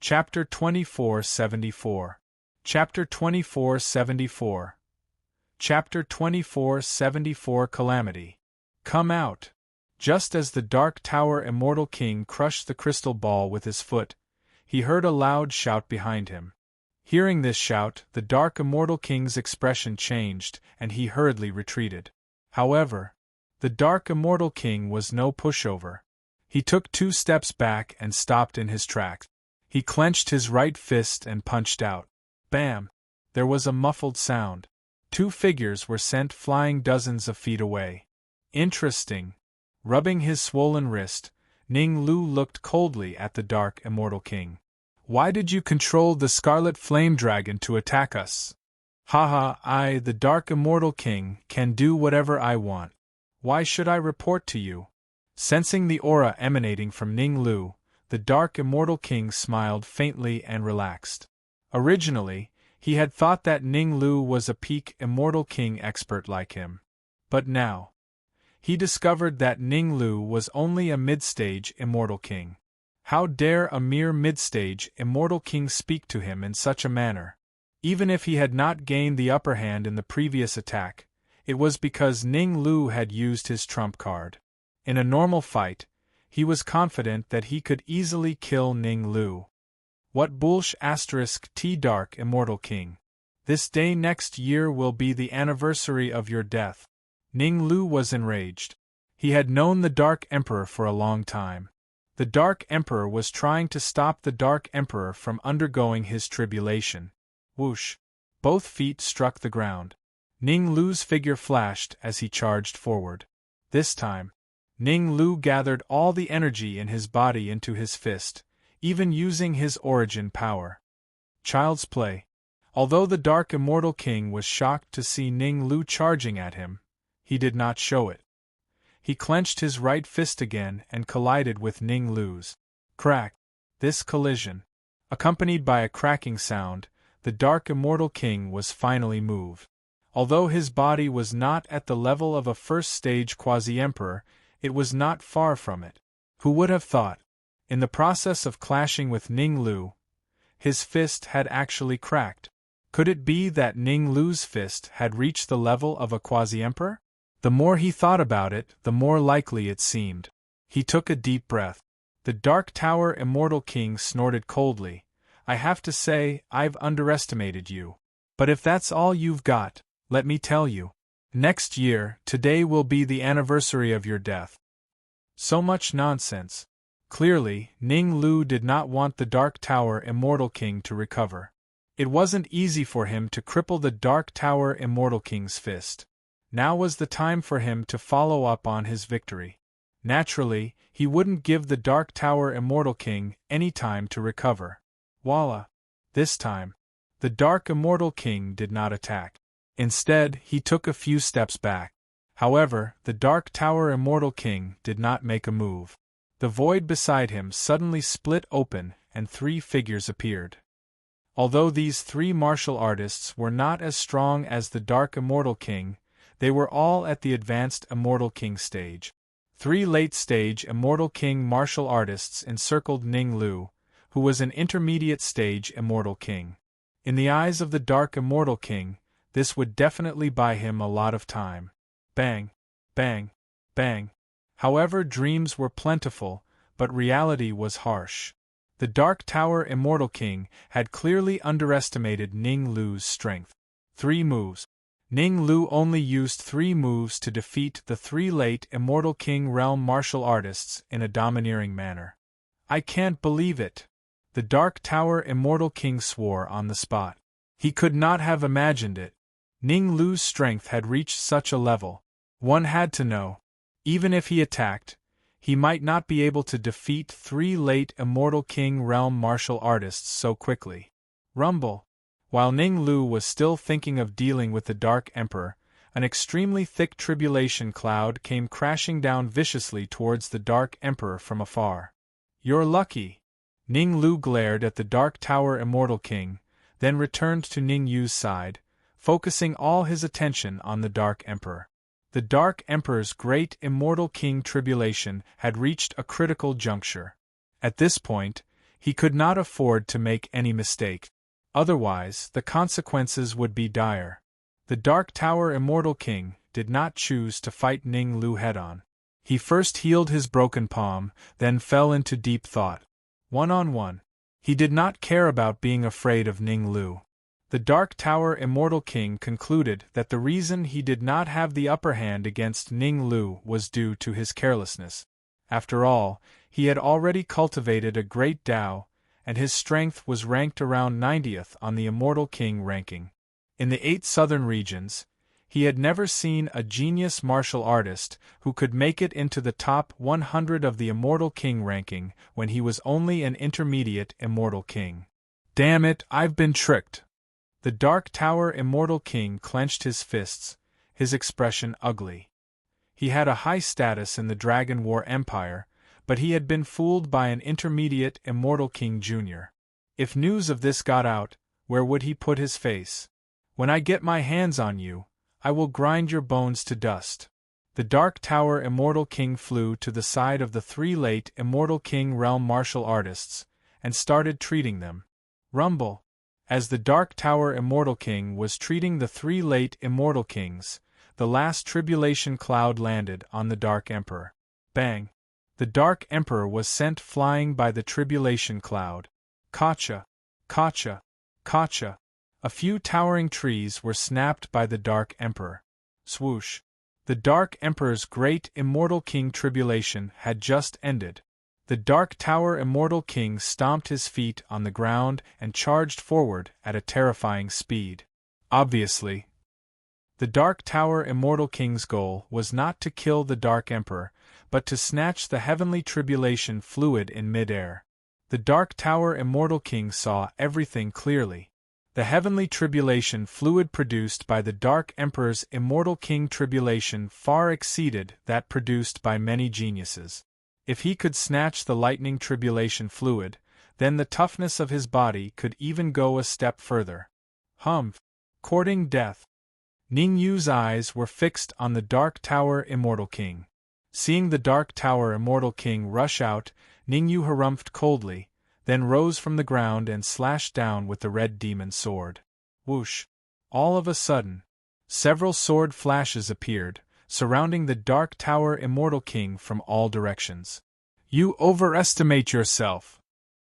Chapter 2474. Chapter 2474. Chapter 2474 Calamity. Come out! Just as the Dark Tower Immortal King crushed the crystal ball with his foot, he heard a loud shout behind him. Hearing this shout, the Dark Immortal King's expression changed, and he hurriedly retreated. However, the Dark Immortal King was no pushover. He took 2 steps back and stopped in his tracks. He clenched his right fist and punched out. Bam! There was a muffled sound. 2 figures were sent flying dozens of feet away. Interesting. Rubbing his swollen wrist, Ning Lu looked coldly at the Dark Immortal King. Why did you control the Scarlet Flame Dragon to attack us? Haha, I, the Dark Immortal King, can do whatever I want. Why should I report to you? Sensing the aura emanating from Ning Lu, the Dark Immortal King smiled faintly and relaxed. Originally, he had thought that Ning Lu was a peak Immortal King expert like him. But now, he discovered that Ning Lu was only a mid-stage Immortal King. How dare a mere mid-stage Immortal King speak to him in such a manner? Even if he had not gained the upper hand in the previous attack, it was because Ning Lu had used his trump card. In a normal fight, he was confident that he could easily kill Ning Lu. What bullsh *T Dark Immortal King. This day next year will be the anniversary of your death. Ning Lu was enraged. He had known the Dark Emperor for a long time. The Dark Emperor was trying to stop the Dark Emperor from undergoing his tribulation. Whoosh! Both feet struck the ground. Ning Lu's figure flashed as he charged forward. This time, Ning Lu gathered all the energy in his body into his fist, even using his origin power. Child's play. Although the Dark Immortal King was shocked to see Ning Lu charging at him, he did not show it. He clenched his right fist again and collided with Ning Lu's. Crack! This collision, accompanied by a cracking sound, the Dark Immortal King was finally moved. Although his body was not at the level of a first-stage quasi-emperor, it was not far from it. Who would have thought? In the process of clashing with Ning Lu, his fist had actually cracked. Could it be that Ning Lu's fist had reached the level of a quasi-emperor? The more he thought about it, the more likely it seemed. He took a deep breath. The Dark Tower Immortal King snorted coldly. I have to say, I've underestimated you. But if that's all you've got, let me tell you. Next year, today will be the anniversary of your death. So much nonsense. Clearly, Ning Lu did not want the Dark Tower Immortal King to recover. It wasn't easy for him to cripple the Dark Tower Immortal King's fist. Now was the time for him to follow up on his victory. Naturally, he wouldn't give the Dark Tower Immortal King any time to recover. Voila! This time, the Dark Immortal King did not attack. Instead, he took a few steps back. However, the Dark Tower Immortal King did not make a move. The void beside him suddenly split open and 3 figures appeared. Although these 3 martial artists were not as strong as the Dark Immortal King, they were all at the advanced Immortal King stage. 3 late-stage Immortal King martial artists encircled Ning Lu, who was an intermediate-stage Immortal King. In the eyes of the Dark Immortal King, this would definitely buy him a lot of time. Bang! Bang! Bang! However, dreams were plentiful, but reality was harsh. The Dark Tower Immortal King had clearly underestimated Ning Lu's strength. 3 moves. Ning Lu only used 3 moves to defeat the 3 late Immortal King realm martial artists in a domineering manner. I can't believe it! The Dark Tower Immortal King swore on the spot. He could not have imagined it. Ning Lu's strength had reached such a level. One had to know. Even if he attacked, he might not be able to defeat 3 late Immortal King realm martial artists so quickly. Rumble! While Ning Lu was still thinking of dealing with the Dark Emperor, an extremely thick tribulation cloud came crashing down viciously towards the Dark Emperor from afar. You're lucky! Ning Lu glared at the Dark Tower Immortal King, then returned to Ning Yu's side, focusing all his attention on the Dark Emperor. The Dark Emperor's great Immortal King tribulation had reached a critical juncture. At this point, He could not afford to make any mistake. Otherwise, the consequences would be dire. The Dark Tower Immortal King did not choose to fight Ning Lu head-on. He first healed his broken palm, then fell into deep thought. One-on-one. He did not care about being afraid of Ning Lu. The Dark Tower Immortal King concluded that the reason he did not have the upper hand against Ning Lu was due to his carelessness. After all, he had already cultivated a great Tao, and his strength was ranked around 90th on the Immortal King ranking. In the 8 southern regions, he had never seen a genius martial artist who could make it into the top 100 of the Immortal King ranking when he was only an intermediate Immortal King. Damn it, I've been tricked! The Dark Tower Immortal King clenched his fists, his expression ugly. He had a high status in the Dragon War Empire, but he had been fooled by an intermediate Immortal King Jr. If news of this got out, where would he put his face? When I get my hands on you, I will grind your bones to dust. The Dark Tower Immortal King flew to the side of the 3 late Immortal King realm martial artists, and started treating them. Rumble. As the Dark Tower Immortal King was treating the 3 late Immortal Kings, the last tribulation cloud landed on the Dark Emperor. Bang! The Dark Emperor was sent flying by the tribulation cloud. Kacha! Kacha! Kacha! A few towering trees were snapped by the Dark Emperor. Swoosh! The Dark Emperor's great Immortal King tribulation had just ended. The Dark Tower Immortal King stomped his feet on the ground and charged forward at a terrifying speed. Obviously, the Dark Tower Immortal King's goal was not to kill the Dark Emperor, but to snatch the heavenly tribulation fluid in mid-air. The Dark Tower Immortal King saw everything clearly. The heavenly tribulation fluid produced by the Dark Emperor's Immortal King tribulation far exceeded that produced by many geniuses. If he could snatch the lightning tribulation fluid, then the toughness of his body could even go a step further. Humph! Courting death. Ning Yu's eyes were fixed on the Dark Tower Immortal King. Seeing the Dark Tower Immortal King rush out, Ning Yu harumphed coldly, then rose from the ground and slashed down with the red demon sword. Whoosh! All of a sudden, several sword flashes appeared, surrounding the Dark Tower Immortal King from all directions. You overestimate yourself!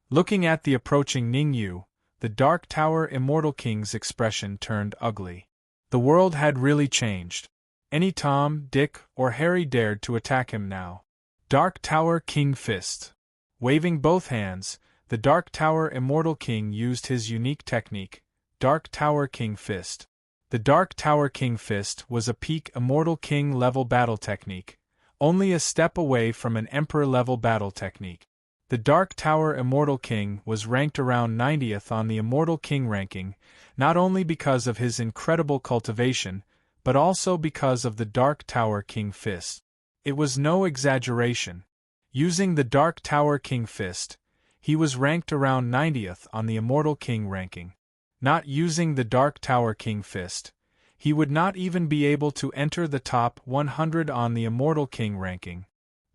Looking at the approaching Ning Yu, the Dark Tower Immortal King's expression turned ugly. The world had really changed. Any Tom, Dick, or Harry dared to attack him now. Dark Tower King Fist. Waving both hands, the Dark Tower Immortal King used his unique technique, Dark Tower King Fist. The Dark Tower King Fist was a peak Immortal King level battle technique, only a step away from an Emperor level battle technique. The Dark Tower Immortal King was ranked around 90th on the Immortal King ranking, not only because of his incredible cultivation, but also because of the Dark Tower King Fist. It was no exaggeration. Using the Dark Tower King Fist, he was ranked around 90th on the Immortal King ranking. Not using the Dark Tower King Fist, he would not even be able to enter the top 100 on the Immortal King ranking.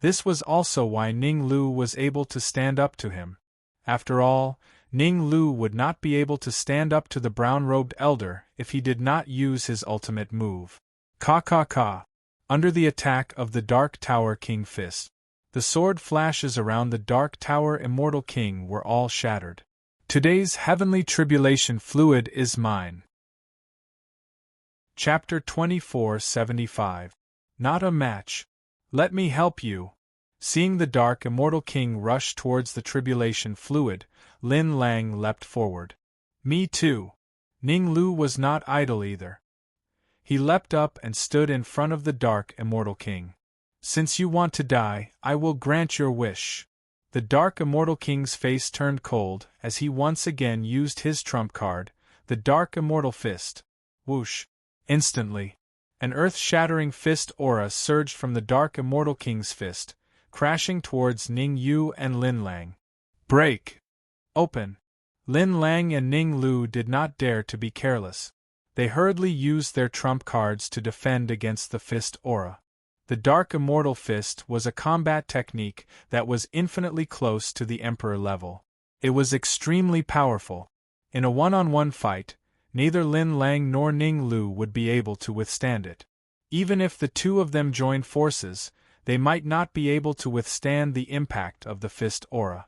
This was also why Ning Lu was able to stand up to him. After all, Ning Lu would not be able to stand up to the brown-robed elder if he did not use his ultimate move. Ka. Under the attack of the Dark Tower King Fist, the sword flashes around the Dark Tower Immortal King were all shattered. Today's heavenly tribulation fluid is mine. Chapter 2475. Not a match. Let me help you. Seeing the Dark Immortal King rush towards the tribulation fluid, Lin Lang leapt forward. Me too. Ning Lu was not idle either. He leapt up and stood in front of the Dark Immortal King. Since you want to die, I will grant your wish. The Dark Immortal King's face turned cold as he once again used his trump card, the Dark Immortal Fist. Whoosh! Instantly, an earth-shattering fist aura surged from the Dark Immortal King's fist, crashing towards Ning Yu and Lin Lang. Break! Open! Lin Lang and Ning Lu did not dare to be careless. They hurriedly used their trump cards to defend against the fist aura. The Dark Immortal Fist was a combat technique that was infinitely close to the Emperor level. It was extremely powerful. In a one-on-one fight, neither Lin Lang nor Ning Lu would be able to withstand it. Even if the two of them joined forces, they might not be able to withstand the impact of the fist aura.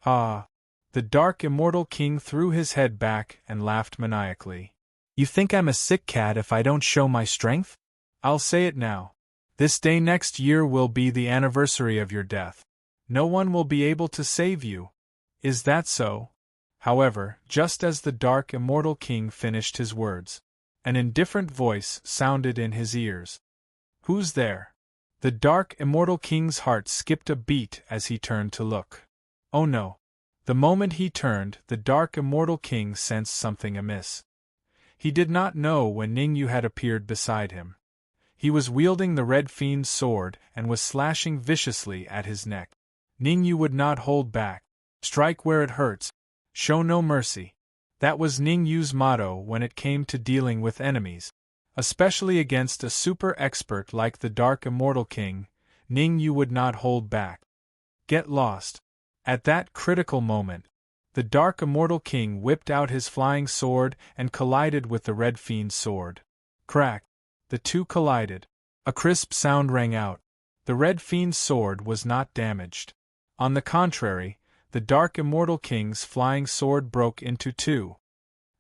Ah! The Dark Immortal King threw his head back and laughed maniacally. You think I'm a sick cat if I don't show my strength? I'll say it now. This day next year will be the anniversary of your death. No one will be able to save you. Is that so? However, just as the Dark Immortal King finished his words, an indifferent voice sounded in his ears. Who's there? The Dark Immortal King's heart skipped a beat as he turned to look. Oh no! The moment he turned, the Dark Immortal King sensed something amiss. He did not know when Ning Yu had appeared beside him. He was wielding the Red Fiend's sword and was slashing viciously at his neck. Ning Yu would not hold back. Strike where it hurts. Show no mercy. That was Ning Yu's motto when it came to dealing with enemies. Especially against a super expert like the Dark Immortal King, Ning Yu would not hold back. Get lost. At that critical moment, the Dark Immortal King whipped out his flying sword and collided with the Red Fiend's sword. Crack! The two collided. A crisp sound rang out. The Red Fiend's sword was not damaged. On the contrary, the Dark Immortal King's flying sword broke into two.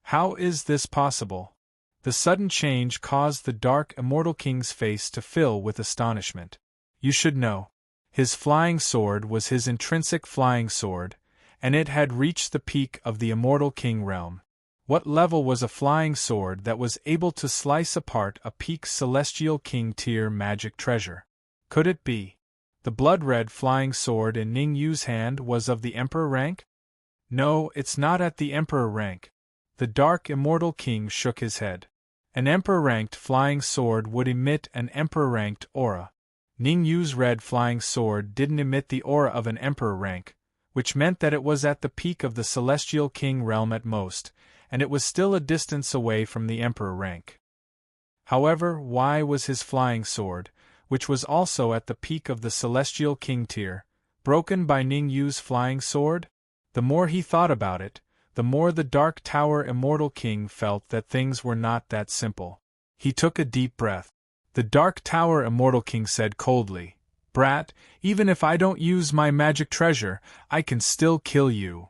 How is this possible? The sudden change caused the Dark Immortal King's face to fill with astonishment. You should know. His flying sword was his intrinsic flying sword, and it had reached the peak of the Immortal King realm. What level was a flying sword that was able to slice apart a peak Celestial King tier magic treasure? Could it be? The blood-red flying sword in Ning Yu's hand was of the Emperor rank? No, it's not at the Emperor rank. The Dark Immortal King shook his head. An Emperor-ranked flying sword would emit an Emperor-ranked aura. Ning Yu's red flying sword didn't emit the aura of an Emperor rank, which meant that it was at the peak of the Celestial King realm at most, and it was still a distance away from the Emperor rank. However, why was his flying sword, which was also at the peak of the Celestial King tier, broken by Ning Yu's flying sword? The more he thought about it, the more the Dark Tower Immortal King felt that things were not that simple. He took a deep breath. The Dark Tower Immortal King said coldly, "Brat, even if I don't use my magic treasure, I can still kill you."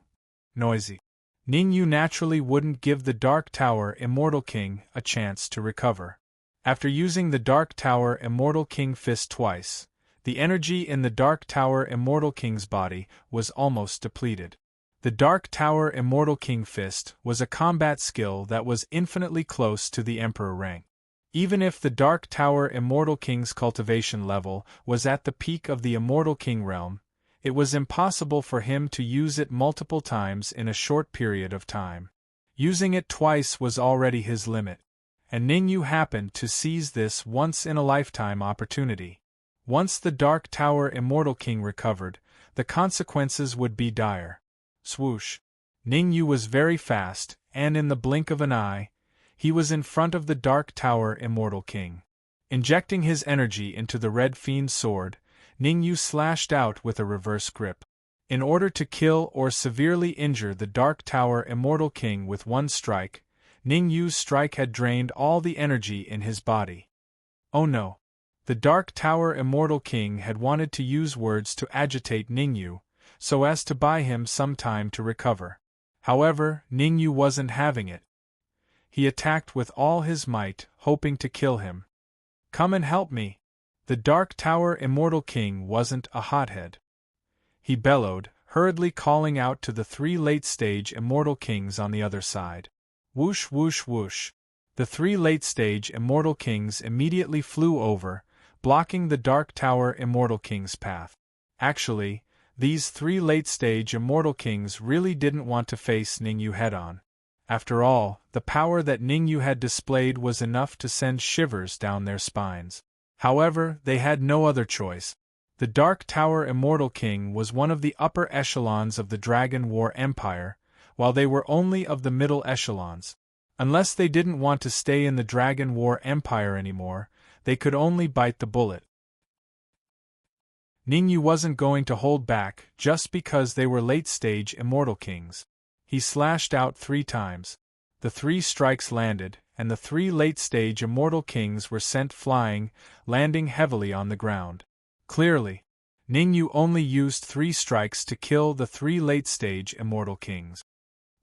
Noisy. Ning Yu naturally wouldn't give the Dark Tower Immortal King a chance to recover. After using the Dark Tower Immortal King fist twice, the energy in the Dark Tower Immortal King's body was almost depleted. The Dark Tower Immortal King fist was a combat skill that was infinitely close to the Emperor rank. Even if the Dark Tower Immortal King's cultivation level was at the peak of the Immortal King realm, it was impossible for him to use it multiple times in a short period of time. Using it twice was already his limit, and Ning Yu happened to seize this once-in-a-lifetime opportunity. Once the Dark Tower Immortal King recovered, the consequences would be dire. Swoosh! Ning Yu was very fast, and in the blink of an eye, he was in front of the Dark Tower Immortal King. Injecting his energy into the Red Fiend's sword, Ning Yu slashed out with a reverse grip. In order to kill or severely injure the Dark Tower Immortal King with one strike, Ning Yu's strike had drained all the energy in his body. Oh no! The Dark Tower Immortal King had wanted to use words to agitate Ning Yu, so as to buy him some time to recover. However, Ning Yu wasn't having it. He attacked with all his might, hoping to kill him. Come and help me! The Dark Tower Immortal King wasn't a hothead. He bellowed, hurriedly calling out to the three late-stage Immortal Kings on the other side. Whoosh whoosh whoosh. The three late-stage Immortal Kings immediately flew over, blocking the Dark Tower Immortal King's path. Actually, these three late-stage Immortal Kings really didn't want to face Ning Yu head-on. After all, the power that Ning Yu had displayed was enough to send shivers down their spines. However, they had no other choice. The Dark Tower Immortal King was one of the upper echelons of the Dragon War Empire, while they were only of the middle echelons. Unless they didn't want to stay in the Dragon War Empire anymore, they could only bite the bullet. Ningyu wasn't going to hold back just because they were late-stage immortal kings. He slashed out 3 times. The 3 strikes landed, and the 3 late-stage immortal kings were sent flying, landing heavily on the ground. Clearly, Ningyu only used 3 strikes to kill the 3 late-stage immortal kings.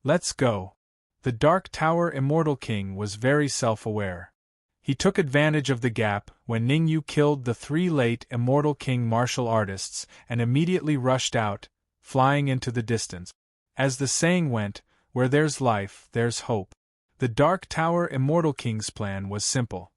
Let's go. The Dark Tower Immortal King was very self-aware. He took advantage of the gap when Ningyu killed the 3 late Immortal King martial artists and immediately rushed out, flying into the distance. As the saying went, where there's life, there's hope. The Dark Tower Immortal King's plan was simple.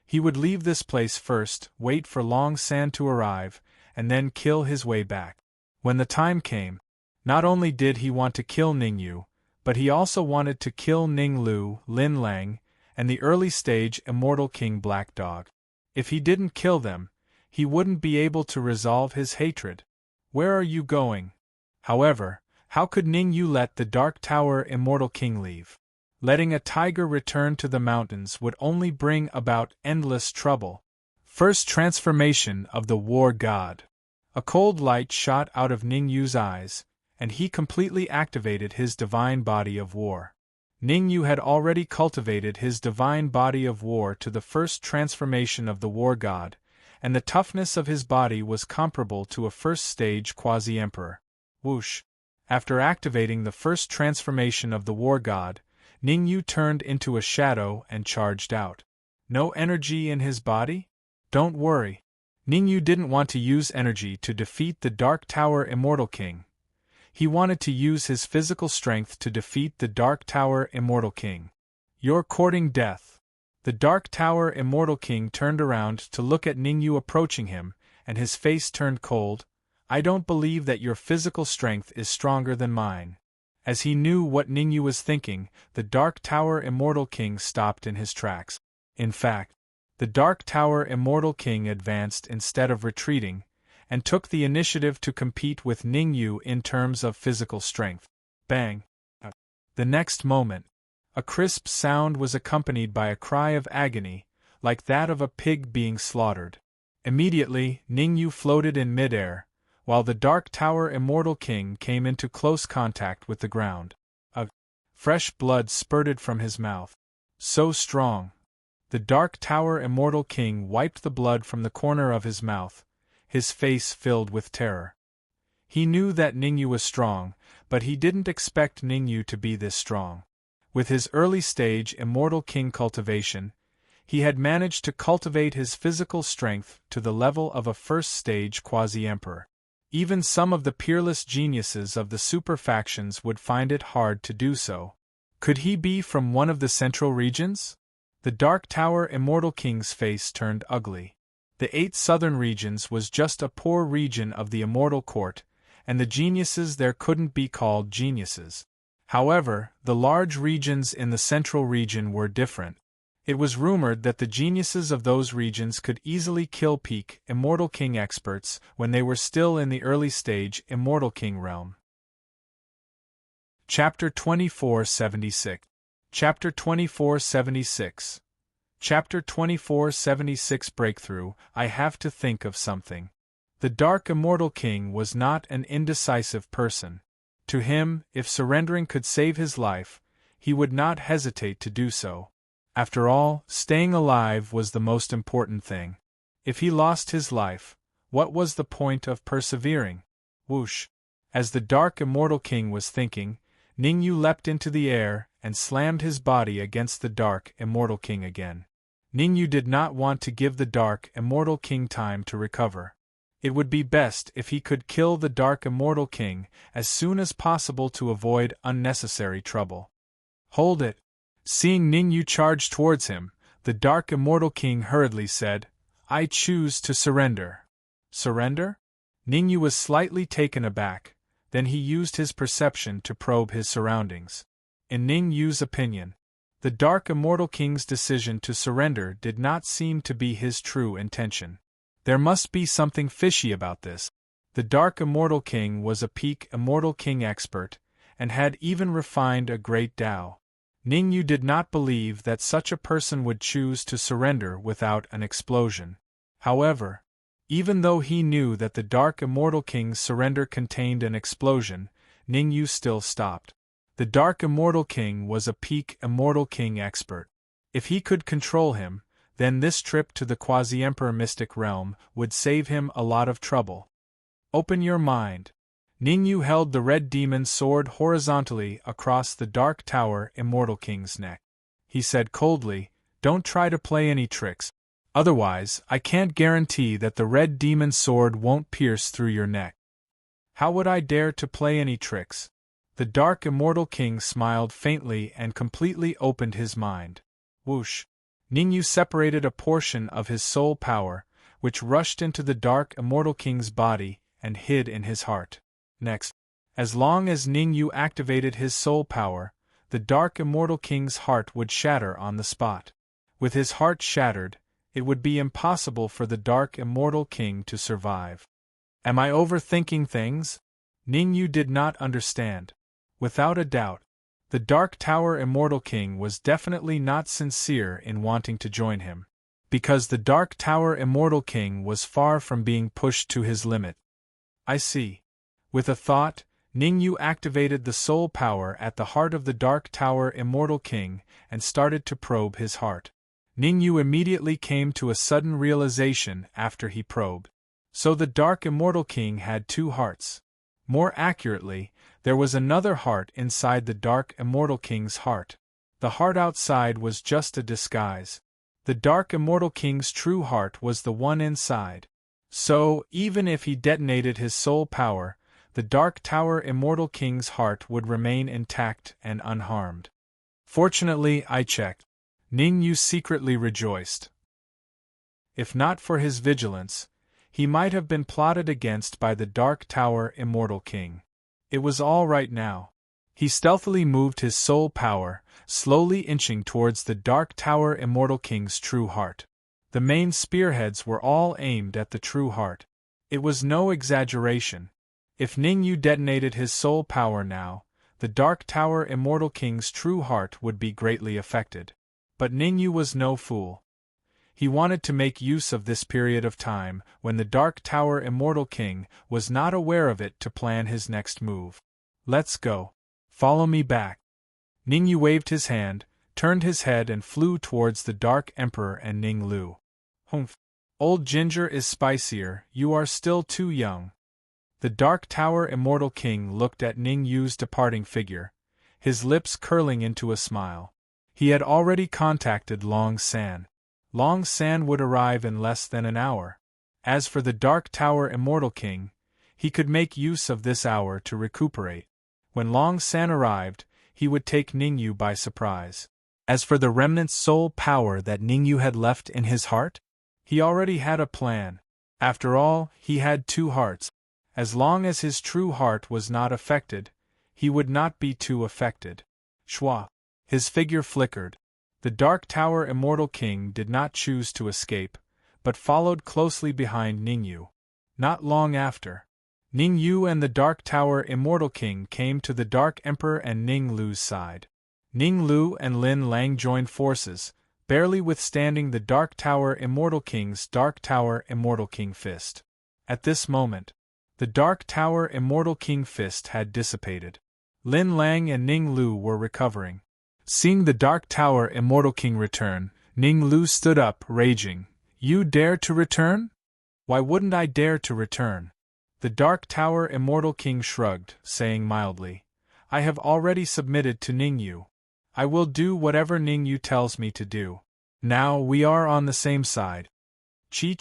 He would leave this place first, wait for Long San to arrive, and then kill his way back. When the time came, not only did he want to kill Ningyu, but he also wanted to kill Ninglu, Lin Lang, and the early-stage Immortal King Black Dog. If he didn't kill them, he wouldn't be able to resolve his hatred. Where are you going? However, how could Ningyu let the Dark Tower Immortal King leave? Letting a tiger return to the mountains would only bring about endless trouble. First transformation of the War God. A cold light shot out of Ningyu's eyes, and he completely activated his divine body of war. Ningyu had already cultivated his divine body of war to the first transformation of the War God, and the toughness of his body was comparable to a first-stage quasi-emperor. Whoosh! After activating the first transformation of the War God, Ningyu turned into a shadow and charged out. No energy in his body? Don't worry. Ningyu didn't want to use energy to defeat the Dark Tower Immortal King. He wanted to use his physical strength to defeat the Dark Tower Immortal King. You're courting death. The Dark Tower Immortal King turned around to look at Ningyu approaching him, and his face turned cold. I don't believe that your physical strength is stronger than mine. As he knew what Ningyu was thinking, the Dark Tower Immortal King stopped in his tracks. In fact, the Dark Tower Immortal King advanced instead of retreating, and took the initiative to compete with Ningyu in terms of physical strength. Bang! The next moment, a crisp sound was accompanied by a cry of agony, like that of a pig being slaughtered. Immediately, Ningyu floated in midair, while the Dark Tower Immortal King came into close contact with the ground. Fresh blood spurted from his mouth. So strong! The Dark Tower Immortal King wiped the blood from the corner of his mouth, his face filled with terror. He knew that Ningyu was strong, but he didn't expect Ningyu to be this strong. With his early-stage Immortal King cultivation, he had managed to cultivate his physical strength to the level of a first-stage quasi-emperor. Even some of the peerless geniuses of the super factions would find it hard to do so. Could he be from one of the central regions? The Dark Tower Immortal King's face turned ugly. The 8 southern regions was just a poor region of the Immortal Court, and the geniuses there couldn't be called geniuses. However, the large regions in the central region were different. It was rumored that the geniuses of those regions could easily kill peak Immortal King experts when they were still in the early stage Immortal King realm. Chapter 2476. Chapter 2476. Chapter 2476 Breakthrough. I have to think of something. The Dark Immortal King was not an indecisive person. To him, if surrendering could save his life, he would not hesitate to do so. After all, staying alive was the most important thing. If he lost his life, what was the point of persevering? Whoosh! As the Dark Immortal King was thinking, Ningyu leapt into the air and slammed his body against the Dark Immortal King again. Ningyu did not want to give the Dark Immortal King time to recover. It would be best if he could kill the Dark Immortal King as soon as possible to avoid unnecessary trouble. Hold it! Seeing Ningyu charge towards him, the Dark Immortal King hurriedly said, I choose to surrender. Surrender? Ningyu was slightly taken aback, then he used his perception to probe his surroundings. In Ningyu's opinion, the Dark Immortal King's decision to surrender did not seem to be his true intention. There must be something fishy about this. The Dark Immortal King was a peak Immortal King expert, and had even refined a great Tao. Ningyu did not believe that such a person would choose to surrender without an explosion. However, Even though he knew that the Dark Immortal King's surrender contained an explosion, Ningyu still stopped. The Dark Immortal King was a peak Immortal King expert. If he could control him, then this trip to the Quasi-Emperor Mystic Realm would save him a lot of trouble. Open your mind. Ningyu held the red demon's sword horizontally across the Dark Tower Immortal King's neck. He said coldly, "Don't try to play any tricks. Otherwise, I can't guarantee that the red demon's sword won't pierce through your neck." "How would I dare to play any tricks?" The Dark Immortal King smiled faintly and completely opened his mind. Whoosh! Ningyu separated a portion of his soul power, which rushed into the Dark Immortal King's body and hid in his heart. Next, as long as Ningyu activated his soul power, the Dark Immortal King's heart would shatter on the spot. With his heart shattered, it would be impossible for the Dark Immortal King to survive. Am I overthinking things? Ningyu did not understand. Without a doubt, the Dark Tower Immortal King was definitely not sincere in wanting to join him, because the Dark Tower Immortal King was far from being pushed to his limit. I see. With a thought, Ningyu activated the soul power at the heart of the Dark Tower Immortal King and started to probe his heart. Ningyu immediately came to a sudden realization after he probed. So the Dark Immortal King had two hearts. More accurately, there was another heart inside the Dark Immortal King's heart. The heart outside was just a disguise. The Dark Immortal King's true heart was the one inside. So, even if he detonated his soul power, the Dark Tower Immortal King's heart would remain intact and unharmed. Fortunately, I checked. Ningyu secretly rejoiced. If not for his vigilance, he might have been plotted against by the Dark Tower Immortal King. It was all right now. He stealthily moved his soul power, slowly inching towards the Dark Tower Immortal King's true heart. The main spearheads were all aimed at the true heart. It was no exaggeration. If Ningyu detonated his soul power now, the Dark Tower Immortal King's true heart would be greatly affected. But Ningyu was no fool. He wanted to make use of this period of time when the Dark Tower Immortal King was not aware of it to plan his next move. Let's go. Follow me back. Ningyu waved his hand, turned his head and flew towards the Dark Emperor and Ninglu. Humph. Old ginger is spicier, you are still too young. The Dark Tower Immortal King looked at Ningyu's departing figure, his lips curling into a smile. He had already contacted Long San. Long San would arrive in less than an hour. As for the Dark Tower Immortal King, he could make use of this hour to recuperate. When Long San arrived, he would take Ningyu by surprise. As for the remnant soul power that Ningyu had left in his heart, he already had a plan. After all, he had two hearts. As long as his true heart was not affected, he would not be too affected. Shwa! His figure flickered. The Dark Tower Immortal King did not choose to escape, but followed closely behind Ningyu. Not long after, Ningyu and the Dark Tower Immortal King came to the Dark Emperor and Ninglu's side. Ninglu and Lin Lang joined forces, barely withstanding the Dark Tower Immortal King's Dark Tower Immortal King fist. At this moment, the Dark Tower Immortal King fist had dissipated. Lin Lang and Ninglu were recovering. Seeing the Dark Tower Immortal King return, Ninglu stood up, raging. You dare to return? Why wouldn't I dare to return? The Dark Tower Immortal King shrugged, saying mildly, I have already submitted to Ningyu. I will do whatever Ningyu tells me to do. Now we are on the same side. Chi.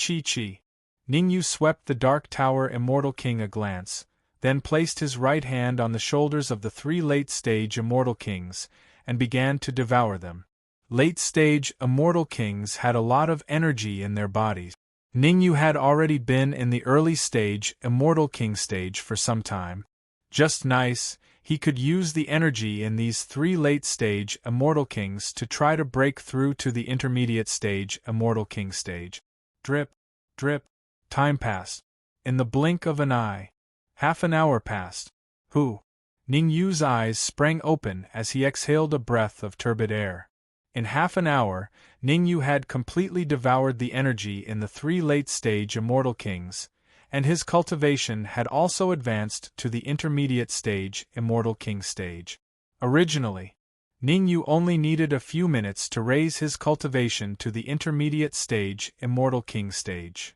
Ningyu swept the Dark Tower Immortal King a glance, then placed his right hand on the shoulders of the three late-stage Immortal Kings, and began to devour them. Late-stage Immortal Kings had a lot of energy in their bodies. Ningyu had already been in the early-stage Immortal King stage for some time. Just nice, he could use the energy in these three late-stage Immortal Kings to try to break through to the intermediate-stage Immortal King stage. Drip, drip. Time passed. In the blink of an eye. Half an hour passed. Hu! Ningyu's eyes sprang open as he exhaled a breath of turbid air. In half an hour, Ningyu had completely devoured the energy in the 3 late-stage Immortal Kings, and his cultivation had also advanced to the intermediate stage Immortal King stage. Originally, Ningyu only needed a few minutes to raise his cultivation to the intermediate stage Immortal King stage.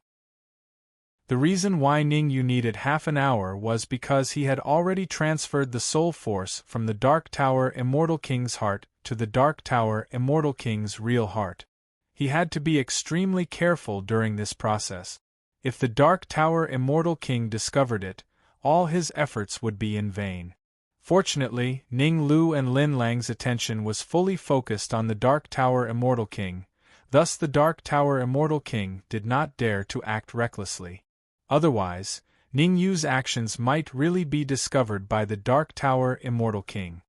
The reason why Ningyu needed half an hour was because he had already transferred the soul force from the Dark Tower Immortal King's heart to the Dark Tower Immortal King's real heart. He had to be extremely careful during this process. If the Dark Tower Immortal King discovered it, all his efforts would be in vain. Fortunately, Ning Lu and Lin Lang's attention was fully focused on the Dark Tower Immortal King, thus the Dark Tower Immortal King did not dare to act recklessly. Otherwise, Ningyu's actions might really be discovered by the Dark Tower Immortal King.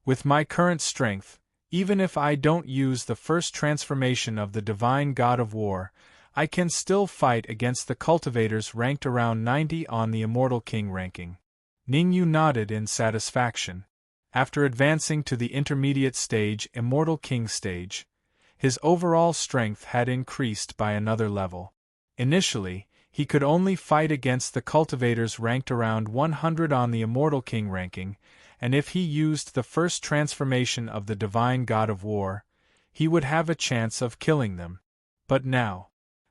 With my current strength, even if I don't use the first transformation of the Divine God of War, I can still fight against the cultivators ranked around 90 on the Immortal King ranking. Ningyu nodded in satisfaction. After advancing to the intermediate stage Immortal King stage, his overall strength had increased by another level. Initially, he could only fight against the cultivators ranked around 100 on the Immortal King ranking, and if he used the first transformation of the Divine God of War, he would have a chance of killing them. But now,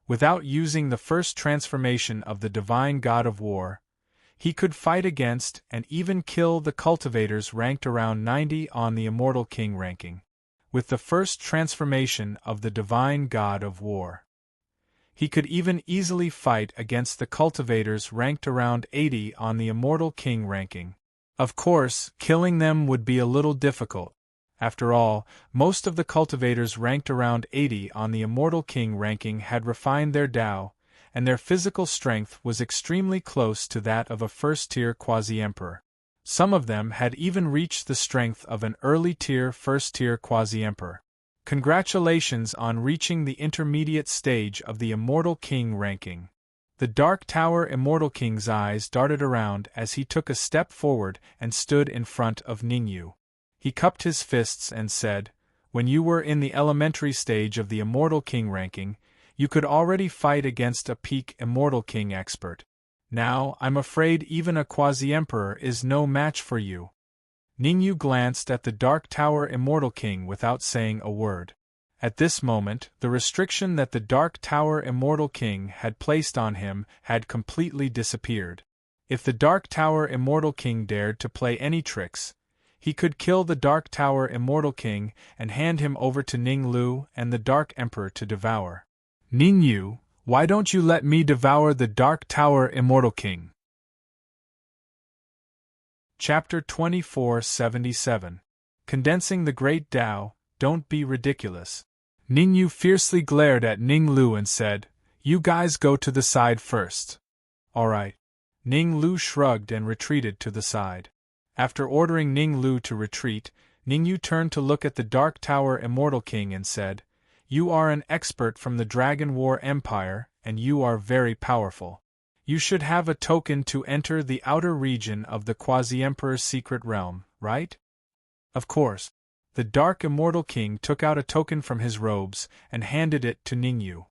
without using the first transformation of the Divine God of War, he could fight against and even kill the cultivators ranked around 90 on the Immortal King ranking. With the first transformation of the Divine God of War, he could even easily fight against the cultivators ranked around 80 on the Immortal King ranking. Of course, killing them would be a little difficult. After all, most of the cultivators ranked around 80 on the Immortal King ranking had refined their Tao, and their physical strength was extremely close to that of a first-tier quasi-emperor. Some of them had even reached the strength of an early-tier first-tier quasi-emperor. Congratulations on reaching the intermediate stage of the Immortal King ranking. The Dark Tower Immortal King's eyes darted around as he took a step forward and stood in front of Ningyu. He cupped his fists and said, "When you were in the elementary stage of the Immortal King ranking, you could already fight against a peak Immortal King expert. Now, I'm afraid even a quasi-emperor is no match for you." Ningyu glanced at the Dark Tower Immortal King without saying a word. At this moment, the restriction that the Dark Tower Immortal King had placed on him had completely disappeared. If the Dark Tower Immortal King dared to play any tricks, he could kill the Dark Tower Immortal King and hand him over to Ning Lu and the Dark Emperor to devour. "Ningyu, why don't you let me devour the Dark Tower Immortal King?" Chapter 2477. Condensing the Great Tao, Don't Be Ridiculous. Ningyu fiercely glared at Ning Lu and said, "You guys go to the side first." "All right." Ning Lu shrugged and retreated to the side. After ordering Ning Lu to retreat, Ningyu turned to look at the Dark Tower Immortal King and said, "You are an expert from the Dragon War Empire, and you are very powerful. You should have a token to enter the outer region of the Quasi-Emperor's secret realm, right?" "Of course." The Dark Immortal King took out a token from his robes and handed it to Ningyu.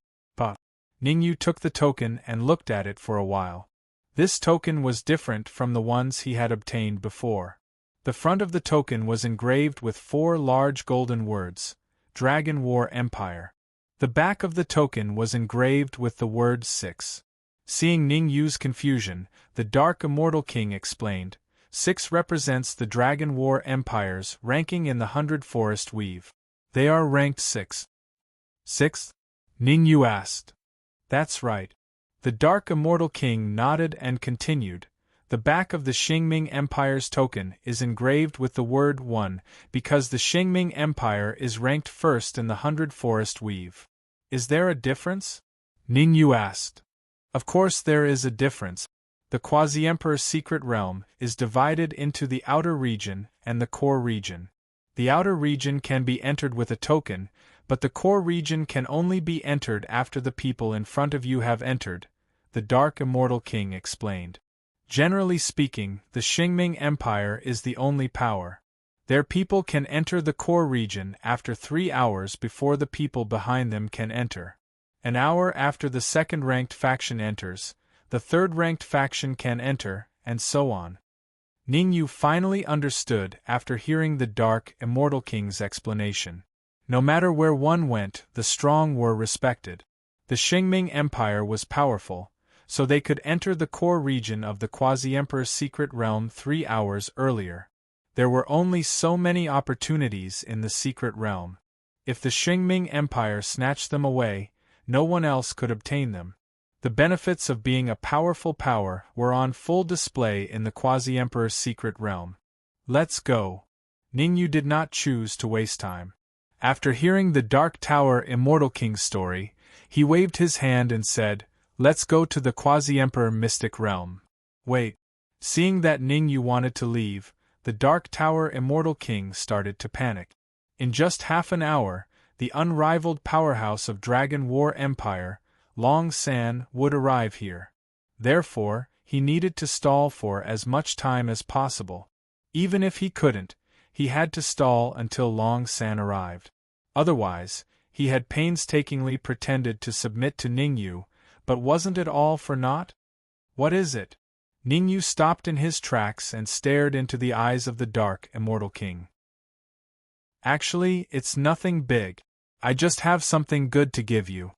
Ningyu took the token and looked at it for a while. This token was different from the ones he had obtained before. The front of the token was engraved with 4 large golden words, Dragon War Empire. The back of the token was engraved with the word 6. Seeing Ningyu's confusion, the Dark Immortal King explained, 6 represents the Dragon War Empire's ranking in the 100 Forest Weave. They are ranked 6. 6? Ningyu asked. "That's right." The Dark Immortal King nodded and continued, "The back of the Xingming Empire's token is engraved with the word 1 because the Xingming Empire is ranked first in the 100 Forest Weave. Is there a difference?" Ningyu asked. "Of course there is a difference. The Quasi-Emperor's secret realm is divided into the outer region and the core region. The outer region can be entered with a token, but the core region can only be entered after the people in front of you have entered," the Dark Immortal King explained. "Generally speaking, the Xingming Empire is the only power. Their people can enter the core region after 3 hours before the people behind them can enter. An hour after the second-ranked faction enters, the third-ranked faction can enter, and so on. Ningyu finally understood after hearing the Dark Immortal King's explanation. No matter where one went, the strong were respected. The Qingming Empire was powerful, so they could enter the core region of the Quasi-Emperor's secret realm 3 hours earlier. There were only so many opportunities in the secret realm. If the Qingming Empire snatched them away, no one else could obtain them. The benefits of being a powerful power were on full display in the Quasi-Emperor's secret realm. Let's go. Ningyu did not choose to waste time. After hearing the Dark Tower Immortal King's story, he waved his hand and said, "Let's go to the Quasi-Emperor Mystic Realm." Wait. Seeing that Ningyu wanted to leave, the Dark Tower Immortal King started to panic. In just half an hour, the unrivaled powerhouse of Dragon War Empire, Long San, would arrive here. Therefore, he needed to stall for as much time as possible. Even if he couldn't, he had to stall until Long San arrived. Otherwise, he had painstakingly pretended to submit to Ningyu, but wasn't it all for naught? What is it? Ningyu stopped in his tracks and stared into the eyes of the Dark Immortal King. Actually, it's nothing big. I just have something good to give you.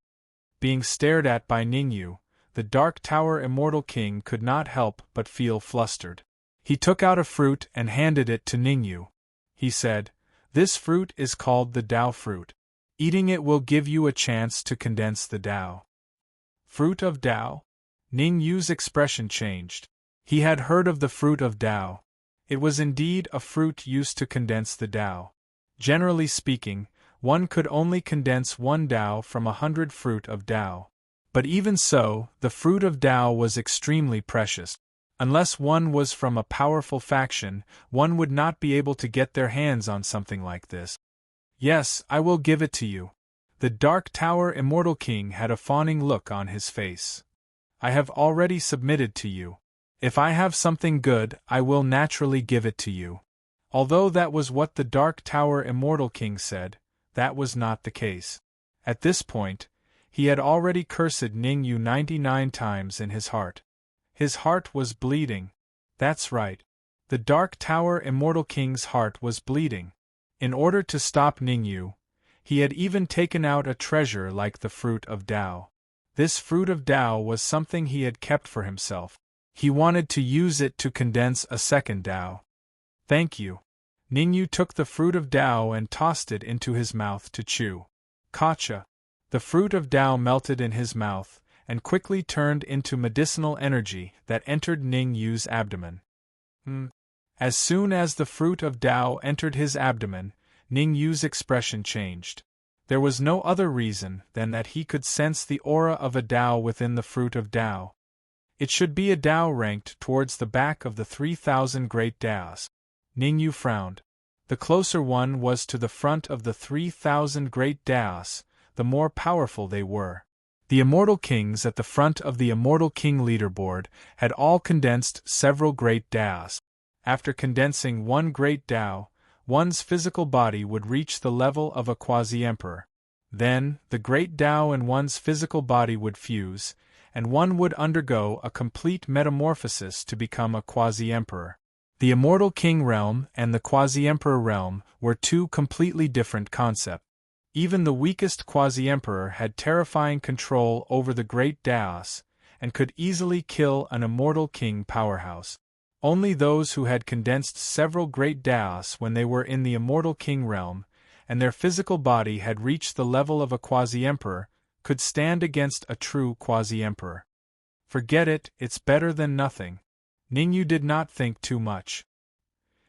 Being stared at by Ningyu, the Dark Tower Immortal King could not help but feel flustered. He took out a fruit and handed it to Ningyu. He said, "This fruit is called the Tao fruit. Eating it will give you a chance to condense the Tao." Fruit of Tao? Ningyu's expression changed. He had heard of the fruit of Tao. It was indeed a fruit used to condense the Tao. Generally speaking, one could only condense 1 Tao from 100 fruit of Tao. But even so, the fruit of Tao was extremely precious. Unless one was from a powerful faction, one would not be able to get their hands on something like this. "Yes, I will give it to you." The Dark Tower Immortal King had a fawning look on his face. "I have already submitted to you. If I have something good, I will naturally give it to you." Although that was what the Dark Tower Immortal King said, that was not the case. At this point, he had already cursed Ningyu 99 times in his heart. His heart was bleeding. That's right. The Dark Tower Immortal King's heart was bleeding. In order to stop Ningyu, he had even taken out a treasure like the fruit of Tao. This fruit of Tao was something he had kept for himself. He wanted to use it to condense a second Tao. "Thank you." Ningyu took the fruit of Tao and tossed it into his mouth to chew. Kacha! The fruit of Tao melted in his mouth, and quickly turned into medicinal energy that entered Ningyu's abdomen. As soon as the fruit of Tao entered his abdomen, Ningyu's expression changed. There was no other reason than that he could sense the aura of a Tao within the fruit of Tao. It should be a Tao ranked towards the back of the 3,000 great Taos. Ningyu frowned. The closer one was to the front of the 3,000 great Taos, the more powerful they were. The Immortal Kings at the front of the Immortal King leaderboard had all condensed several great Taos. After condensing 1 great Tao, one's physical body would reach the level of a quasi-emperor. Then, the great Tao in one's physical body would fuse, and one would undergo a complete metamorphosis to become a quasi-emperor. The Immortal King realm and the Quasi-Emperor realm were 2 completely different concepts. Even the weakest Quasi-Emperor had terrifying control over the great Taos, and could easily kill an Immortal King powerhouse. Only those who had condensed several great Taos when they were in the Immortal King realm, and their physical body had reached the level of a Quasi-Emperor, could stand against a true Quasi-Emperor. Forget it, it's better than nothing. Ningyu did not think too much.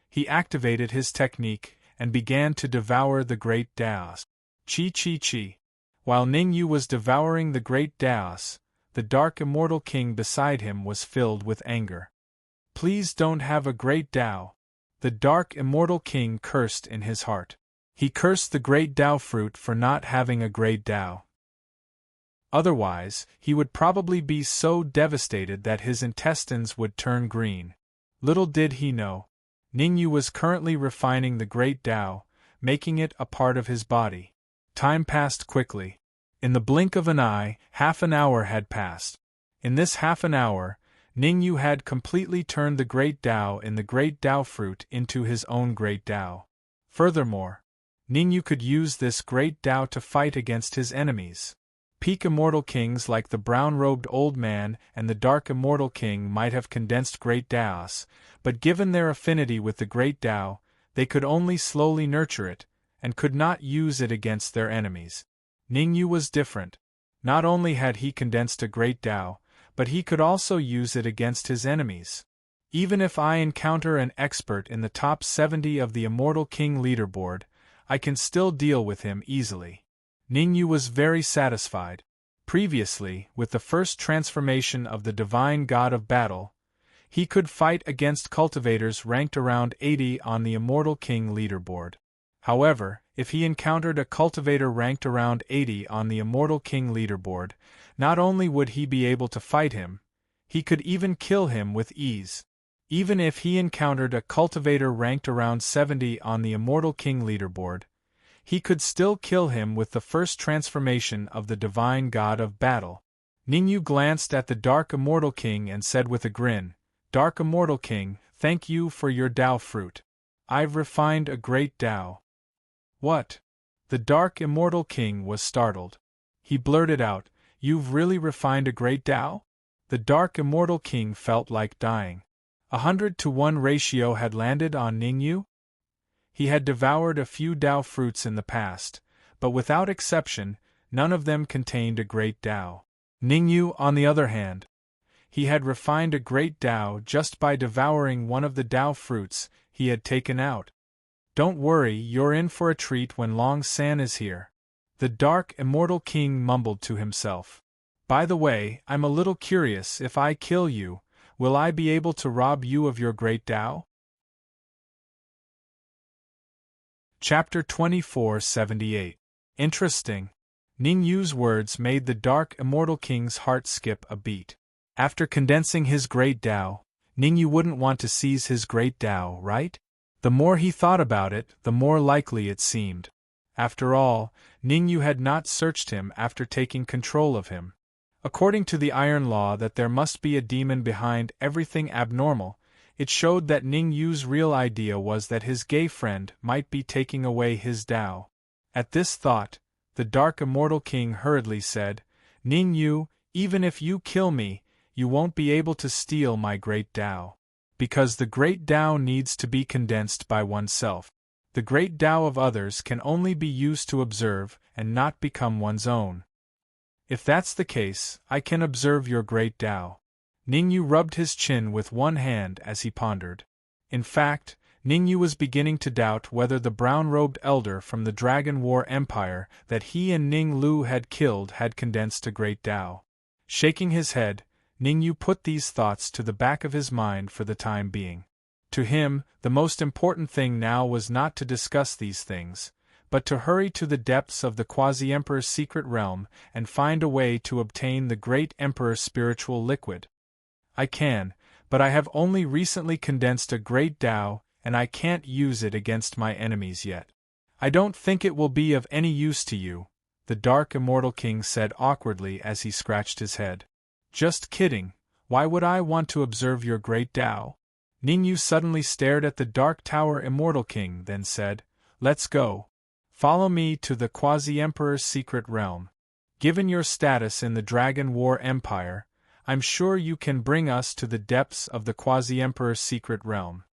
He activated his technique and began to devour the great Taos. Chi. While Ningyu was devouring the great Taos, the Dark Immortal King beside him was filled with anger. "Please don't have a great Tao." The Dark Immortal King cursed in his heart. He cursed the great Tao fruit for not having a great Tao. Otherwise, he would probably be so devastated that his intestines would turn green. Little did he know. Ningyu was currently refining the great Tao, making it a part of his body. Time passed quickly. In the blink of an eye, half an hour had passed. In this half an hour, Ningyu had completely turned the great Tao in the great Tao fruit into his own great Tao. Furthermore, Ningyu could use this great Tao to fight against his enemies. Peak Immortal Kings like the brown-robed old man and the dark Immortal King might have condensed great Taos, but given their affinity with the great Tao, they could only slowly nurture it, and could not use it against their enemies. Ningyu was different. Not only had he condensed a great Tao, but he could also use it against his enemies. Even if I encounter an expert in the top 70 of the Immortal King leaderboard, I can still deal with him easily. Ningyu was very satisfied. Previously, with the first transformation of the Divine God of Battle, he could fight against cultivators ranked around 80 on the Immortal King leaderboard. However, if he encountered a cultivator ranked around 80 on the Immortal King leaderboard, not only would he be able to fight him, he could even kill him with ease. Even if he encountered a cultivator ranked around 70 on the Immortal King leaderboard, he could still kill him with the first transformation of the Divine God of Battle. Ningyu glanced at the Dark Immortal King and said with a grin, "Dark Immortal King, thank you for your Tao fruit. I've refined a great Tao." "What?" The Dark Immortal King was startled. He blurted out, "You've really refined a great Tao?" The Dark Immortal King felt like dying. 100-to-1 ratio had landed on Ningyu? He had devoured a few Tao fruits in the past, but without exception, none of them contained a great Tao. Ningyu, on the other hand, he had refined a great Tao just by devouring one of the Tao fruits he had taken out. "Don't worry, you're in for a treat when Long San is here," the Dark Immortal King mumbled to himself. "By the way, I'm a little curious, if I kill you, will I be able to rob you of your great Tao?" Chapter 2478. Interesting. Ningyu's words made the Dark Immortal King's heart skip a beat. After condensing his great Tao, Ningyu wouldn't want to seize his great Tao, right? The more he thought about it, the more likely it seemed. After all, Ningyu had not searched him after taking control of him. According to the iron law that there must be a demon behind everything abnormal, it showed that Ningyu's real idea was that his gay friend might be taking away his Tao. At this thought, the Dark Immortal King hurriedly said, "Ningyu, even if you kill me, you won't be able to steal my great Tao. Because the great Tao needs to be condensed by oneself. The great Tao of others can only be used to observe and not become one's own. If that's the case, I can observe your great Tao." Ningyu rubbed his chin with one hand as he pondered. In fact, Ningyu was beginning to doubt whether the brown-robed elder from the Dragon War Empire that he and Ning Lu had killed had condensed a great Tao. Shaking his head, Ningyu put these thoughts to the back of his mind for the time being. To him, the most important thing now was not to discuss these things, but to hurry to the depths of the Quasi-Emperor's secret realm and find a way to obtain the Great Emperor's spiritual liquid. "I can, but I have only recently condensed a great Tao, and I can't use it against my enemies yet." "I don't think it will be of any use to you," the Dark Immortal King said awkwardly as he scratched his head. "Just kidding, why would I want to observe your great Tao?" Ningyu suddenly stared at the Dark Tower Immortal King, then said, "Let's go. Follow me to the Quasi-Emperor's secret realm. Given your status in the Dragon War Empire, I'm sure you can bring us to the depths of the Quasi-Emperor's secret realm."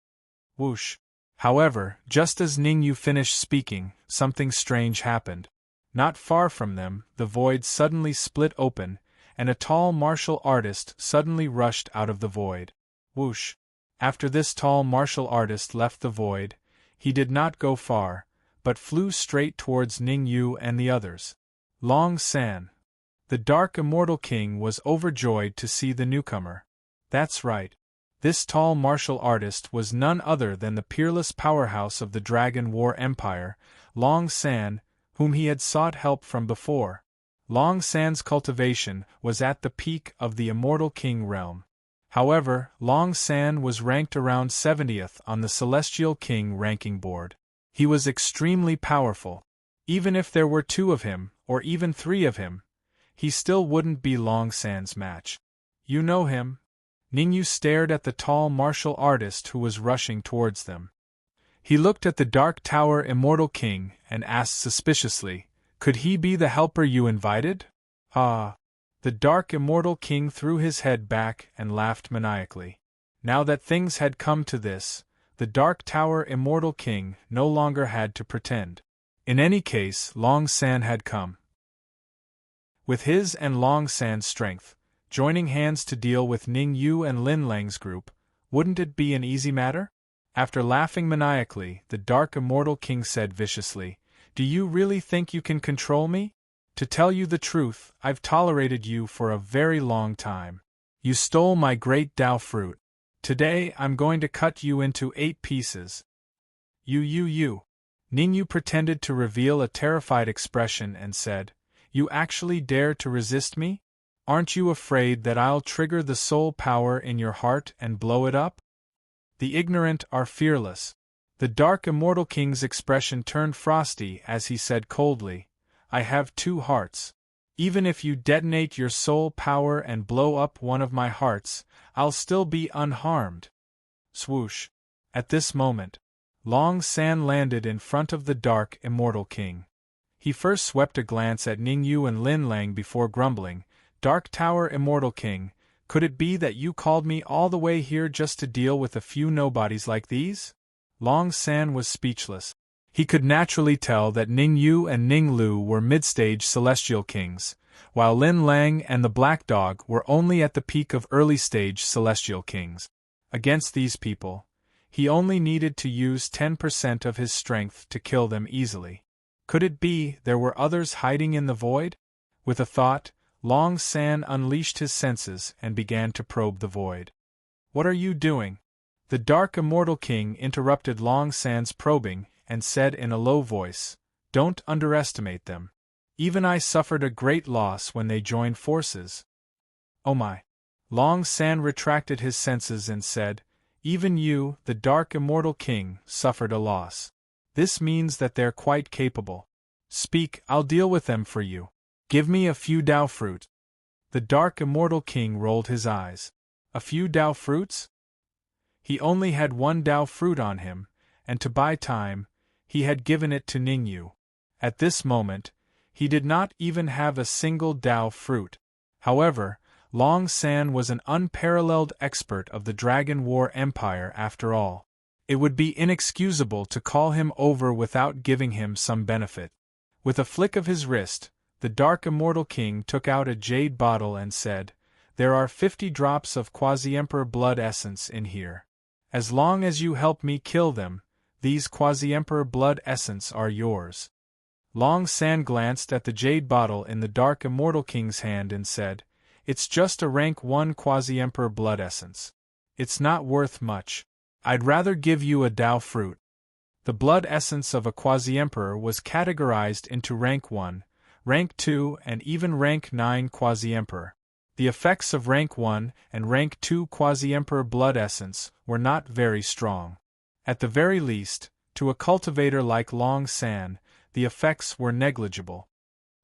Whoosh. However, just as Ningyu finished speaking, something strange happened. Not far from them, the void suddenly split open, and a tall martial artist suddenly rushed out of the void. Whoosh. After this tall martial artist left the void, he did not go far, but flew straight towards Ningyu and the others. Long San. The Dark Immortal King was overjoyed to see the newcomer. That's right. This tall martial artist was none other than the peerless powerhouse of the Dragon War Empire, Long San, whom he had sought help from before. Long San's cultivation was at the peak of the Immortal King realm. However, Long San was ranked around 70th on the Celestial King ranking board. He was extremely powerful. Even if there were 2 of him, or even 3 of him, he still wouldn't be Long San's match. You know him? Ningyu stared at the tall martial artist who was rushing towards them. He looked at the Dark Tower Immortal King and asked suspiciously, "Could he be the helper you invited?" Ah! The Dark Immortal King threw his head back and laughed maniacally. Now that things had come to this, the Dark Tower Immortal King no longer had to pretend. In any case, Long San had come. With his and Long San's strength, joining hands to deal with Ning Yu and Lin Lang's group, wouldn't it be an easy matter? After laughing maniacally, the Dark Immortal King said viciously, "Do you really think you can control me? To tell you the truth, I've tolerated you for a very long time. You stole my great Tao fruit. Today I'm going to cut you into 8 pieces." You. Ningyu pretended to reveal a terrified expression and said, "You actually dare to resist me? Aren't you afraid that I'll trigger the soul power in your heart and blow it up?" The ignorant are fearless. The Dark Immortal King's expression turned frosty as he said coldly, "I have 2 hearts. Even if you detonate your soul power and blow up one of my hearts, I'll still be unharmed." Swoosh! At this moment, Long San landed in front of the Dark Immortal King. He first swept a glance at Ningyu and Lin Lang before grumbling, "Dark Tower Immortal King, could it be that you called me all the way here just to deal with a few nobodies like these?" Long San was speechless. He could naturally tell that Ning Yu and Ning Lu were mid-stage Celestial Kings, while Lin Lang and the Black Dog were only at the peak of early-stage Celestial Kings. Against these people, he only needed to use 10% of his strength to kill them easily. Could it be there were others hiding in the void? With a thought, Long San unleashed his senses and began to probe the void. "What are you doing?" The Dark Immortal King interrupted Long San's probing and said in a low voice, "Don't underestimate them. Even I suffered a great loss when they joined forces." "Oh my!" Long San retracted his senses and said, "Even you, the Dark Immortal King, suffered a loss. This means that they're quite capable. Speak, I'll deal with them for you. Give me a few Tao fruit." The Dark Immortal King rolled his eyes. A few Tao fruits? He only had 1 Tao fruit on him, and to buy time, he had given it to Ningyu. At this moment, he did not even have a single Tao fruit. However, Long San was an unparalleled expert of the Dragon War Empire after all. It would be inexcusable to call him over without giving him some benefit. With a flick of his wrist, the Dark Immortal King took out a jade bottle and said, "There are 50 drops of Quasi-Emperor blood essence in here. As long as you help me kill them, these Quasi-Emperor blood essence are yours." Long San glanced at the jade bottle in the Dark Immortal King's hand and said, "It's just a rank 1 Quasi-Emperor blood essence. It's not worth much. I'd rather give you a Tao fruit." The blood essence of a Quasi-Emperor was categorized into rank 1, rank 2 and even rank 9 Quasi-Emperor. The effects of rank 1 and rank 2 Quasi-Emperor blood essence were not very strong. At the very least, to a cultivator like Long San, the effects were negligible.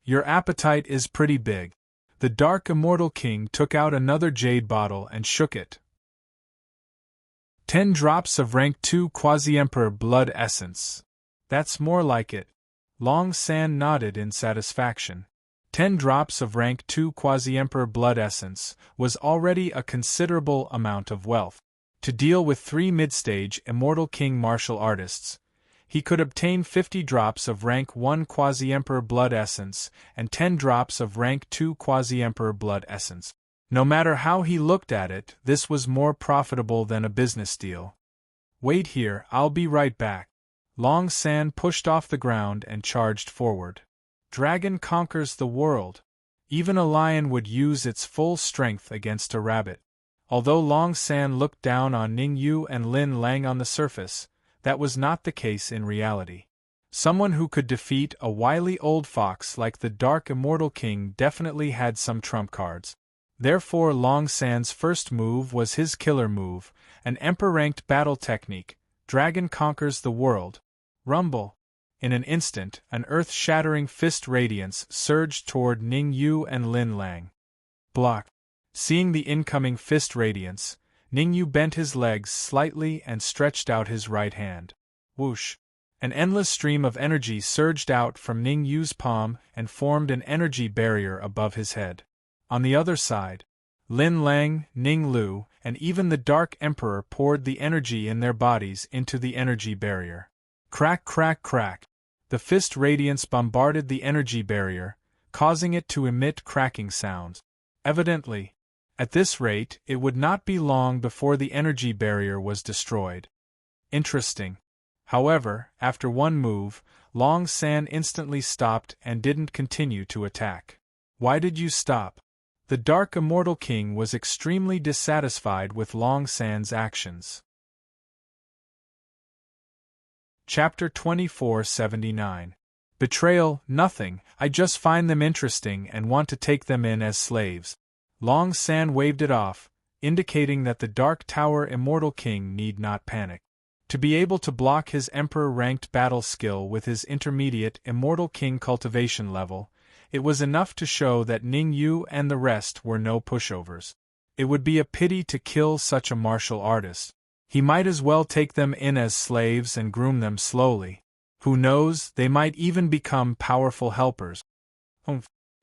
"Your appetite is pretty big." The Dark Immortal King took out another jade bottle and shook it. 10 drops of rank 2 Quasi-Emperor blood essence. That's more like it. Long San nodded in satisfaction. 10 drops of rank 2 Quasi-Emperor blood essence was already a considerable amount of wealth. To deal with 3 mid-stage Immortal King martial artists, he could obtain 50 drops of rank 1 Quasi-Emperor blood essence and 10 drops of rank 2 Quasi-Emperor blood essence. No matter how he looked at it, this was more profitable than a business deal. "Wait here, I'll be right back." Long San pushed off the ground and charged forward. Dragon conquers the world. Even a lion would use its full strength against a rabbit. Although Long San looked down on Ning Yu and Lin Lang on the surface, that was not the case in reality. Someone who could defeat a wily old fox like the Dark Immortal King definitely had some trump cards. Therefore Long San's first move was his killer move, an Emperor-ranked battle technique, Dragon Conquers the World. Rumble. In an instant, an earth-shattering fist radiance surged toward Ning Yu and Lin Lang. Block. Seeing the incoming fist radiance, Ning Yu bent his legs slightly and stretched out his right hand. Whoosh! An endless stream of energy surged out from Ning Yu's palm and formed an energy barrier above his head. On the other side, Lin Lang, Ning Lu, and even the Dark Emperor poured the energy in their bodies into the energy barrier. Crack, crack, crack. The fist radiance bombarded the energy barrier, causing it to emit cracking sounds. Evidently, at this rate, it would not be long before the energy barrier was destroyed. Interesting. However, after one move, Long San instantly stopped and didn't continue to attack. Why did you stop? The Dark Immortal King was extremely dissatisfied with Long San's actions. Chapter 2479. Betrayal, nothing, I just find them interesting and want to take them in as slaves. Long San waved it off, indicating that the Dark Tower Immortal King need not panic. To be able to block his Emperor-ranked battle skill with his intermediate Immortal King cultivation level, it was enough to show that Ning Yu and the rest were no pushovers. It would be a pity to kill such a martial artist. He might as well take them in as slaves and groom them slowly. Who knows, they might even become powerful helpers.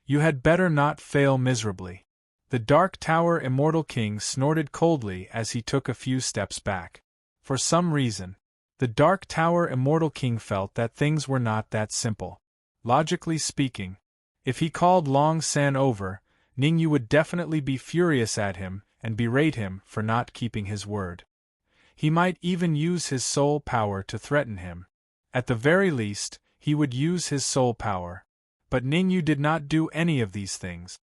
You had better not fail miserably. The Dark Tower Immortal King snorted coldly as he took a few steps back. For some reason, the Dark Tower Immortal King felt that things were not that simple. Logically speaking, if he called Long San over, Ning Yu would definitely be furious at him and berate him for not keeping his word. He might even use his soul power to threaten him. At the very least, he would use his soul power. But Ning Yu did not do any of these things.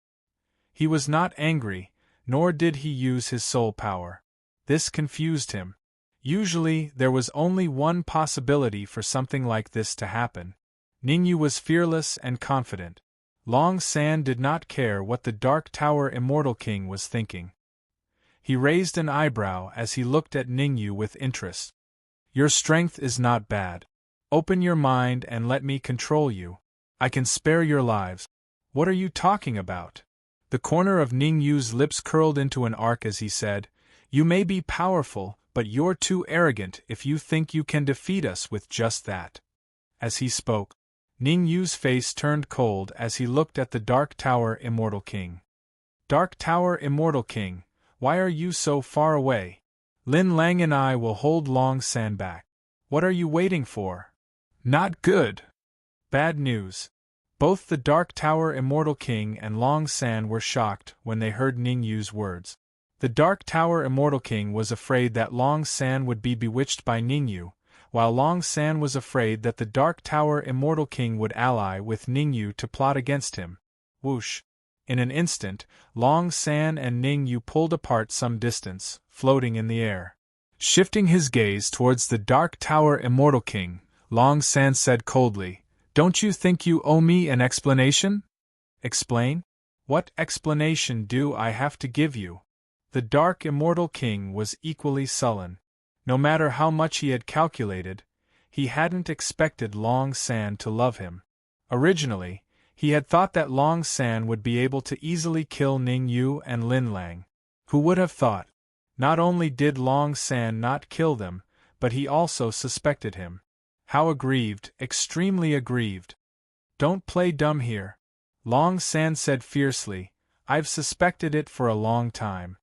He was not angry, nor did he use his soul power. This confused him. Usually, there was only one possibility for something like this to happen. Ning Yu was fearless and confident. Long San did not care what the Dark Tower Immortal King was thinking. He raised an eyebrow as he looked at Ning Yu with interest. Your strength is not bad. Open your mind and let me control you. I can spare your lives. What are you talking about? The corner of Ning Yu's lips curled into an arc as he said, You may be powerful, but you're too arrogant if you think you can defeat us with just that. As he spoke, Ning Yu's face turned cold as he looked at the Dark Tower Immortal King. Dark Tower Immortal King, why are you so far away? Lin Lang and I will hold Long San back. What are you waiting for? Not good. Bad news. Both the Dark Tower Immortal King and Long San were shocked when they heard Ning Yu's words. The Dark Tower Immortal King was afraid that Long San would be bewitched by Ning Yu, while Long San was afraid that the Dark Tower Immortal King would ally with Ning Yu to plot against him. Whoosh! In an instant, Long San and Ning Yu pulled apart some distance, floating in the air. Shifting his gaze towards the Dark Tower Immortal King, Long San said coldly, Don't you think you owe me an explanation? Explain? What explanation do I have to give you? The Dark Immortal King was equally sullen. No matter how much he had calculated, he hadn't expected Long San to love him. Originally, he had thought that Long San would be able to easily kill Ning Yu and Lin Lang. Who would have thought? Not only did Long San not kill them, but he also suspected him. How aggrieved, extremely aggrieved. Don't play dumb here. Long San said fiercely, I've suspected it for a long time.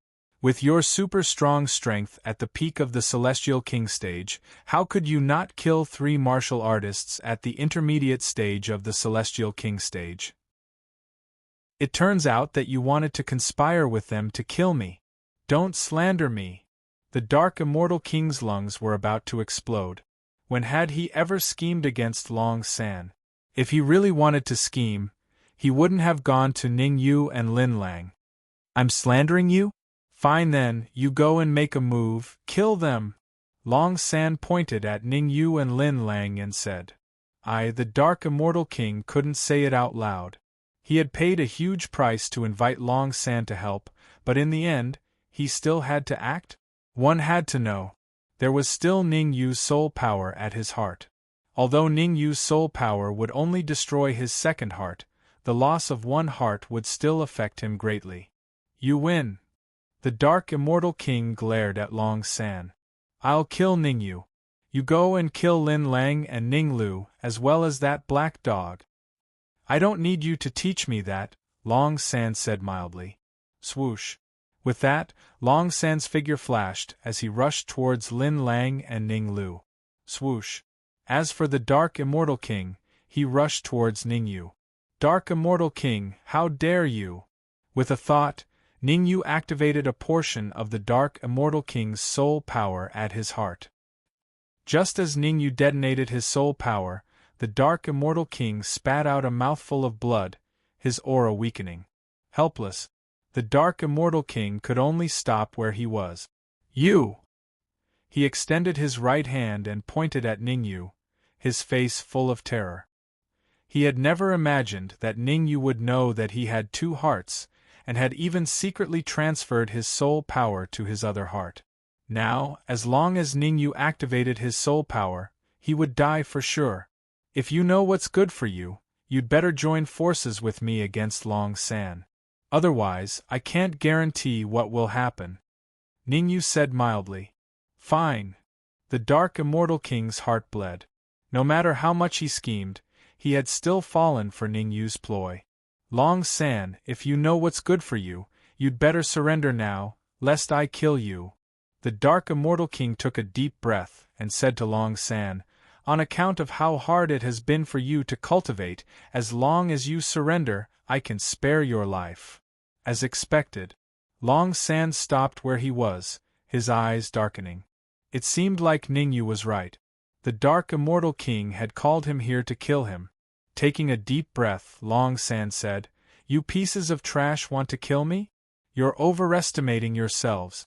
With your super-strong strength at the peak of the Celestial King stage, how could you not kill 3 martial artists at the intermediate stage of the Celestial King stage? It turns out that you wanted to conspire with them to kill me. Don't slander me. The Dark Immortal King's lungs were about to explode. When had he ever schemed against Long San? If he really wanted to scheme, he wouldn't have gone to Ning Yu and Lin Lang. I'm slandering you? Fine then, you go and make a move, kill them. Long San pointed at Ning Yu and Lin Lang and said. The Dark Immortal King couldn't say it out loud. He had paid a huge price to invite Long San to help, But in the end, he still had to act? One had to know. There was still Ning Yu's soul power at his heart. Although Ning Yu's soul power would only destroy his second heart, the loss of one heart would still affect him greatly. You win. The Dark Immortal King glared at Long San. I'll kill Ning Yu. You go and kill Lin Lang and Ning Lu, as well as that black dog. I don't need you to teach me that, Long San said mildly. Swoosh. With that, Long San's figure flashed as he rushed towards Lin Lang and Ning Lu. Swoosh. As for the Dark Immortal King, he rushed towards Ning Yu. Dark Immortal King, how dare you! With a thought, Ning Yu activated a portion of the Dark Immortal King's soul power at his heart. Just as Ning Yu detonated his soul power, the Dark Immortal King spat out a mouthful of blood, his aura weakening. Helpless, the Dark Immortal King could only stop where he was. You! He extended his right hand and pointed at Ning Yu, his face full of terror. He had never imagined that Ning Yu would know that he had two hearts, and had even secretly transferred his soul power to his other heart. Now, as long as Ning Yu activated his soul power, he would die for sure. If you know what's good for you, you'd better join forces with me against Long San. Otherwise, I can't guarantee what will happen. Ning Yu said mildly. Fine. The Dark Immortal King's heart bled. No matter how much he schemed, he had still fallen for Ning Yu's ploy. Long San, if you know what's good for you, you'd better surrender now, lest I kill you. The Dark Immortal King took a deep breath and said to Long San, on account of how hard it has been for you to cultivate, as long as you surrender, I can spare your life. As expected, Long San stopped where he was, his eyes darkening. It seemed like Ning Yu was right. The Dark Immortal King had called him here to kill him. Taking a deep breath, Long San said, You pieces of trash want to kill me? You're overestimating yourselves.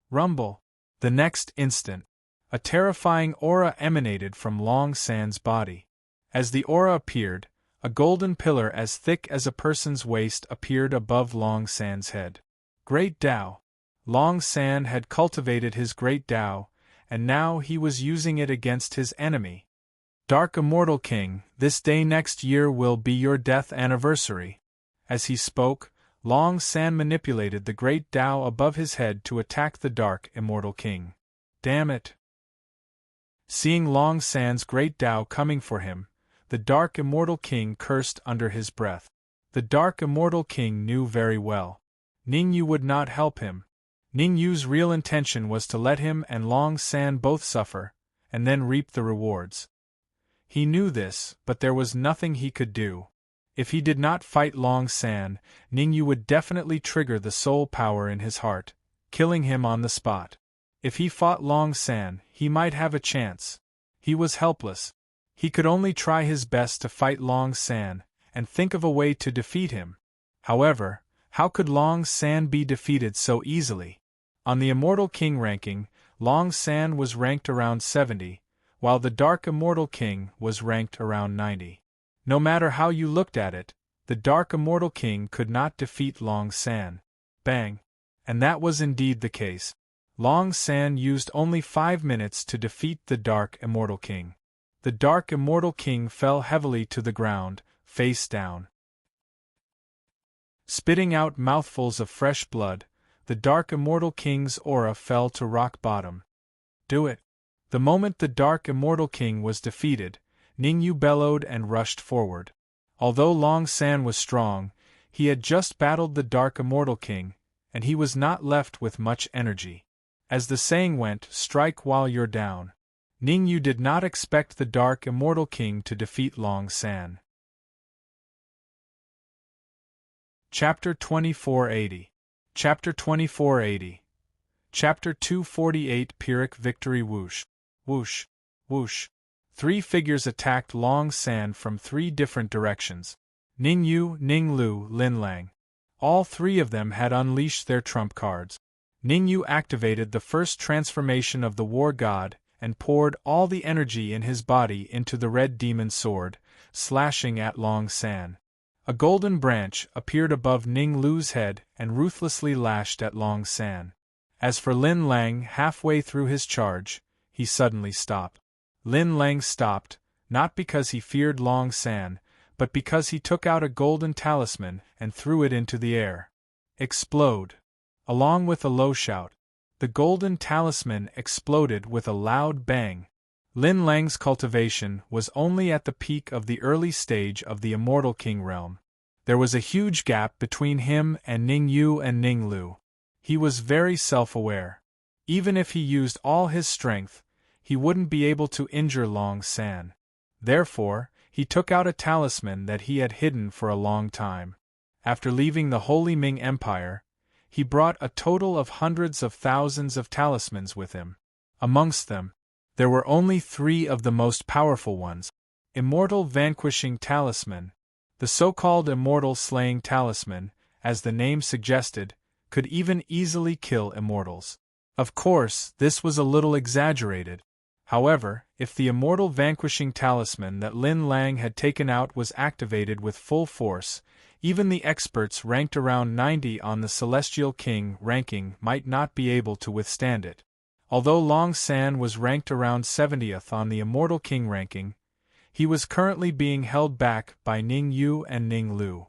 Rumble. The next instant, a terrifying aura emanated from Long San's body. As the aura appeared, a golden pillar as thick as a person's waist appeared above Long San's head. Great Tao. Long San had cultivated his Great Tao, and now he was using it against his enemy. Dark Immortal King, this day next year will be your death anniversary. As he spoke, Long San manipulated the Great Tao above his head to attack the Dark Immortal King. Damn it! Seeing Long San's Great Tao coming for him, the Dark Immortal King cursed under his breath. The Dark Immortal King knew very well. Ning Yu would not help him. Ning Yu's real intention was to let him and Long San both suffer, and then reap the rewards. He knew this, but there was nothing he could do. If he did not fight Long San, Ning Yu would definitely trigger the soul power in his heart, killing him on the spot. If he fought Long San, he might have a chance. He was helpless. He could only try his best to fight Long San, and think of a way to defeat him. However, how could Long San be defeated so easily? On the Immortal King ranking, Long San was ranked around 70, while the Dark Immortal King was ranked around 90. No matter how you looked at it, the Dark Immortal King could not defeat Long San. Bang! And that was indeed the case. Long San used only 5 minutes to defeat the Dark Immortal King. The Dark Immortal King fell heavily to the ground, face down. Spitting out mouthfuls of fresh blood, the Dark Immortal King's aura fell to rock bottom. Do it! The moment the Dark Immortal King was defeated, Ning Yu bellowed and rushed forward. Although Long San was strong, he had just battled the Dark Immortal King, and he was not left with much energy. As the saying went, strike while you're down. Ning Yu did not expect the Dark Immortal King to defeat Long San. Chapter 2480. Chapter 2480. Chapter 248 Pyrrhic Victory. Whoosh, whoosh, whoosh. 3 figures attacked Long San from 3 different directions. Ning Yu, Ning Lu, Lin Lang. All 3 of them had unleashed their trump cards. Ning Yu activated the first transformation of the War God, and poured all the energy in his body into the Red Demon Sword, slashing at Long San. A golden branch appeared above Ning Lu's head and ruthlessly lashed at Long San. As for Lin Lang, halfway through his charge, he suddenly stopped. Lin Lang stopped, not because he feared Long San, but because he took out a golden talisman and threw it into the air. Explode! Along with a low shout, the golden talisman exploded with a loud bang. Lin Lang's cultivation was only at the peak of the early stage of the Immortal King realm. There was a huge gap between him and Ning Yu and Ning Lu. He was very self-aware. Even if he used all his strength, he wouldn't be able to injure Long San. Therefore, he took out a talisman that he had hidden for a long time. After leaving the Holy Ming Empire, he brought a total of hundreds of thousands of talismans with him. Amongst them, there were only 3 of the most powerful ones. Immortal Vanquishing Talisman. The so-called Immortal Slaying Talisman, as the name suggested, could even easily kill immortals. Of course, this was a little exaggerated. However, if the Immortal Vanquishing Talisman that Lin Lang had taken out was activated with full force, even the experts ranked around 90 on the Celestial King ranking might not be able to withstand it. Although Long San was ranked around 70th on the Immortal King ranking, he was currently being held back by Ning Yu and Ning Lu.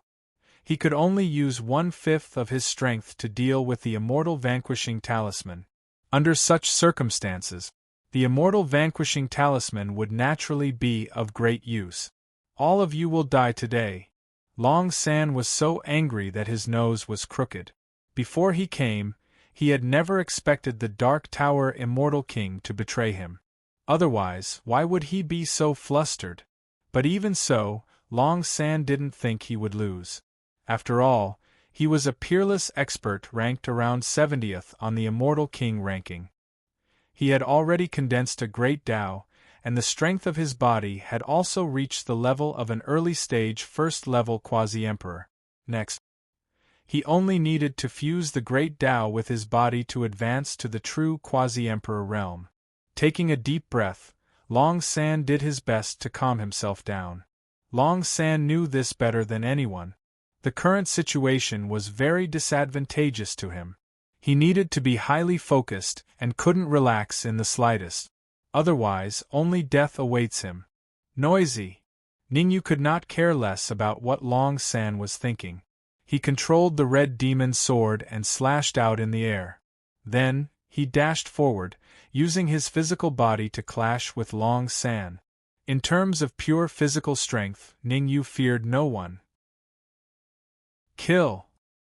He could only use 1/5 of his strength to deal with the Immortal Vanquishing Talisman. Under such circumstances, the Immortal Vanquishing Talisman would naturally be of great use. All of you will die today. Long San was so angry that his nose was crooked. Before he came, he had never expected the Dark Tower Immortal King to betray him. Otherwise, why would he be so flustered? But even so, Long San didn't think he would lose. After all, he was a peerless expert ranked around 70th on the Immortal King ranking. He had already condensed a great Tao, and the strength of his body had also reached the level of an early-stage first-level quasi-emperor. Next, he only needed to fuse the great Tao with his body to advance to the true quasi-emperor realm. Taking a deep breath, Long San did his best to calm himself down. Long San knew this better than anyone. The current situation was very disadvantageous to him. He needed to be highly focused and couldn't relax in the slightest. Otherwise, only death awaits him. Noisy! Ningyu could not care less about what Long San was thinking. He controlled the red demon sword and slashed out in the air. Then, he dashed forward, using his physical body to clash with Long San. In terms of pure physical strength, Ningyu feared no one. Kill!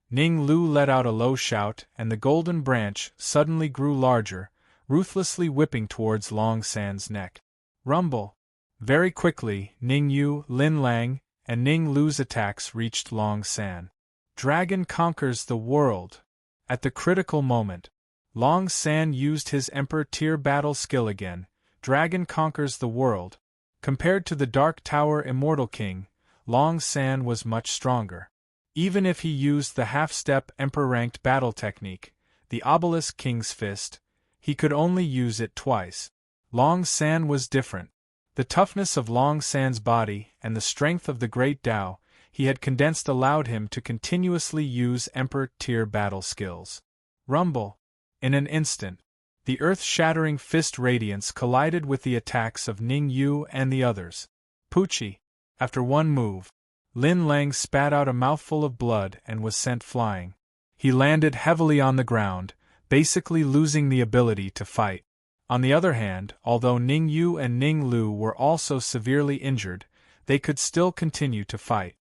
Ning Lu let out a low shout, and the golden branch suddenly grew larger, ruthlessly whipping towards Long San's neck. Rumble! Very quickly, Ning Yu, Lin Lang, and Ning Lu's attacks reached Long San. Dragon conquers the world! At the critical moment, Long San used his Emperor tier battle skill again. Dragon conquers the world. Compared to the Dark Tower Immortal King, Long San was much stronger. Even if he used the half-step Emperor-ranked battle technique, the Obelisk King's Fist, he could only use it twice. Long San was different. The toughness of Long San's body and the strength of the Great Tao he had condensed allowed him to continuously use Emperor-tier battle skills. Rumble! In an instant, the earth-shattering fist radiance collided with the attacks of Ning Yu and the others. Poochie! After one move, Lin Lang spat out a mouthful of blood and was sent flying. He landed heavily on the ground, basically losing the ability to fight. On the other hand, although Ning Yu and Ning Lu were also severely injured, they could still continue to fight.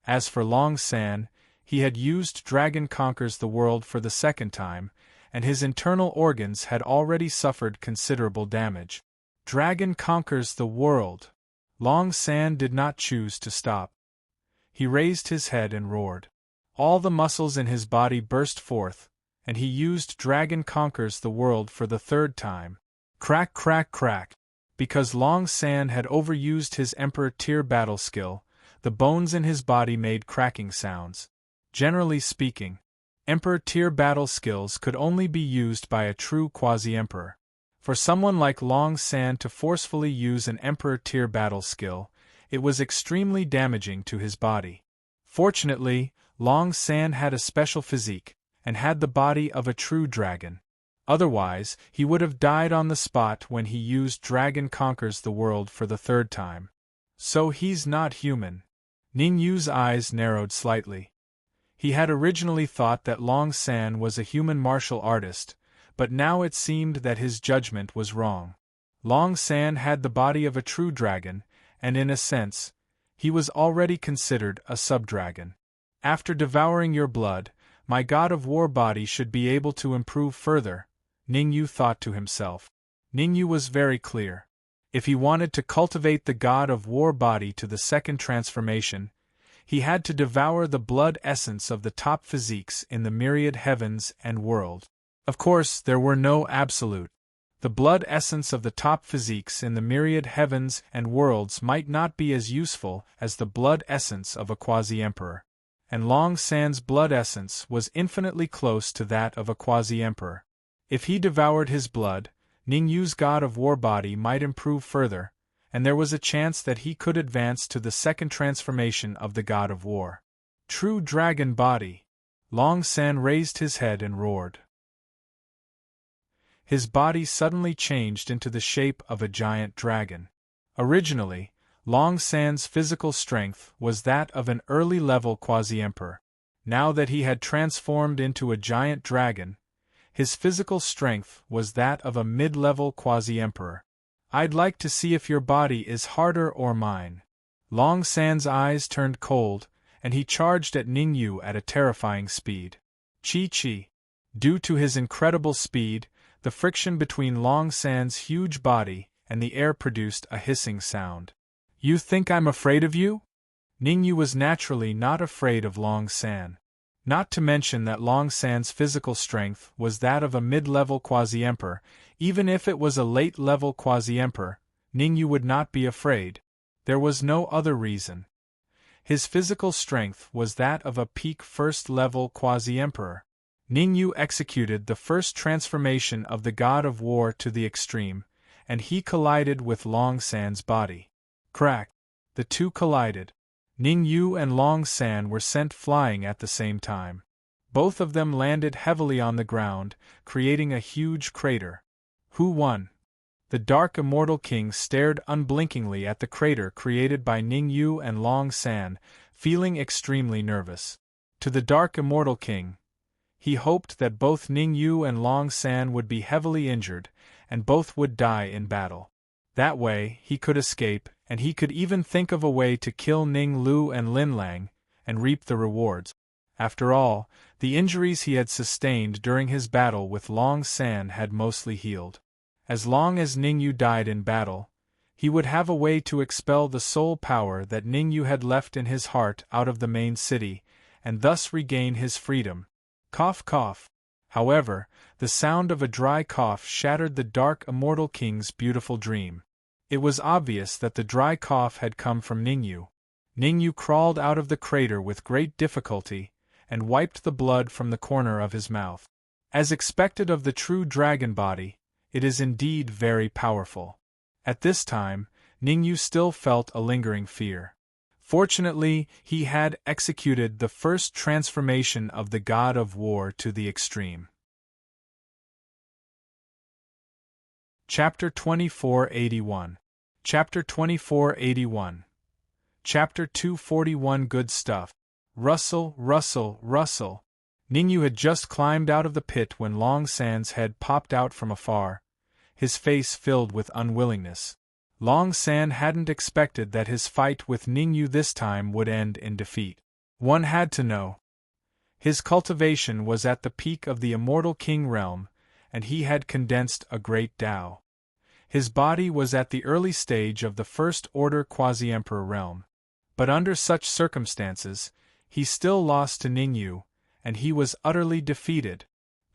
As for Long San, he had used Dragon Conquers the World for the second time, and his internal organs had already suffered considerable damage. Dragon conquers the world! Long San did not choose to stop. He raised his head and roared. All the muscles in his body burst forth, and he used Dragon Conquers the World for the third time. Crack, crack, crack! Because Long San had overused his Emperor tier battle skill, the bones in his body made cracking sounds. Generally speaking, Emperor tier battle skills could only be used by a true quasi-emperor. For someone like Long San to forcefully use an Emperor tier battle skill, it was extremely damaging to his body. Fortunately, Long San had a special physique, and had the body of a true dragon. Otherwise, he would have died on the spot when he used Dragon Conquers the World for the third time. So he's not human. Ning Yu's eyes narrowed slightly. He had originally thought that Long San was a human martial artist, but now it seemed that his judgment was wrong. Long San had the body of a true dragon, and in a sense, he was already considered a sub-dragon. After devouring your blood, my god of war body should be able to improve further, Ning Yu thought to himself. Ning Yu was very clear. If he wanted to cultivate the god of war body to the second transformation, he had to devour the blood essence of the top physiques in the myriad heavens and world. Of course, there were no absolute. The blood essence of the top physiques in the myriad heavens and worlds might not be as useful as the blood essence of a quasi-emperor. And Long San's blood essence was infinitely close to that of a quasi-emperor. If he devoured his blood, Ning Yu's god of war body might improve further, and there was a chance that he could advance to the second transformation of the god of war. True dragon body! Long San raised his head and roared. His body suddenly changed into the shape of a giant dragon. Originally, Long San's physical strength was that of an early-level quasi-emperor. Now that he had transformed into a giant dragon, his physical strength was that of a mid-level quasi-emperor. I'd like to see if your body is harder or mine. Long San's eyes turned cold, and he charged at Ning Yu at a terrifying speed. Chi-chi. Due to his incredible speed, the friction between Long San's huge body and the air produced a hissing sound. You think I'm afraid of you? Ning Yu was naturally not afraid of Long San. Not to mention that Long San's physical strength was that of a mid-level quasi-emperor. Even if it was a late-level quasi-emperor, Ning Yu would not be afraid. There was no other reason. His physical strength was that of a peak first-level quasi-emperor. Ning Yu executed the first transformation of the god of war to the extreme, and he collided with Long San's body. Crack! The two collided. Ning Yu and Long San were sent flying at the same time. Both of them landed heavily on the ground, creating a huge crater. Who won? The Dark Immortal King stared unblinkingly at the crater created by Ning Yu and Long San, feeling extremely nervous. To the Dark Immortal King, he hoped that both Ning Yu and Long San would be heavily injured, and both would die in battle. That way, he could escape, and he could even think of a way to kill Ning Lu and Lin Lang, and reap the rewards. After all, the injuries he had sustained during his battle with Long San had mostly healed. As long as Ning Yu died in battle, he would have a way to expel the soul power that Ning Yu had left in his heart out of the main city, and thus regain his freedom. Cough cough. However, the sound of a dry cough shattered the Dark Immortal King's beautiful dream. It was obvious that the dry cough had come from Ning Yu. Ning Yu crawled out of the crater with great difficulty, and wiped the blood from the corner of his mouth. As expected of the true dragon body, it is indeed very powerful. At this time, Ning Yu still felt a lingering fear. Fortunately, he had executed the first transformation of the god of war to the extreme. Chapter 2481. Chapter 2481. Chapter 241. Good stuff. Rustle, rustle, rustle. Ning Yu had just climbed out of the pit when Long San's head popped out from afar, his face filled with unwillingness. Long San hadn't expected that his fight with Ning Yu this time would end in defeat. One had to know. His cultivation was at the peak of the Immortal King realm, and he had condensed a great Tao. His body was at the early stage of the First Order Quasi-Emperor realm. But under such circumstances, he still lost to Ning Yu, and he was utterly defeated.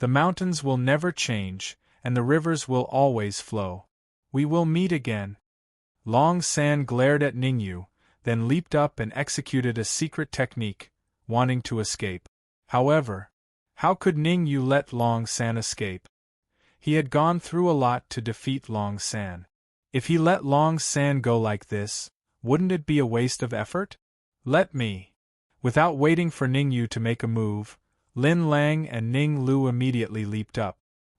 The mountains will never change, and the rivers will always flow. We will meet again. Long San glared at Ning Yu, then leaped up and executed a secret technique, wanting to escape. However, how could Ning Yu let Long San escape? He had gone through a lot to defeat Long San. If he let Long San go like this, wouldn't it be a waste of effort? Let me. Without waiting for Ningyu to make a move, Lin Lang and Ning Lu immediately leaped up.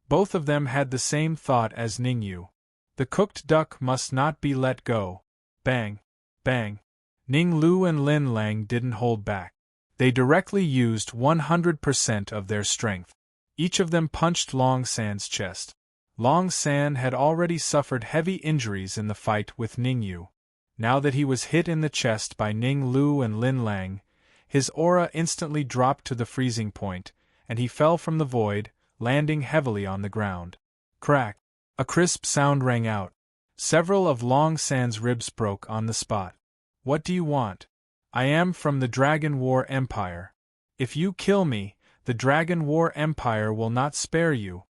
Both of them had the same thought as Ningyu. The cooked duck must not be let go. Bang! Bang! Ning Lu and Lin Lang didn't hold back. They directly used 100% of their strength. Each of them punched Long San's chest. Long San had already suffered heavy injuries in the fight with Ningyu. Now that he was hit in the chest by Ning Lu and Lin Lang, his aura instantly dropped to the freezing point, and he fell from the void, landing heavily on the ground. Crack! A crisp sound rang out. Several of Long San's ribs broke on the spot. What do you want? I am from the Dragon War Empire. If you kill me, the Dragon War Empire will not spare you.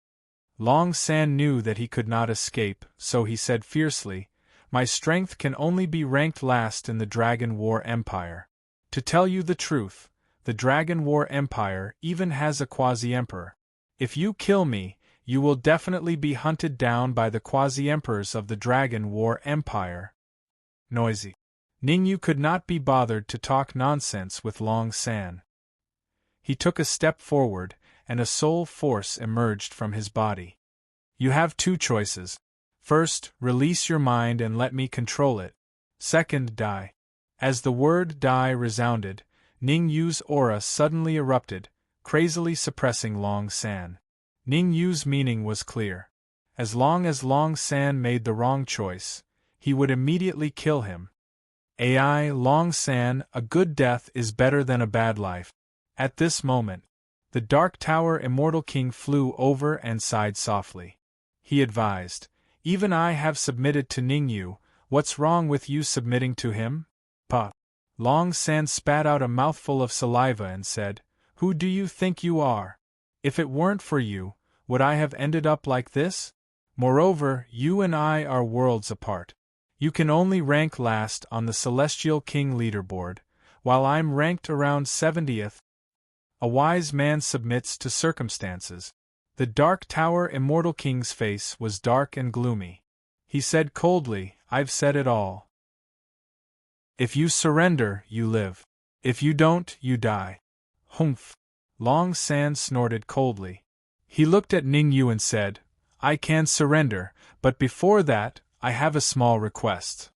Long San knew that he could not escape, so he said fiercely, My strength can only be ranked last in the Dragon War Empire. To tell you the truth, the Dragon War Empire even has a quasi-emperor. If you kill me, you will definitely be hunted down by the quasi-emperors of the Dragon War Empire. Noisy. Ningyu could not be bothered to talk nonsense with Long San. He took a step forward, and a soul force emerged from his body. You have two choices. First, release your mind and let me control it. Second, die. As the word die resounded, Ningyu's aura suddenly erupted, crazily suppressing Long San. Ningyu's meaning was clear. As Long San made the wrong choice, he would immediately kill him. AI Long San, a good death is better than a bad life. At this moment, the Dark Tower Immortal King flew over and sighed softly. He advised, Even I have submitted to Ningyu, what's wrong with you submitting to him? Pa. Long San spat out a mouthful of saliva and said, Who do you think you are? If it weren't for you, would I have ended up like this? Moreover, you and I are worlds apart. You can only rank last on the Celestial King leaderboard, while I'm ranked around 70th. A wise man submits to circumstances. The Dark Tower Immortal King's face was dark and gloomy. He said coldly, I've said it all. If you surrender, you live. If you don't, you die. Humph! Long San snorted coldly. He looked at Ningyu and said, I can surrender, but before that, I have a small request.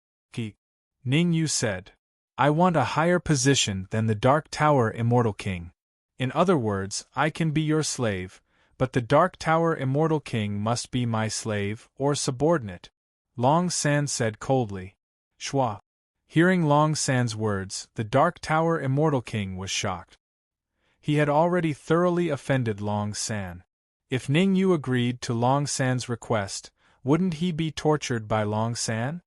Ningyu said, I want a higher position than the Dark Tower Immortal King. In other words, I can be your slave, but the Dark Tower Immortal King must be my slave or subordinate. Long San said coldly. Shwa. Hearing Long San's words, the Dark Tower Immortal King was shocked. He had already thoroughly offended Long San. If Ningyu agreed to Long San's request, wouldn't he be tortured by Long San?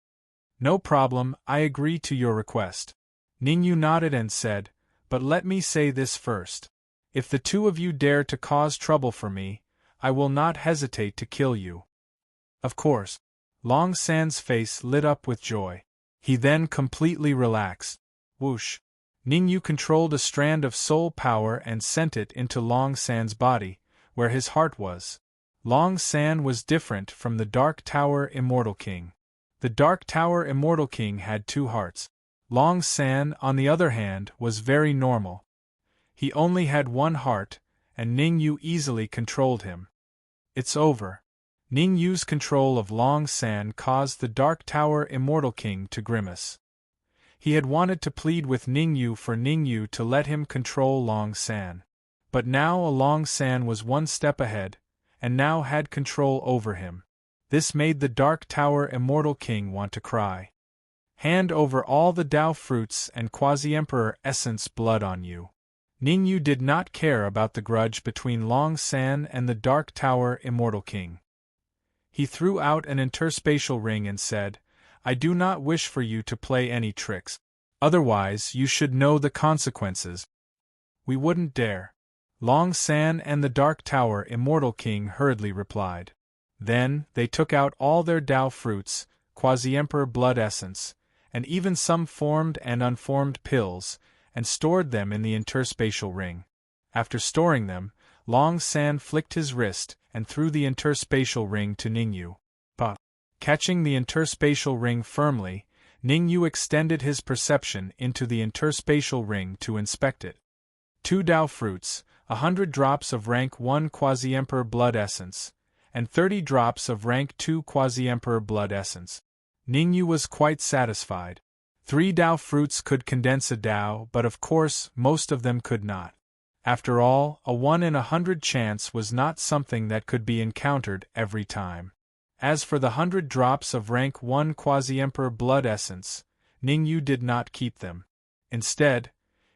No problem, I agree to your request. Ningyu nodded and said, But let me say this first. If the two of you dare to cause trouble for me, I will not hesitate to kill you. Of course. Long San's face lit up with joy. He then completely relaxed. Whoosh! Ningyu controlled a strand of soul power and sent it into Long San's body, where his heart was. Long San was different from the Dark Tower Immortal King. The Dark Tower Immortal King had two hearts. Long San, on the other hand, was very normal. He only had one heart, and Ningyu easily controlled him. It's over. Ningyu's control of Long San caused the Dark Tower Immortal King to grimace. He had wanted to plead with Ningyu for Ningyu to let him control Long San. But now Long San was one step ahead, and now had control over him. This made the Dark Tower Immortal King want to cry. Hand over all the Dao fruits and Quasi-Emperor Essence blood on you. Ningyu did not care about the grudge between Long San and the Dark Tower Immortal King. He threw out an interspatial ring and said, I do not wish for you to play any tricks. Otherwise you should know the consequences. We wouldn't dare. Long San and the Dark Tower Immortal King hurriedly replied. Then, they took out all their Dao fruits, Quasi-Emperor blood essence, and even some formed and unformed pills, and stored them in the interspatial ring. After storing them, Long San flicked his wrist and threw the interspatial ring to Ningyu. Pa. Catching the interspatial ring firmly, Ning Yu extended his perception into the interspatial ring to inspect it. 2 Dao fruits, 100 drops of rank 1 Quasi-Emperor blood essence, and 30 drops of rank 2 Quasi-Emperor blood essence. Ning Yu was quite satisfied. 3 Dao fruits could condense a Dao, but of course, most of them could not. After all, a 1 in 100 chance was not something that could be encountered every time. As for the 100 drops of rank 1 Quasi-Emperor blood essence, Ning Yu did not keep them. Instead,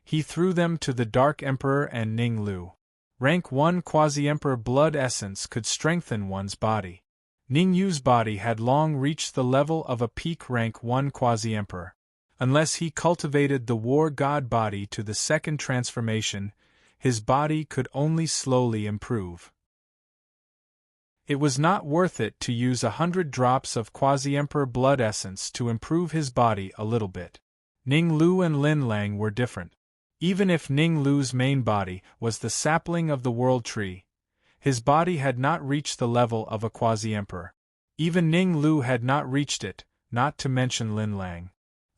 he threw them to the Dark Emperor and Ning Lu. Rank 1 Quasi-Emperor blood essence could strengthen one's body. Ning Yu's body had long reached the level of a peak rank 1 Quasi-Emperor. Unless he cultivated the War God body to the second transformation, his body could only slowly improve. It was not worth it to use 100 drops of Quasi-Emperor blood essence to improve his body a little bit. Ning Lu and Lin Lang were different. Even if Ning Lu's main body was the sapling of the world tree, his body had not reached the level of a Quasi-Emperor. Even Ning Lu had not reached it, not to mention Lin Lang.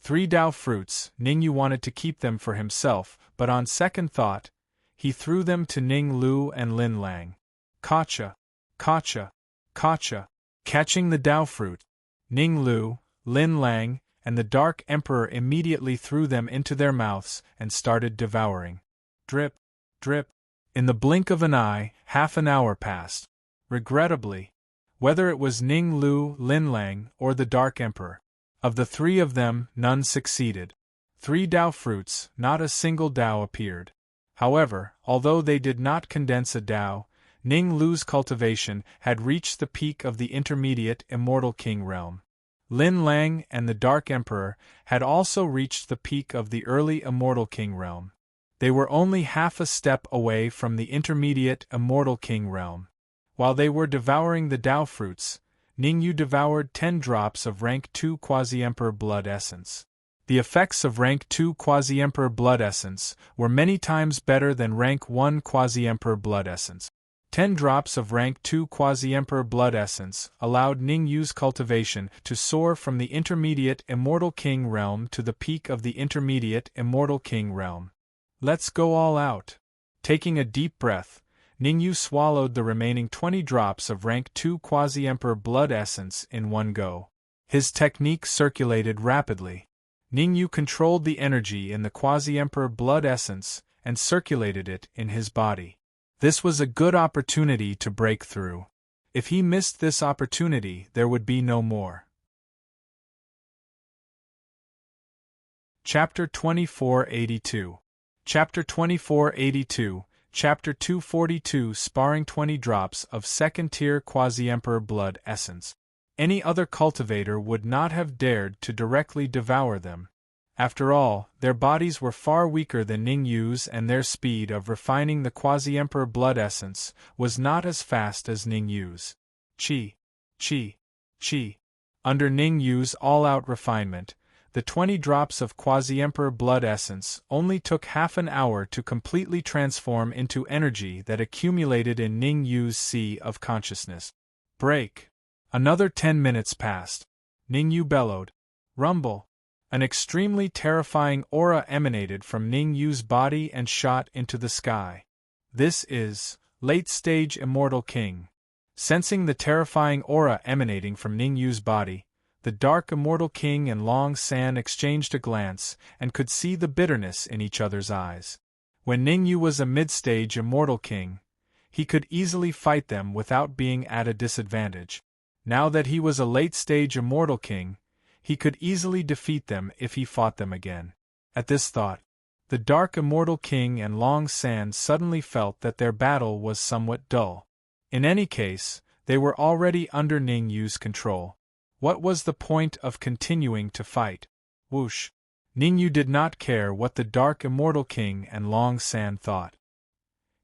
3 Dao fruits, Ning Yu wanted to keep them for himself, but on second thought, he threw them to Ning Lu and Lin Lang. Kacha, kacha, kacha. Catching the Dao fruit, Ning Lu, Lin Lang, and the Dark Emperor immediately threw them into their mouths and started devouring. Drip, drip. In the blink of an eye, half an hour passed. Regrettably, whether it was Ning Lu, Lin Lang, or the Dark Emperor, of the 3 of them, none succeeded. 3 Dao fruits, not a single Dao appeared. However, although they did not condense a Dao, Ning Lu's cultivation had reached the peak of the intermediate Immortal King realm. Lin Lang and the Dark Emperor had also reached the peak of the early Immortal King realm. They were only half a step away from the intermediate Immortal King realm. While they were devouring the Dao fruits, Ning Yu devoured 10 drops of rank 2 Quasi-Emperor blood essence. The effects of rank 2 Quasi-Emperor blood essence were many times better than rank 1 Quasi-Emperor blood essence. 10 drops of rank 2 Quasi-Emperor blood essence allowed Ning Yu's cultivation to soar from the intermediate Immortal King realm to the peak of the intermediate Immortal King realm. Let's go all out. Taking a deep breath, Ning Yu swallowed the remaining 20 drops of rank 2 Quasi-Emperor blood essence in one go. His technique circulated rapidly. Ning Yu controlled the energy in the Quasi-Emperor blood essence and circulated it in his body. This was a good opportunity to break through. If he missed this opportunity, there would be no more. Chapter 2482. Chapter 2482, Chapter 242 Sparring 20 drops of second-tier Quasi-Emperor blood essence. Any other cultivator would not have dared to directly devour them. After all, their bodies were far weaker than Ning Yu's and their speed of refining the Quasi-Emperor blood essence was not as fast as Ning Yu's. Chi, chi, chi. Under Ning Yu's all-out refinement, the 20 drops of Quasi-Emperor blood essence only took half an hour to completely transform into energy that accumulated in Ning Yu's sea of consciousness. Break. Another 10 minutes passed. Ning Yu bellowed. Rumble. An extremely terrifying aura emanated from Ning Yu's body and shot into the sky. This is late-stage Immortal King. Sensing the terrifying aura emanating from Ning Yu's body, the Dark Immortal King and Long San exchanged a glance and could see the bitterness in each other's eyes. When Ning Yu was a mid-stage Immortal King, he could easily fight them without being at a disadvantage. Now that he was a late-stage Immortal King, he could easily defeat them if he fought them again. At this thought, the Dark Immortal King and Long San suddenly felt that their battle was somewhat dull. In any case, they were already under Ning Yu's control. What was the point of continuing to fight? Whoosh! Ning Yu did not care what the Dark Immortal King and Long San thought.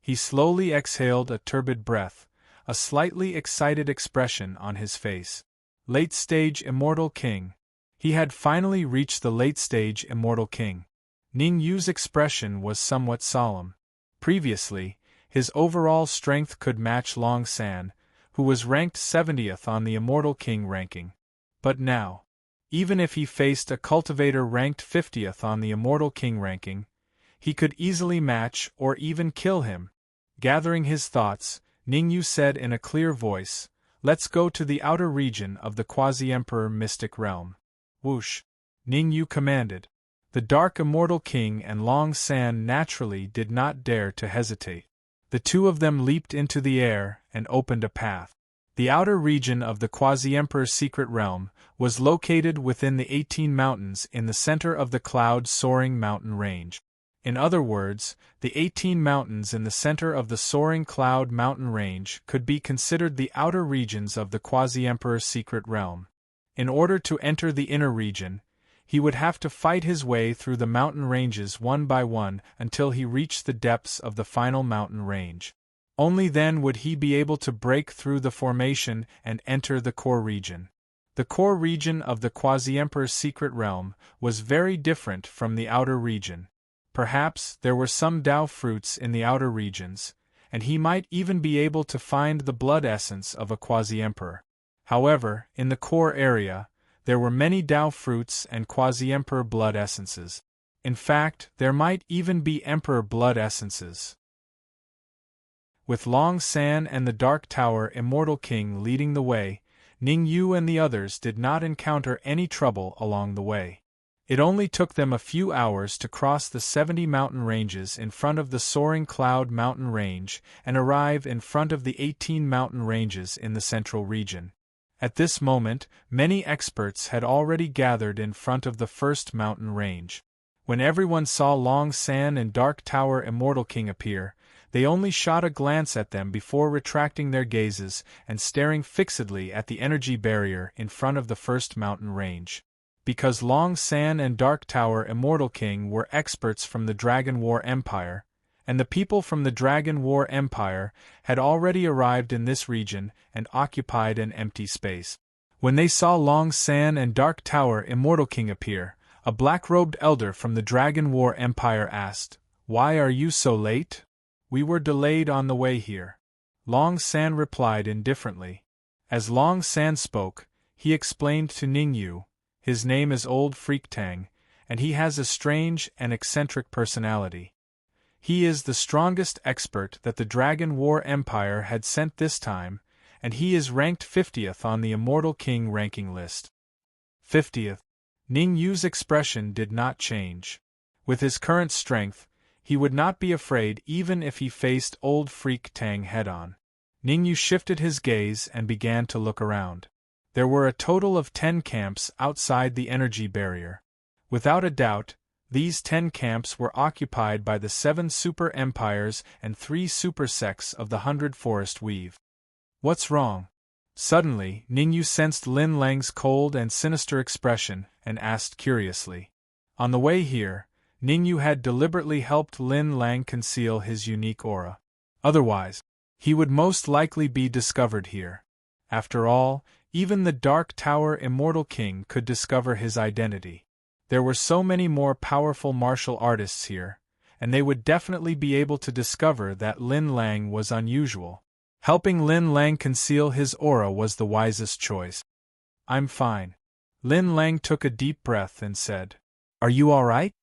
He slowly exhaled a turbid breath, a slightly excited expression on his face. Late-stage Immortal King. He had finally reached the late-stage Immortal King. Ning Yu's expression was somewhat solemn. Previously, his overall strength could match Long San, who was ranked 70th on the Immortal King ranking. But now, Even if he faced a cultivator ranked 50th on the Immortal King ranking, he could easily match or even kill him. Gathering his thoughts, Ningyu said in a clear voice, "Let's go to the outer region of the Quasi-Emperor mystic realm." Whoosh! Ningyu commanded. The Dark Immortal King and Long San naturally did not dare to hesitate. The two of them leaped into the air and opened a path. The outer region of the Quasi-Emperor's secret realm was located within the 18 mountains in the center of the cloud-soaring mountain range. In other words, the 18 mountains in the center of the soaring cloud mountain range could be considered the outer regions of the Quasi-Emperor's secret realm. In order to enter the inner region, he would have to fight his way through the mountain ranges one by one until he reached the depths of the final mountain range. Only then would he be able to break through the formation and enter the core region. The core region of the Quasi-Emperor's secret realm was very different from the outer region. Perhaps there were some Dao fruits in the outer regions, and he might even be able to find the blood essence of a Quasi-Emperor. However, in the core area, there were many Dao fruits and Quasi-Emperor blood essences. In fact, there might even be Emperor blood essences. With Long San and the Dark Tower Immortal King leading the way, Ningyu and the others did not encounter any trouble along the way. It only took them a few hours to cross the 70 mountain ranges in front of the soaring cloud mountain range and arrive in front of the 18 mountain ranges in the central region. At this moment, many experts had already gathered in front of the first mountain range. When everyone saw Long San and Dark Tower Immortal King appear, they only shot a glance at them before retracting their gazes and staring fixedly at the energy barrier in front of the first mountain range. Because Long San and Dark Tower Immortal King were experts from the Dragon War Empire, and the people from the Dragon War Empire had already arrived in this region and occupied an empty space. When they saw Long San and Dark Tower Immortal King appear, a black-robed elder from the Dragon War Empire asked, "Why are you so late?" "We were delayed on the way here," Long San replied indifferently. As Long San spoke, he explained to Ningyu, "His name is Old Freak Tang, and he has a strange and eccentric personality. He is the strongest expert that the Dragon War Empire had sent this time, and he is ranked 50th on the Immortal King ranking list." 50th. Ningyu's expression did not change. With his current strength, he would not be afraid even if he faced Old Freak Tang head-on. Ningyu shifted his gaze and began to look around. There were a total of 10 camps outside the energy barrier. Without a doubt, these 10 camps were occupied by the 7 super empires and 3 super sects of the 100 Forest Weave. "What's wrong?" Suddenly, Ningyu sensed Lin Lang's cold and sinister expression and asked curiously. On the way here, Ningyu had deliberately helped Lin Lang conceal his unique aura. Otherwise, he would most likely be discovered here. After all, even the Dark Tower Immortal King could discover his identity. There were so many more powerful martial artists here, and they would definitely be able to discover that Lin Lang was unusual. Helping Lin Lang conceal his aura was the wisest choice. "I'm fine." Lin Lang took a deep breath and said, "Are you all right?"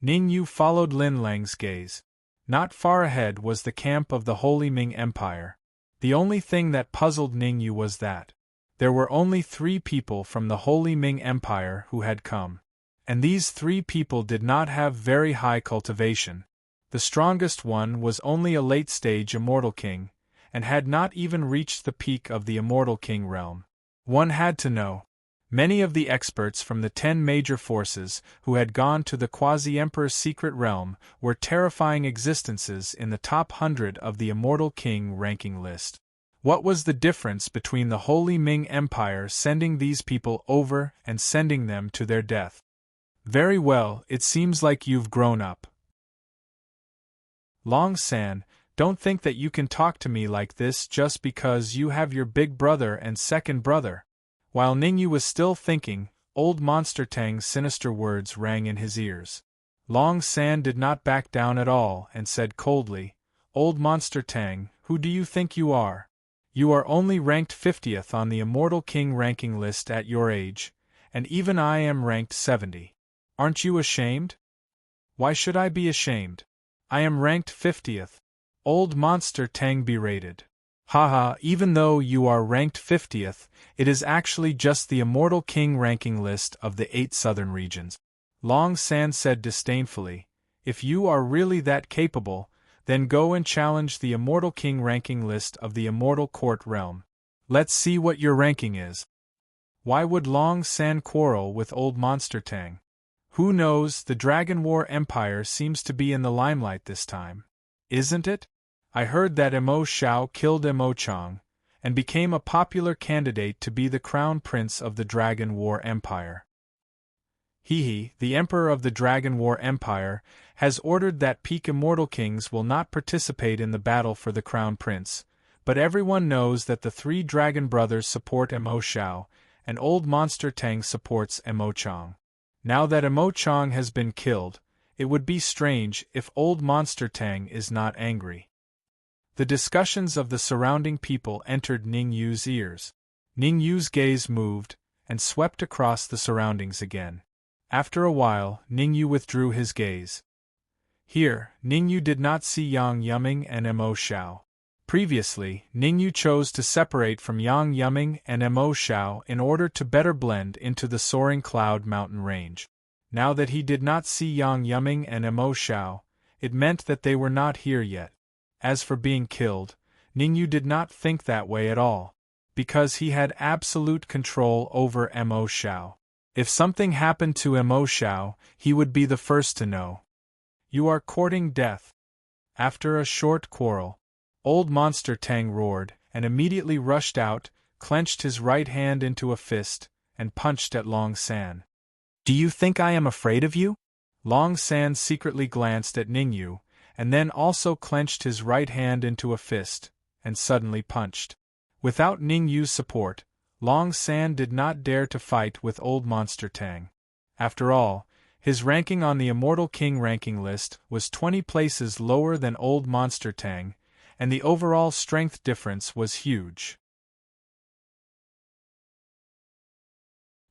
Ningyu followed Lin Lang's gaze. Not far ahead was the camp of the Holy Ming Empire. The only thing that puzzled Ningyu was that there were only 3 people from the Holy Ming Empire who had come. And these 3 people did not have very high cultivation. The strongest one was only a late-stage Immortal King, and had not even reached the peak of the Immortal King realm. One had to know. Many of the experts from the 10 major forces who had gone to the Quasi-Emperor's secret realm were terrifying existences in the top 100 of the Immortal King ranking list. What was the difference between the Holy Ming Empire sending these people over and sending them to their death? "Very well, it seems like you've grown up." "Long San, don't think that you can talk to me like this just because you have your big brother and second brother." While Ningyu was still thinking, Old Monster Tang's sinister words rang in his ears. Long San did not back down at all and said coldly, "Old Monster Tang, who do you think you are? You are only ranked 50th on the Immortal King ranking list at your age, and even I am ranked 70. Aren't you ashamed? Why should I be ashamed? I am ranked 50th. Old Monster Tang berated. Haha, even though you are ranked 50th, it is actually just the Immortal King ranking list of the 8 southern regions. Long San said disdainfully, if you are really that capable, then go and challenge the Immortal King ranking list of the Immortal Court realm. Let's see what your ranking is. Why would Long San quarrel with Old Monster Tang? Who knows, the Dragon War Empire seems to be in the limelight this time. Isn't it? I heard that Mo Xiao killed Mo Chang, and became a popular candidate to be the crown prince of the Dragon War Empire. He, the Emperor of the Dragon War Empire, has ordered that peak Immortal Kings will not participate in the battle for the crown prince, but everyone knows that the 3 Dragon Brothers support Mo Xiao, and Old Monster Tang supports Mo Chang. Now that Mo Chang has been killed, it would be strange if Old Monster Tang is not angry. The discussions of the surrounding people entered Ning Yu's ears. Ning Yu's gaze moved, and swept across the surroundings again. After a while, Ning Yu withdrew his gaze. Here, Ning Yu did not see Yang Yuming and Mo Xiao. Previously, Ning Yu chose to separate from Yang Yuming and Mo Xiao in order to better blend into the soaring cloud mountain range. Now that he did not see Yang Yuming and Mo Xiao, it meant that they were not here yet. As for being killed, Ning Yu did not think that way at all, because he had absolute control over Mo Xiao. If something happened to Mo Xiao, he would be the first to know. You are courting death. After a short quarrel, Old Monster Tang roared, and immediately rushed out, clenched his right hand into a fist, and punched at Long San. Do you think I am afraid of you? Long San secretly glanced at Ning Yu, and then also clenched his right hand into a fist, and suddenly punched. Without Ning Yu's support, Long San did not dare to fight with Old Monster Tang. After all, his ranking on the Immortal King ranking list was 20 places lower than Old Monster Tang, and the overall strength difference was huge.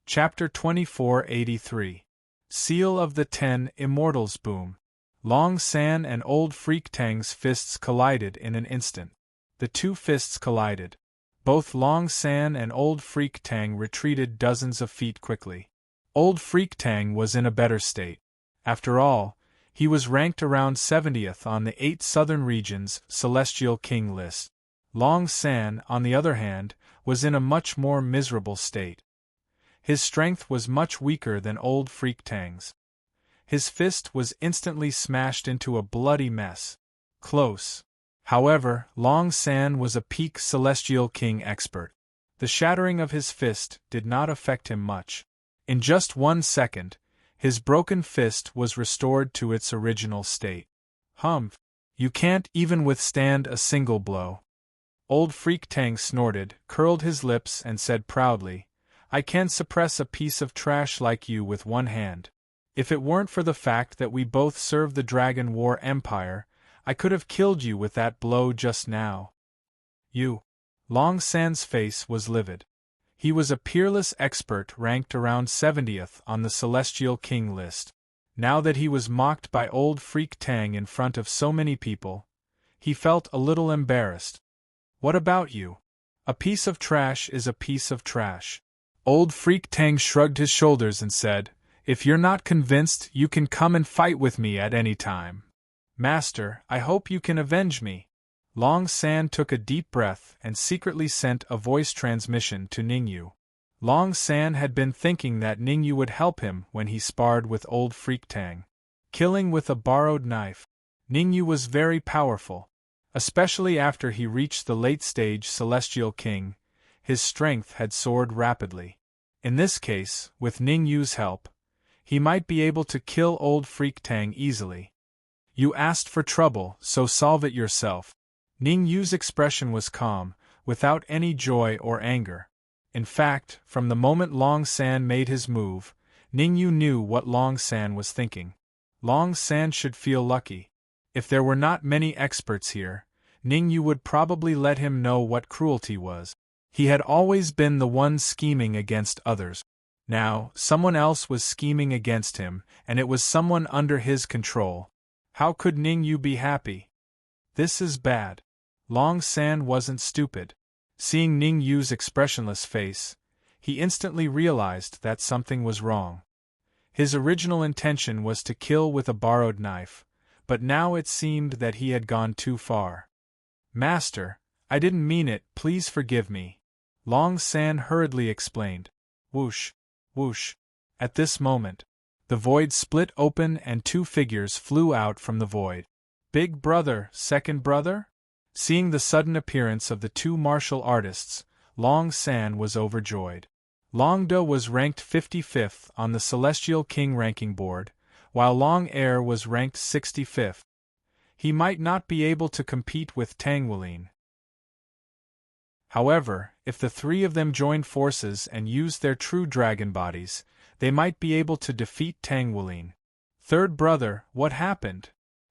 Chapter 2483. Seal of the 10 Immortals Boom. Long San and Old Freak Tang's fists collided in an instant. The 2 fists collided. Both Long San and Old Freak Tang retreated dozens of feet quickly. Old Freak Tang was in a better state. After all, he was ranked around 70th on the 8 southern regions' Celestial King list. Long San, on the other hand, was in a much more miserable state. His strength was much weaker than Old Freak Tang's. His fist was instantly smashed into a bloody mess. Close. However, Long San was a peak Celestial King expert. The shattering of his fist did not affect him much. In just 1 second, his broken fist was restored to its original state. Humph! You can't even withstand a single blow. Old Freak Tang snorted, curled his lips and said proudly, I can suppress a piece of trash like you with one hand. If it weren't for the fact that we both serve the Dragon War Empire, I could have killed you with that blow just now. You. Long San's face was livid. He was a peerless expert ranked around 70th on the Celestial King list. Now that he was mocked by Old Freak Tang in front of so many people, he felt a little embarrassed. What about you? A piece of trash is a piece of trash. Old Freak Tang shrugged his shoulders and said, If you're not convinced, you can come and fight with me at any time. Master, I hope you can avenge me. Long San took a deep breath and secretly sent a voice transmission to Ning Yu. Long San had been thinking that Ning Yu would help him when he sparred with Old Freak Tang. Killing with a borrowed knife. Ning Yu was very powerful. Especially after he reached the late-stage Celestial King, his strength had soared rapidly. In this case, with Ning Yu's help, he might be able to kill Old Freak Tang easily. You asked for trouble, so solve it yourself. Ning Yu's expression was calm, without any joy or anger. In fact, from the moment Long San made his move, Ning Yu knew what Long San was thinking. Long San should feel lucky. If there were not many experts here, Ning Yu would probably let him know what cruelty was. He had always been the one scheming against others. Now, someone else was scheming against him, and it was someone under his control. How could Ning Yu be happy? This is bad. Long San wasn't stupid. Seeing Ning Yu's expressionless face, he instantly realized that something was wrong. His original intention was to kill with a borrowed knife, but now it seemed that he had gone too far. Master, I didn't mean it, please forgive me. Long San hurriedly explained. Whoosh, whoosh. At this moment, the void split open and two figures flew out from the void. Big brother, second brother? Seeing the sudden appearance of the two martial artists, Long San was overjoyed. Long De was ranked 55th on the Celestial King ranking board, while Long Air was ranked 65th. He might not be able to compete with Tang Wulin. However, if the three of them joined forces and used their true dragon bodies, they might be able to defeat Tang Wulin. Third brother, what happened?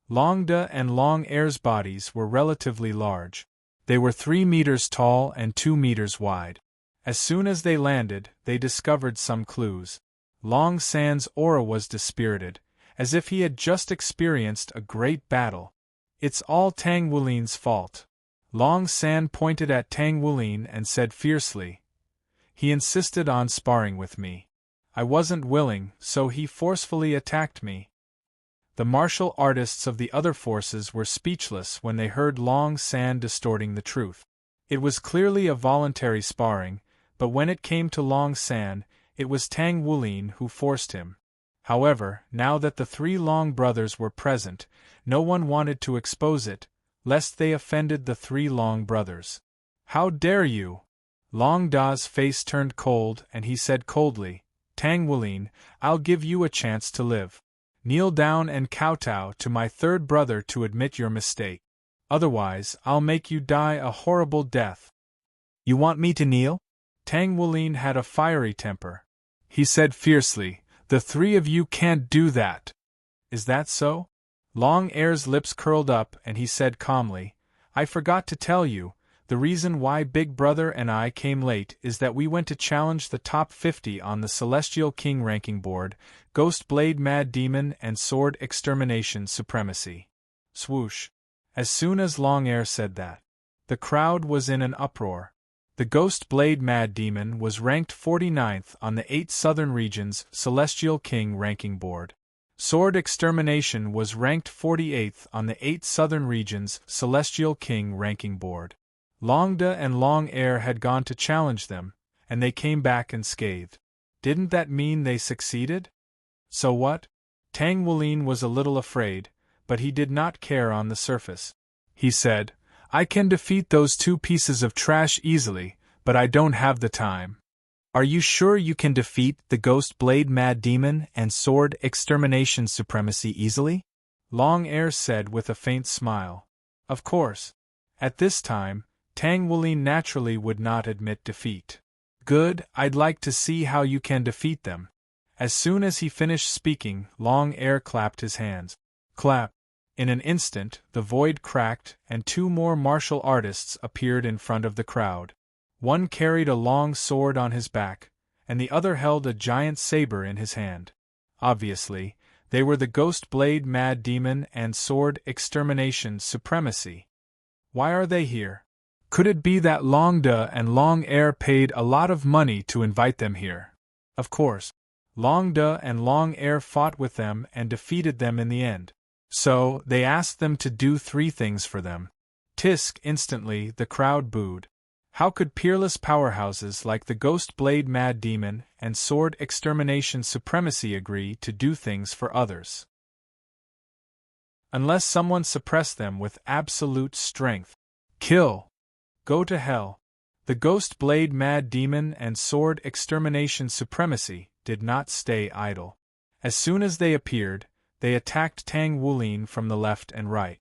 Long De and Long Air's bodies were relatively large. They were 3 meters tall and 2 meters wide. As soon as they landed, they discovered some clues. Long San's aura was dispirited, as if he had just experienced a great battle. It's all Tang Wulin's fault. Long San pointed at Tang Wulin and said fiercely. He insisted on sparring with me. I wasn't willing, so he forcefully attacked me. The martial artists of the other forces were speechless when they heard Long San distorting the truth. It was clearly a voluntary sparring, but when it came to Long San, it was Tang Wulin who forced him. However, now that the three Long brothers were present, no one wanted to expose it, lest they offended the three Long brothers. How dare you? Long Da's face turned cold and he said coldly, Tang Wulin, I'll give you a chance to live. Kneel down and kowtow to my third brother to admit your mistake. Otherwise, I'll make you die a horrible death. You want me to kneel? Tang Wulin had a fiery temper. He said fiercely, the three of you can't do that. Is that so? Long Air's lips curled up and he said calmly, I forgot to tell you, the reason why Big Brother and I came late is that we went to challenge the top 50 on the Celestial King ranking board, Ghost Blade Mad Demon and Sword Extermination Supremacy. Swoosh. As soon as Long Air said that, the crowd was in an uproar. The Ghost Blade Mad Demon was ranked 49th on the 8 Southern Regions Celestial King ranking board. Sword Extermination was ranked 48th on the 8 Southern Regions Celestial King ranking board. Long De and Long Air had gone to challenge them, and they came back unscathed. Didn't that mean they succeeded? So what? Tang Wulin was a little afraid, but he did not care on the surface. He said, I can defeat those two pieces of trash easily, but I don't have the time. Are you sure you can defeat the Ghost Blade Mad Demon and Sword Extermination Supremacy easily? Long Air said with a faint smile. Of course. At this time, Tang Wulin naturally would not admit defeat. Good, I'd like to see how you can defeat them. As soon as he finished speaking, Long Air clapped his hands. Clap. In an instant, the void cracked and 2 more martial artists appeared in front of the crowd. One carried a long sword on his back, and the other held a giant saber in his hand. Obviously, they were the Ghost Blade Mad Demon and Sword Extermination Supremacy. Why are they here? Could it be that Long De and Long Air paid a lot of money to invite them here? Of course. Long De and Long Air fought with them and defeated them in the end. So, they asked them to do 3 things for them. Tisk! Instantly, the crowd booed. How could peerless powerhouses like the Ghost Blade Mad Demon and Sword Extermination Supremacy agree to do things for others? Unless someone suppressed them with absolute strength. Kill! Go to hell. The Ghost Blade Mad Demon and Sword Extermination Supremacy did not stay idle. As soon as they appeared, they attacked Tang Wulin from the left and right.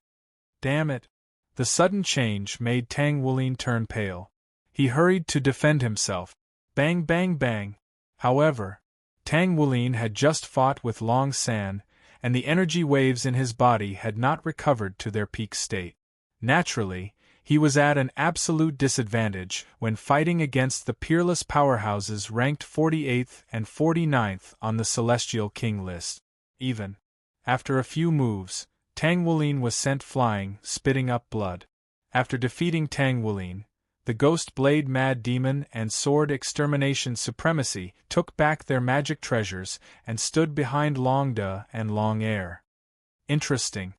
Damn it! The sudden change made Tang Wulin turn pale. He hurried to defend himself. Bang bang bang! However, Tang Wulin had just fought with Long San, and the energy waves in his body had not recovered to their peak state. Naturally, He was at an absolute disadvantage when fighting against the peerless powerhouses ranked 48th and 49th on the Celestial King list. Even after a few moves, Tang Wulin was sent flying, spitting up blood. After defeating Tang Wulin, the Ghost Blade Mad Demon and Sword Extermination Supremacy took back their magic treasures and stood behind Long De and Long Air. Interesting.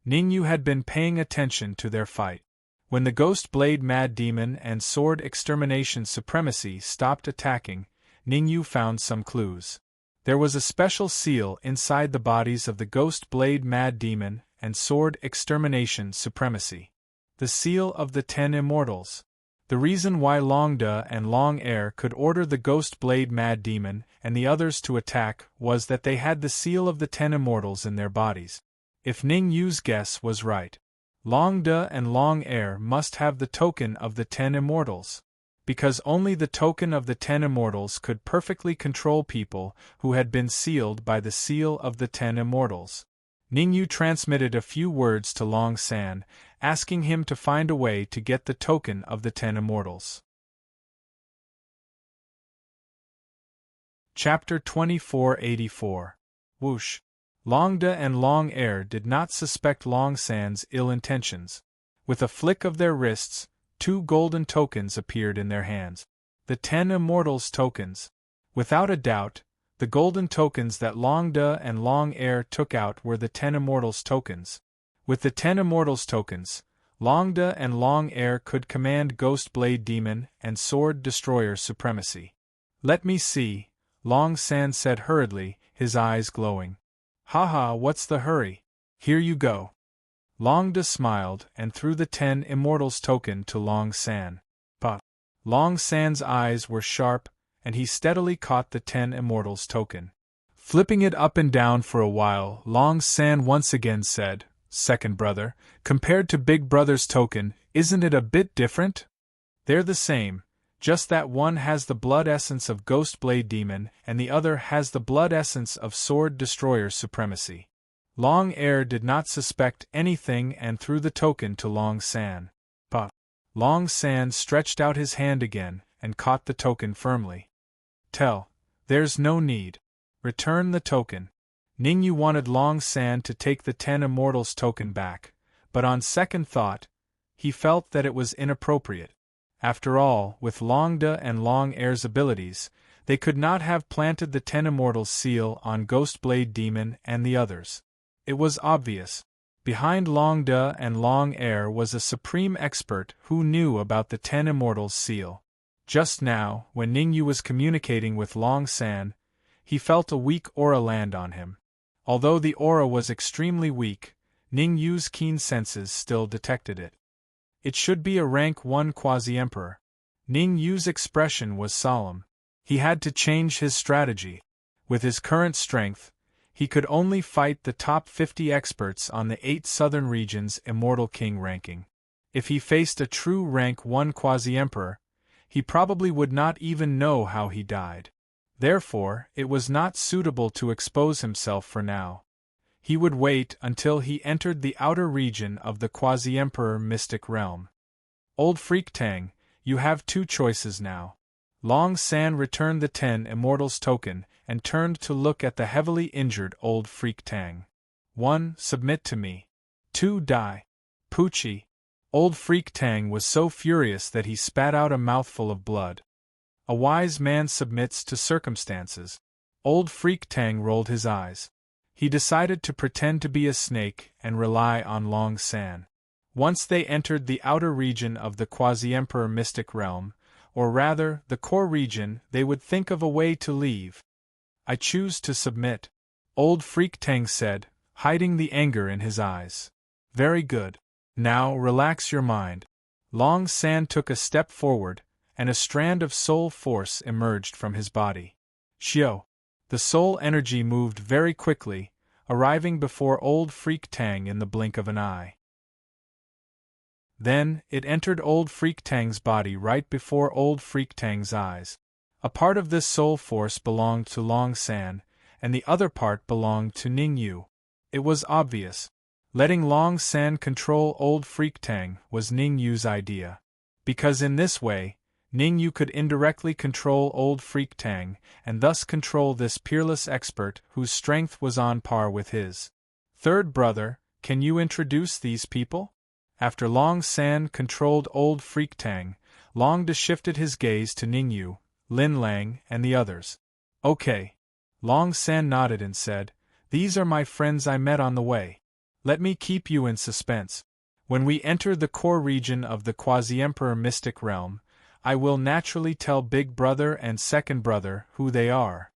Ningyu had been paying attention to their fight. When the Ghost Blade Mad Demon and Sword Extermination Supremacy stopped attacking, Ningyu found some clues. There was a special seal inside the bodies of the Ghost Blade Mad Demon and Sword Extermination Supremacy. The seal of the 10 Immortals. The reason why Long De and Long Air could order the Ghost Blade Mad Demon and the others to attack was that they had the seal of the 10 Immortals in their bodies. If Ning Yu's guess was right, Long De and Long Air must have the token of the 10 Immortals. Because only the token of the 10 Immortals could perfectly control people who had been sealed by the seal of the 10 Immortals. Ning Yu transmitted a few words to Long San, asking him to find a way to get the token of the 10 Immortals. Chapter 2484. Whoosh. Long De and Long Air did not suspect Long San's ill intentions. With a flick of their wrists, 2 golden tokens appeared in their hands. The 10 Immortals tokens. Without a doubt, the golden tokens that Long De and Long Air took out were the 10 Immortals tokens. With the 10 Immortals tokens, Long De and Long Air could command Ghost Blade Demon and Sword Destroyer Supremacy. Let me see, Long San said hurriedly, his eyes glowing. Haha, what's the hurry? Here you go. Long De smiled and threw the 10 Immortals token to Long San. But Long San's eyes were sharp, and he steadily caught the 10 Immortals token. Flipping it up and down for a while, Long San once again said, "Second brother, compared to Big Brother's token, isn't it a bit different? They're the same, just that one has the blood essence of Ghost Blade Demon and the other has the blood essence of Sword Destroyer Supremacy." Long Air did not suspect anything and threw the token to Long San. But Long San stretched out his hand again and caught the token firmly. There's no need. Return the token. Ningyu wanted Long San to take the 10 Immortals token back, but on second thought, he felt that it was inappropriate. After all, with Long De and Long Air's abilities, they could not have planted the 10 Immortals seal on Ghost Blade Demon and the others. It was obvious. Behind Long De and Long Air was a supreme expert who knew about the 10 Immortals seal. Just now, when Ningyu was communicating with Long San, he felt a weak aura land on him. Although the aura was extremely weak, Ningyu's keen senses still detected it. It should be a rank 1 quasi-emperor. Ningyu's expression was solemn. He had to change his strategy. With his current strength, he could only fight the top 50 experts on the 8 southern regions' Immortal King ranking. If he faced a true rank 1 quasi-emperor, he probably would not even know how he died. Therefore, it was not suitable to expose himself for now. He would wait until he entered the outer region of the quasi-emperor mystic realm. Old Freak Tang, you have 2 choices now. Long San returned the 10 Immortals token and turned to look at the heavily injured Old Freak Tang. 1. Submit to me. 2. Die. Poochie. Old Freak Tang was so furious that he spat out a mouthful of blood. A wise man submits to circumstances. Old Freak Tang rolled his eyes. He decided to pretend to be a snake and rely on Long San. Once they entered the outer region of the quasi-emperor mystic realm, or rather, the core region, they would think of a way to leave. I choose to submit, Old Freak Tang said, hiding the anger in his eyes. Very good. Now relax your mind. Long San took a step forward, and a strand of soul force emerged from his body. Xiao. The soul energy moved very quickly, arriving before Old Freak Tang in the blink of an eye. Then, it entered Old Freak Tang's body right before Old Freak Tang's eyes. A part of this soul force belonged to Long San, and the other part belonged to Ningyu. It was obvious. Letting Long San control Old Freak Tang was Ning Yu's idea. Because in this way, Ning Yu could indirectly control Old Freak Tang, and thus control this peerless expert whose strength was on par with his. Third brother, can you introduce these people? After Long San controlled Old Freak Tang, Long Da shifted his gaze to Ning Yu, Lin Lang, and the others. Okay. Long San nodded and said, these are my friends I met on the way. Let me keep you in suspense. When we enter the core region of the Quasi-Emperor Mystic Realm, I will naturally tell Big Brother and Second Brother who they are.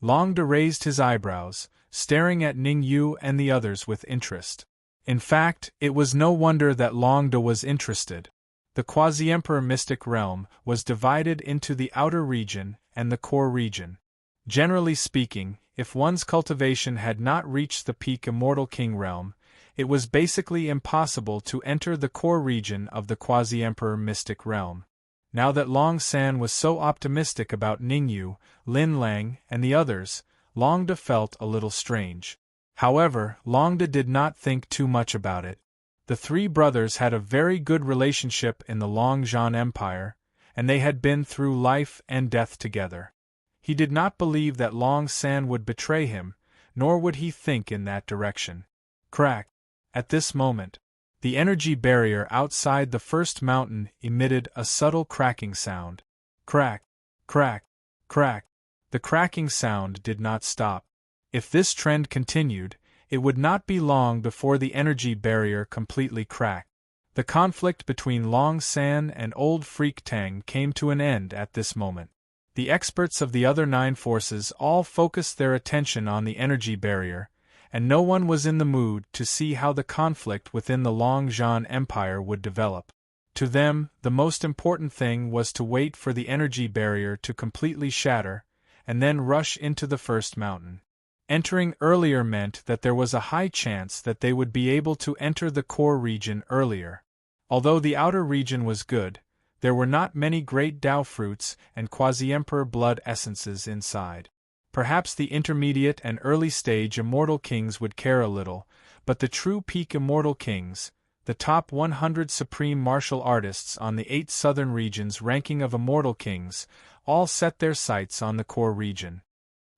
Long Da raised his eyebrows, staring at Ning Yu and the others with interest. In fact, it was no wonder that Long Da was interested. The Quasi-Emperor Mystic Realm was divided into the outer region and the core region. Generally speaking, if one's cultivation had not reached the peak Immortal King realm, it was basically impossible to enter the core region of the Quasi-Emperor Mystic Realm. Now that Long San was so optimistic about Ning Yu, Lin Lang, and the others, Long Da felt a little strange. However, Long Da did not think too much about it. The three brothers had a very good relationship in the Long Zhan Empire, and they had been through life and death together. He did not believe that Long San would betray him, nor would he think in that direction. Crack! At this moment, the energy barrier outside the first mountain emitted a subtle cracking sound. Crack! Crack! Crack! The cracking sound did not stop. If this trend continued, it would not be long before the energy barrier completely cracked. The conflict between Long San and Old Freak Tang came to an end at this moment. The experts of the other 9 forces all focused their attention on the energy barrier, and no one was in the mood to see how the conflict within the Long Zhan Empire would develop. To them, the most important thing was to wait for the energy barrier to completely shatter, and then rush into the first mountain. Entering earlier meant that there was a high chance that they would be able to enter the core region earlier. Although the outer region was good, there were not many great Dao fruits and Quasi-Emperor blood essences inside. Perhaps the intermediate and early stage Immortal Kings would care a little, but the true peak Immortal Kings, the top 100 supreme martial artists on the 8 southern regions ranking of Immortal Kings, all set their sights on the core region.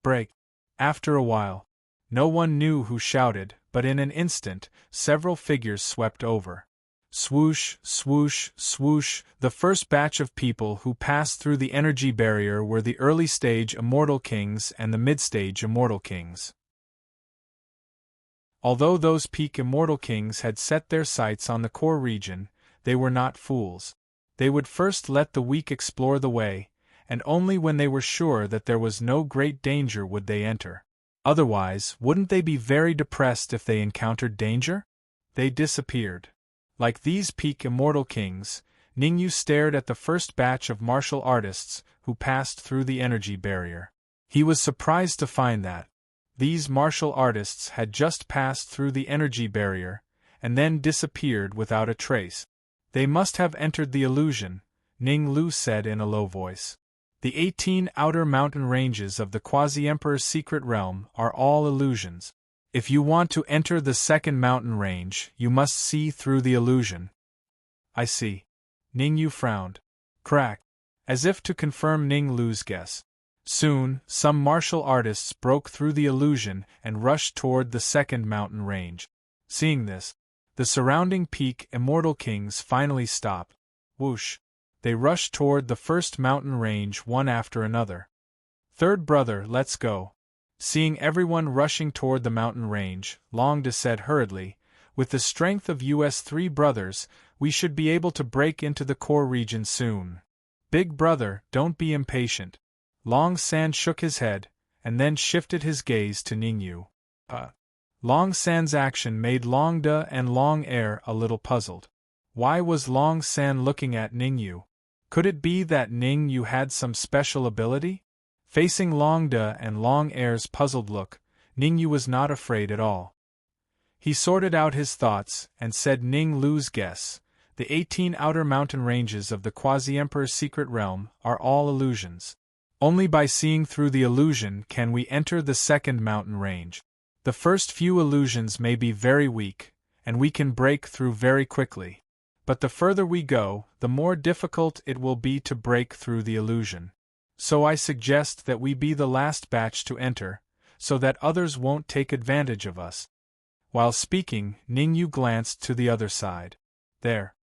Break. After a while, no one knew who shouted, but in an instant, several figures swept over. Swoosh, swoosh, swoosh. The first batch of people who passed through the energy barrier were the early stage Immortal Kings and the mid-stage Immortal Kings. Although those peak Immortal Kings had set their sights on the core region, they were not fools. They would first let the weak explore the way, and only when they were sure that there was no great danger would they enter. Otherwise, wouldn't they be very depressed if they encountered danger? They disappeared. Like these peak Immortal Kings, Ning Yu stared at the first batch of martial artists who passed through the energy barrier. He was surprised to find that these martial artists had just passed through the energy barrier, and then disappeared without a trace. They must have entered the illusion, Ning Lu said in a low voice. The 18 outer mountain ranges of the Quasi-Emperor's secret realm are all illusions. If you want to enter the second mountain range, you must see through the illusion. I see. Ning Yu frowned. Crack. As if to confirm Ning Lu's guess. Soon, some martial artists broke through the illusion and rushed toward the second mountain range. Seeing this, the surrounding peak Immortal Kings finally stopped. Whoosh. They rushed toward the first mountain range one after another. Third brother, let's go. Seeing everyone rushing toward the mountain range, Long Da said hurriedly, with the strength of us 3 brothers, we should be able to break into the core region soon. Big brother, don't be impatient. Long San shook his head, and then shifted his gaze to Ning Yu. Long San's action made Long Da and Long Air a little puzzled. Why was Long San looking at Ning Yu? Could it be that Ning Yu had some special ability? Facing Long Da and Long Air's puzzled look, Ning Yu was not afraid at all. He sorted out his thoughts and said Ning Lu's guess, the 18 outer mountain ranges of the Quasi-Emperor's secret realm are all illusions. Only by seeing through the illusion can we enter the second mountain range. The first few illusions may be very weak, and we can break through very quickly. But the further we go, the more difficult it will be to break through the illusion. So I suggest that we be the last batch to enter, so that others won't take advantage of us. While speaking, Ningyu glanced to the other side. There.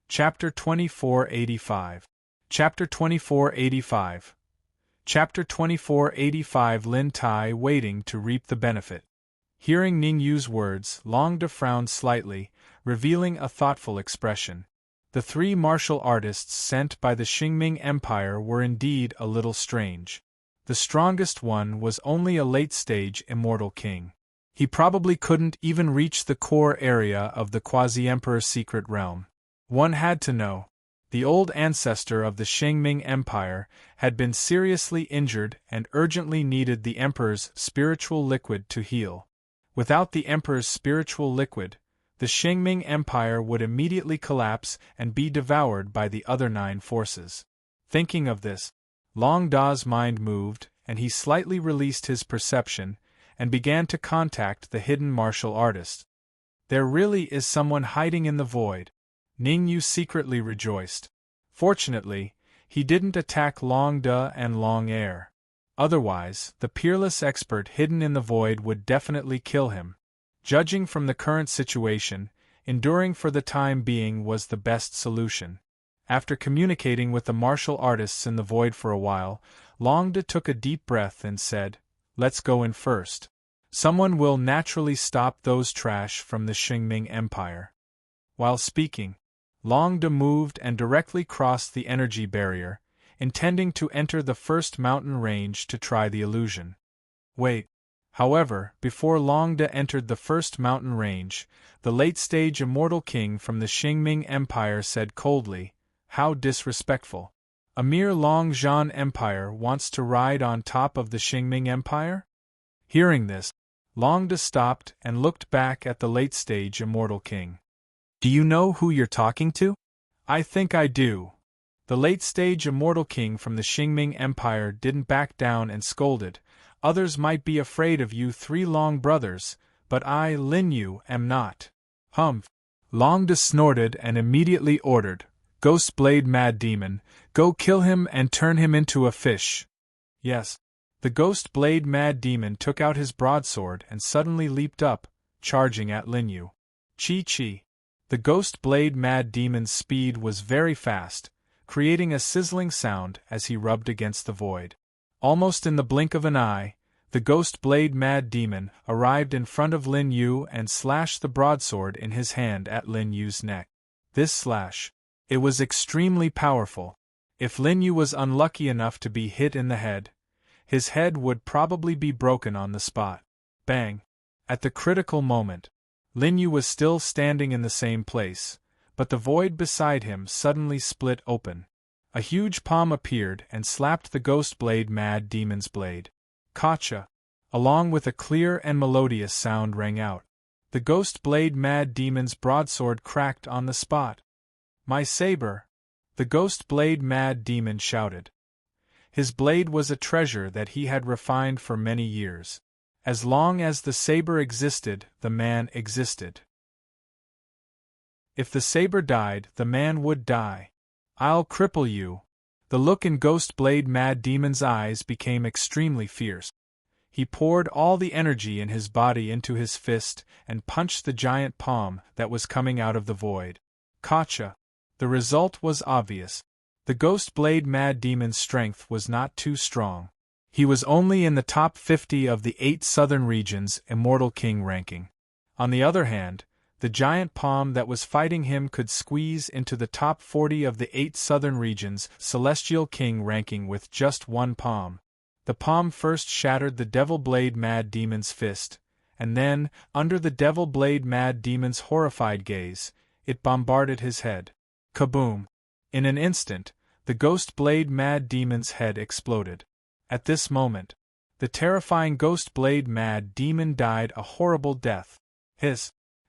Chapter 2485. Chapter 2485. Chapter 2485. Lin Tai waiting to reap the benefit. Hearing Ningyu's words, Longde frowned slightly, revealing a thoughtful expression. The three martial artists sent by the Qingming Empire were indeed a little strange. The strongest one was only a late-stage immortal king. He probably couldn't even reach the core area of the quasi-emperor's secret realm. One had to know. The old ancestor of the Qingming Empire had been seriously injured and urgently needed the emperor's spiritual liquid to heal. Without the emperor's spiritual liquid, the Qingming Empire would immediately collapse and be devoured by the other 9 forces. Thinking of this, Long Da's mind moved, and he slightly released his perception and began to contact the hidden martial artist. There really is someone hiding in the void. Ningyu secretly rejoiced. Fortunately, he didn't attack Long Da and Long Air. Otherwise, the peerless expert hidden in the void would definitely kill him. Judging from the current situation, enduring for the time being was the best solution. After communicating with the martial artists in the void for a while, Longde took a deep breath and said, "Let's go in first. Someone will naturally stop those trash from the Qingming Empire." While speaking, Longde moved and directly crossed the energy barrier, intending to enter the first mountain range to try the illusion. Wait. However, before Longde entered the first mountain range, the late-stage immortal king from the Qingming Empire said coldly, "How disrespectful. A mere Longzhan Empire wants to ride on top of the Qingming Empire?" Hearing this, Longde stopped and looked back at the late-stage immortal king. "Do you know who you're talking to?" "I think I do." The late-stage immortal king from the Qingming Empire didn't back down and scolded, "Others might be afraid of you 3 Long brothers, but I, Linyu, am not." "Humph!" Longde snorted and immediately ordered, "Ghost Blade Mad Demon, go kill him and turn him into a fish." Yes. The Ghost Blade Mad Demon took out his broadsword and suddenly leaped up, charging at Linyu. Chi-chi. The Ghost Blade Mad Demon's speed was very fast, creating a sizzling sound as he rubbed against the void. Almost in the blink of an eye, the Ghost Blade Mad Demon arrived in front of Lin Yu and slashed the broadsword in his hand at Lin Yu's neck. This slash. It was extremely powerful. If Lin Yu was unlucky enough to be hit in the head, his head would probably be broken on the spot. Bang! At the critical moment, Lin Yu was still standing in the same place, but the void beside him suddenly split open. A huge palm appeared and slapped the Ghost Blade Mad Demon's blade. Kacha! Along with a clear and melodious sound rang out. The Ghost Blade Mad Demon's broadsword cracked on the spot. "My saber!" the Ghost Blade Mad Demon shouted. His blade was a treasure that he had refined for many years. As long as the saber existed, the man existed. If the saber died, the man would die. "I'll cripple you." The look in Ghost Blade Mad Demon's eyes became extremely fierce. He poured all the energy in his body into his fist and punched the giant palm that was coming out of the void. Kacha! The result was obvious. The Ghost Blade Mad Demon's strength was not too strong. He was only in the top 50 of the 8 southern regions' Immortal King ranking. On the other hand, the giant palm that was fighting him could squeeze into the top 40 of the 8 southern regions' Celestial King ranking with just one palm. The palm first shattered the Devil Blade Mad Demon's fist, and then, under the Devil Blade Mad Demon's horrified gaze, it bombarded his head. Kaboom! In an instant, the Ghost Blade Mad Demon's head exploded. At this moment, the terrifying Ghost Blade Mad Demon died a horrible death.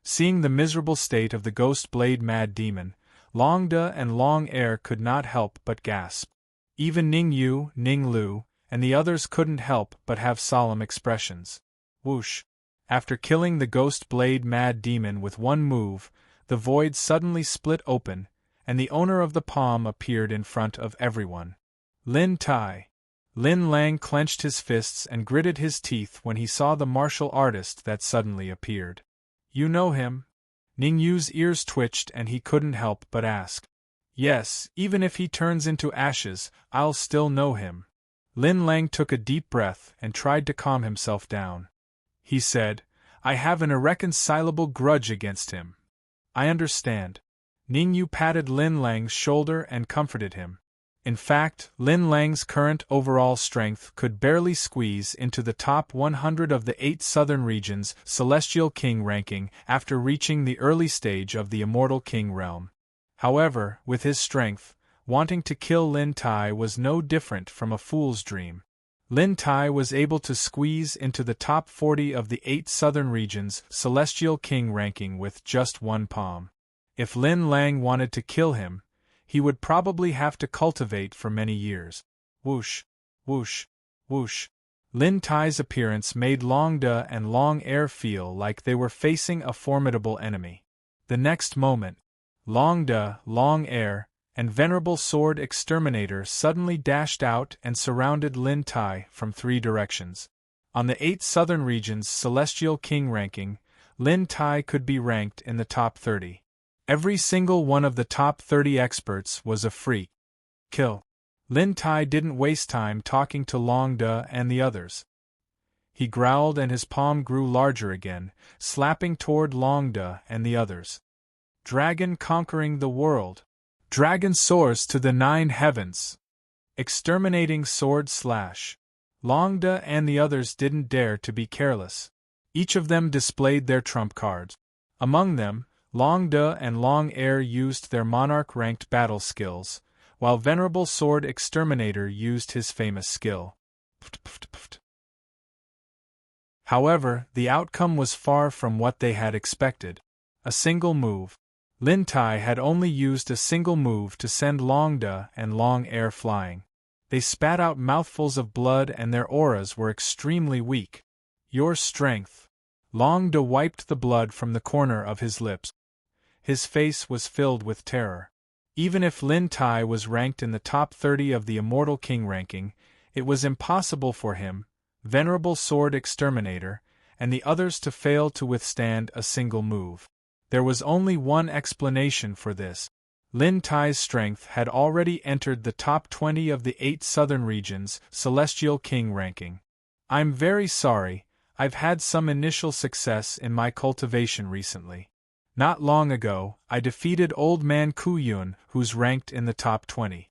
Seeing the miserable state of the Ghost Blade Mad Demon, Longde and Long Air could not help but gasp. Even Ning Yu, Ning Lu, and the others couldn't help but have solemn expressions. Whoosh! After killing the ghost blade mad demon with one move, the void suddenly split open, and the owner of the palm appeared in front of everyone. Lin Tai. Lin Lang clenched his fists and gritted his teeth when he saw the martial artist that suddenly appeared. You know him? Ning Yu's ears twitched and he couldn't help but ask. Yes, even if he turns into ashes, I'll still know him. Lin Lang took a deep breath and tried to calm himself down. He said, I have an irreconcilable grudge against him. I understand. Ning Yu patted Lin Lang's shoulder and comforted him. In fact, Lin Lang's current overall strength could barely squeeze into the top 100 of the 8 Southern Regions' Celestial King ranking after reaching the early stage of the Immortal King realm. However, with his strength, wanting to kill Lin Tai was no different from a fool's dream. Lin Tai was able to squeeze into the top 40 of the 8 Southern Regions' Celestial King ranking with just one palm. If Lin Lang wanted to kill him, he would probably have to cultivate for many years. Whoosh, whoosh, whoosh. Lin Tai's appearance made Long De and Long Air feel like they were facing a formidable enemy. The next moment, Long De, Long Air, and Venerable Sword Exterminator suddenly dashed out and surrounded Lin Tai from 3 directions. On the 8 Southern Regions' Celestial King ranking, Lin Tai could be ranked in the top 30. Every single one of the top 30 experts was a free kill. Lin Tai didn't waste time talking to Long De and the others. He growled and his palm grew larger again, slapping toward Long De and the others. Dragon conquering the world. Dragon soars to the 9 heavens. Exterminating sword slash. Long De and the others didn't dare to be careless. Each of them displayed their trump cards. Among them, Long De and Long Air used their monarch-ranked battle skills, while Venerable Sword Exterminator used his famous skill. However, the outcome was far from what they had expected. A single move. Lin Tai had only used a single move to send Long De and Long Air flying. They spat out mouthfuls of blood and their auras were extremely weak. Your strength. Long De wiped the blood from the corner of his lips. His face was filled with terror. Even if Lin Tai was ranked in the top 30 of the Immortal King ranking, it was impossible for him, Venerable Sword Exterminator, and the others to fail to withstand a single move. There was only one explanation for this. Lin Tai's strength had already entered the top 20 of the 8 Southern Regions' Celestial King ranking. I'm very sorry, I've had some initial success in my cultivation recently. Not long ago, I defeated Old Man Kuyun, who's ranked in the top 20.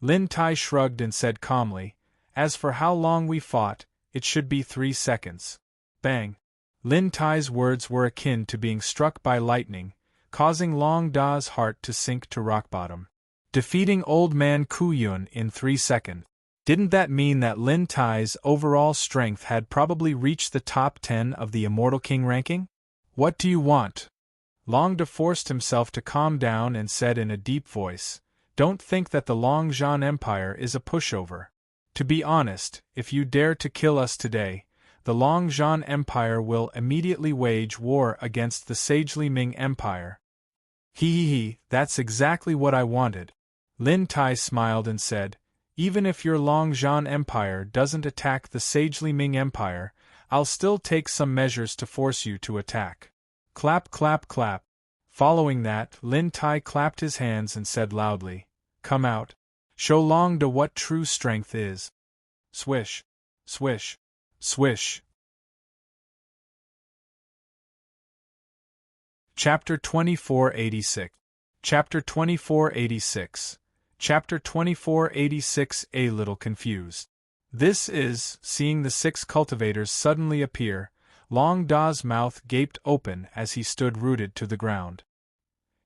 Lin Tai shrugged and said calmly, As for how long we fought, it should be 3 seconds. Bang! Lin Tai's words were akin to being struck by lightning, causing Long Da's heart to sink to rock bottom. Defeating Old Man Kuyun in 3 seconds. Didn't that mean that Lin Tai's overall strength had probably reached the top 10 of the Immortal King ranking? What do you want? Long De forced himself to calm down and said in a deep voice, Don't think that the Long Zhan Empire is a pushover. To be honest, if you dare to kill us today, the Long Zhan Empire will immediately wage war against the Sagely Ming Empire. That's exactly what I wanted. Lin Tai smiled and said, Even if your Long Zhan Empire doesn't attack the Sagely Ming Empire, I'll still take some measures to force you to attack. Clap, clap, clap. Following that, Lin Tai clapped his hands and said loudly, Come out. Show Long De what true strength is. Swish, swish, swish. Chapter 2486. Chapter 2486. Chapter 2486. A little confused. This is, seeing the 6 cultivators suddenly appear, Long Da's mouth gaped open as he stood rooted to the ground.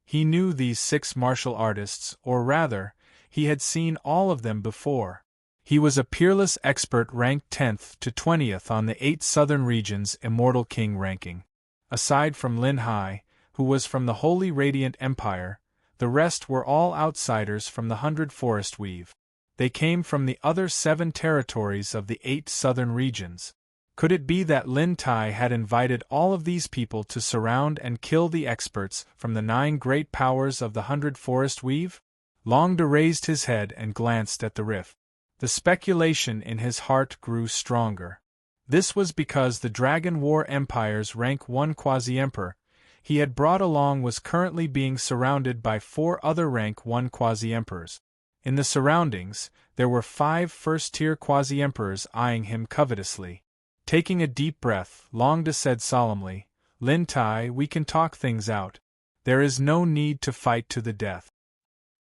He knew these 6 martial artists, or rather, he had seen all of them before. He was a peerless expert ranked 10th to 20th on the 8 Southern Regions' Immortal King ranking. Aside from Lin Hai, who was from the Holy Radiant Empire, the rest were all outsiders from the 100 Forest Weave. They came from the other 7 territories of the 8 southern regions. Could it be that Lin Tai had invited all of these people to surround and kill the experts from the 9 great powers of the 100 Forest Weave? Long De raised his head and glanced at the rift. The speculation in his heart grew stronger. This was because the Dragon War Empire's rank 1 quasi-emperor he had brought along was currently being surrounded by 4 other rank 1 quasi-emperors. In the surroundings, there were 5 first-tier quasi-emperors eyeing him covetously. Taking a deep breath, Long De said solemnly, "Lin Tai, we can talk things out. There is no need to fight to the death."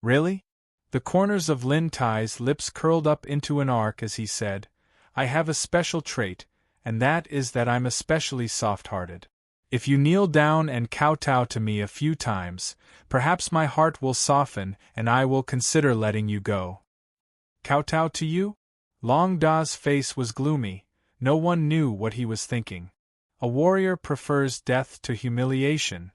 "Really?" The corners of Lin Tai's lips curled up into an arc as he said, "I have a special trait, and that is that I'm especially soft-hearted. If you kneel down and kowtow to me a few times, perhaps my heart will soften and I will consider letting you go." "Kowtow to you?" Long Da's face was gloomy. No one knew what he was thinking. A warrior prefers death to humiliation.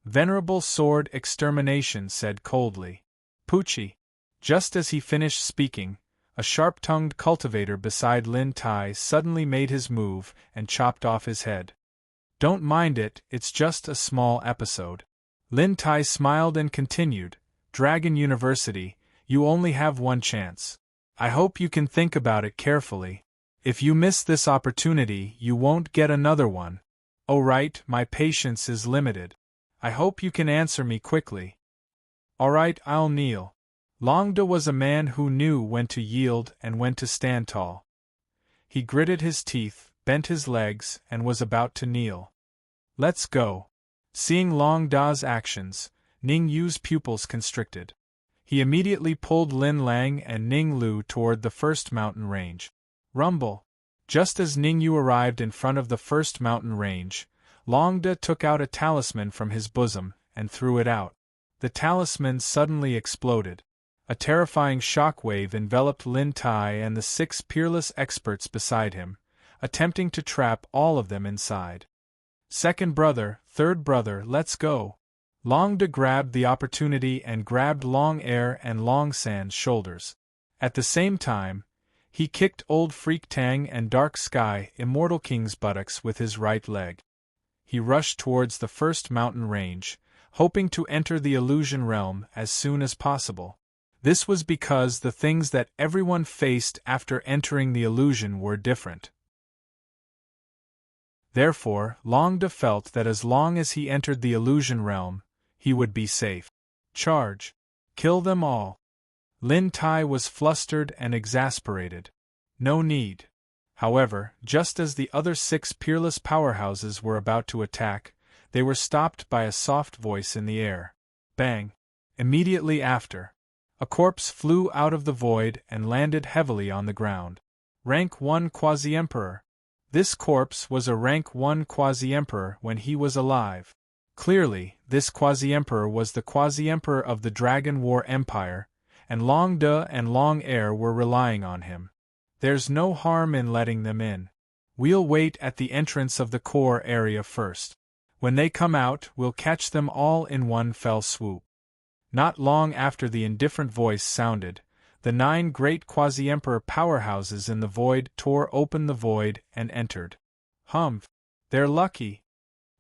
Venerable Sword Extermination said coldly. "Poochie." Just as he finished speaking, a sharp-tongued cultivator beside Lin Tai suddenly made his move and chopped off his head. "Don't mind it, it's just a small episode." Lin Tai smiled and continued, "Dragon University, you only have 1 chance. I hope you can think about it carefully. If you miss this opportunity, you won't get another one. Oh right, my patience is limited. I hope you can answer me quickly." "All right, I'll kneel." Long De was a man who knew when to yield and when to stand tall. He gritted his teeth, bent his legs, and was about to kneel. "Let's go." Seeing Long Da's actions, Ning Yu's pupils constricted. He immediately pulled Lin Lang and Ning Lu toward the first mountain range. Rumble. Just as Ning Yu arrived in front of the first mountain range, Long De took out a talisman from his bosom and threw it out. The talisman suddenly exploded. A terrifying shockwave enveloped Lin Tai and the 6 peerless experts beside him, attempting to trap all of them inside. "Second brother, third brother, let's go." Long De grabbed the opportunity and grabbed Long Air and Long Sand's shoulders. At the same time, he kicked Old Freak Tang and Dark Sky Immortal King's buttocks with his right leg. He rushed towards the first mountain range, hoping to enter the illusion realm as soon as possible. This was because the things that everyone faced after entering the illusion were different. Therefore, Long De felt that as long as he entered the illusion realm, he would be safe. Charge! Kill them all! Lin Tai was flustered and exasperated. No need. However, just as the other 6 peerless powerhouses were about to attack, they were stopped by a soft voice in the air. Bang! Immediately after, a corpse flew out of the void and landed heavily on the ground. Rank 1 Quasi-Emperor. This corpse was a rank 1 Quasi-Emperor when he was alive. Clearly, this Quasi-Emperor was the Quasi-Emperor of the Dragon War Empire, and Long De and Long Air were relying on him. There's no harm in letting them in. We'll wait at the entrance of the core area first. When they come out, we'll catch them all in one fell swoop. Not long after the indifferent voice sounded, the 9 great Quasi-Emperor powerhouses in the void tore open the void and entered. Humph! They're lucky.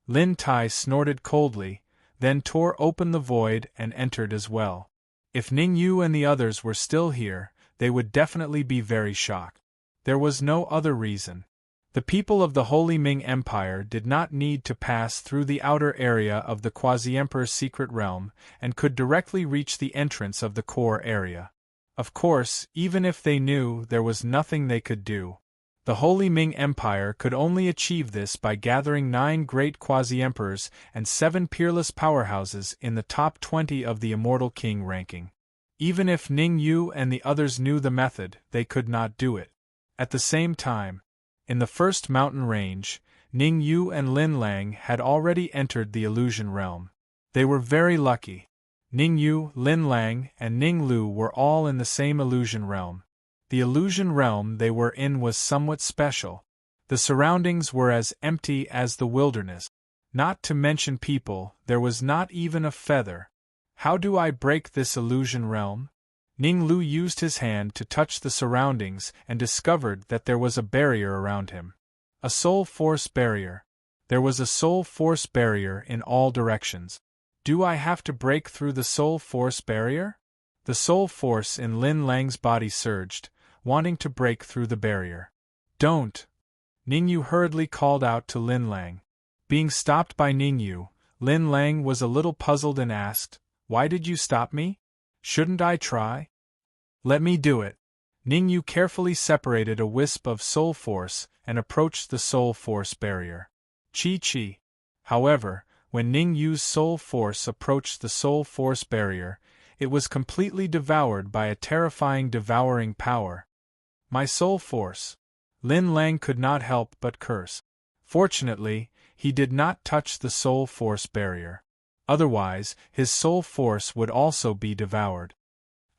Lin Tai snorted coldly, then tore open the void and entered as well. If Ning Yu and the others were still here, they would definitely be very shocked. There was no other reason. The people of the Holy Ming Empire did not need to pass through the outer area of the Quasi-Emperor's secret realm and could directly reach the entrance of the core area. Of course, even if they knew, there was nothing they could do. The Holy Ming Empire could only achieve this by gathering 9 great Quasi-Emperors and 7 peerless powerhouses in the top 20 of the Immortal King ranking. Even if Ning Yu and the others knew the method, they could not do it. At the same time, in the first mountain range, Ning Yu and Lin Lang had already entered the illusion realm. They were very lucky. Ning Yu, Lin Lang, and Ning Lu were all in the same illusion realm. The illusion realm they were in was somewhat special. The surroundings were as empty as the wilderness. Not to mention people, there was not even a feather. How do I break this illusion realm? Ning Lu used his hand to touch the surroundings and discovered that there was a barrier around him. A soul force barrier. There was a soul force barrier in all directions. Do I have to break through the soul force barrier? The soul force in Lin Lang's body surged, wanting to break through the barrier. Don't! Ningyu hurriedly called out to Lin Lang. Being stopped by Ningyu, Lin Lang was a little puzzled and asked, "Why did you stop me? Shouldn't I try?" "Let me do it." Ningyu carefully separated a wisp of soul force and approached the soul force barrier. Chi. However, when Ningyu's soul force approached the soul force barrier, it was completely devoured by a terrifying devouring power. My soul force! Lin Lang could not help but curse. Fortunately, he did not touch the soul force barrier. Otherwise, his soul force would also be devoured.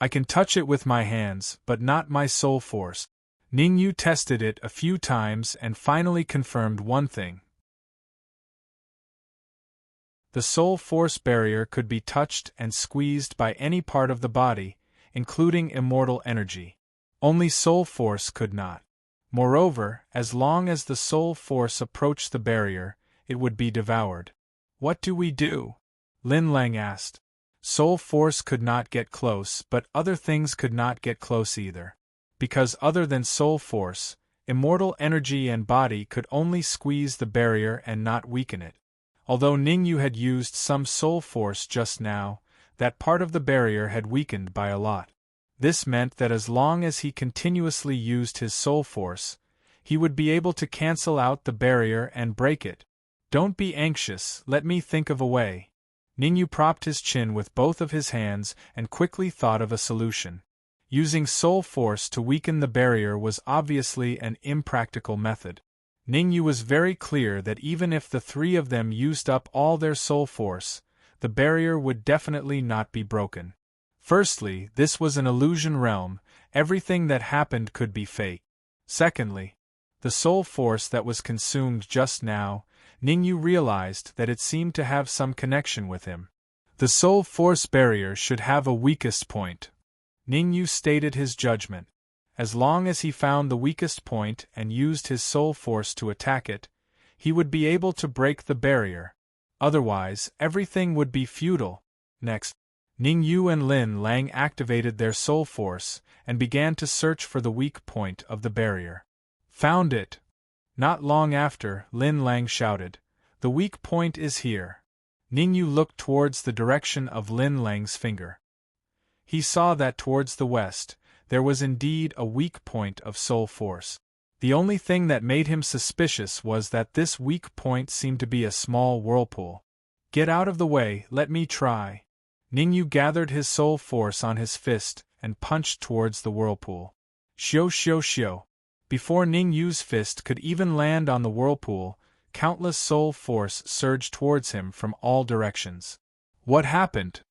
I can touch it with my hands, but not my soul force. Ningyu tested it a few times and finally confirmed one thing. The soul force barrier could be touched and squeezed by any part of the body, including immortal energy. Only soul force could not. Moreover, as long as the soul force approached the barrier, it would be devoured. What do we do? Lin Lang asked. Soul force could not get close, but other things could not get close either. Because other than soul force, immortal energy and body could only squeeze the barrier and not weaken it. Although Ningyu had used some soul force just now, that part of the barrier had weakened by a lot. This meant that as long as he continuously used his soul force, he would be able to cancel out the barrier and break it. Don't be anxious, let me think of a way. Ningyu propped his chin with both of his hands and quickly thought of a solution. Using soul force to weaken the barrier was obviously an impractical method. Ningyu was very clear that even if the three of them used up all their soul force, the barrier would definitely not be broken. Firstly, this was an illusion realm, everything that happened could be fake. Secondly, the soul force that was consumed just now, Ningyu realized that it seemed to have some connection with him. The soul force barrier should have a weakest point. Ningyu stated his judgment. As long as he found the weakest point and used his soul force to attack it, he would be able to break the barrier. Otherwise, everything would be futile. Next, Ningyu and Lin Lang activated their soul force and began to search for the weak point of the barrier. Found it! Not long after, Lin Lang shouted, "The weak point is here." Ningyu looked towards the direction of Lin Lang's finger. He saw that towards the west, there was indeed a weak point of soul force. The only thing that made him suspicious was that this weak point seemed to be a small whirlpool. Get out of the way, let me try. Ningyu gathered his soul force on his fist and punched towards the whirlpool. Shio. Before Ningyu's fist could even land on the whirlpool, countless soul force surged towards him from all directions. What happened?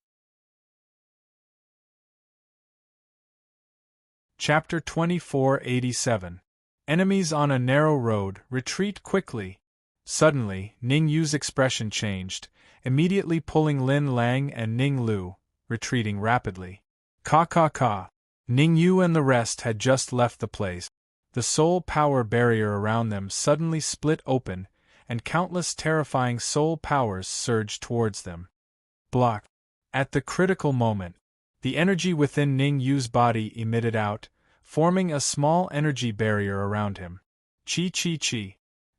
Chapter 2487. Enemies on a narrow road, retreat quickly. Suddenly, Ningyu's expression changed, immediately pulling Lin Lang and Ning Lu, retreating rapidly. Ka. Ningyu and the rest had just left the place. The soul power barrier around them suddenly split open, and countless terrifying soul powers surged towards them. Block. At the critical moment, the energy within Ningyu's body emitted out, forming a small energy barrier around him. Chi.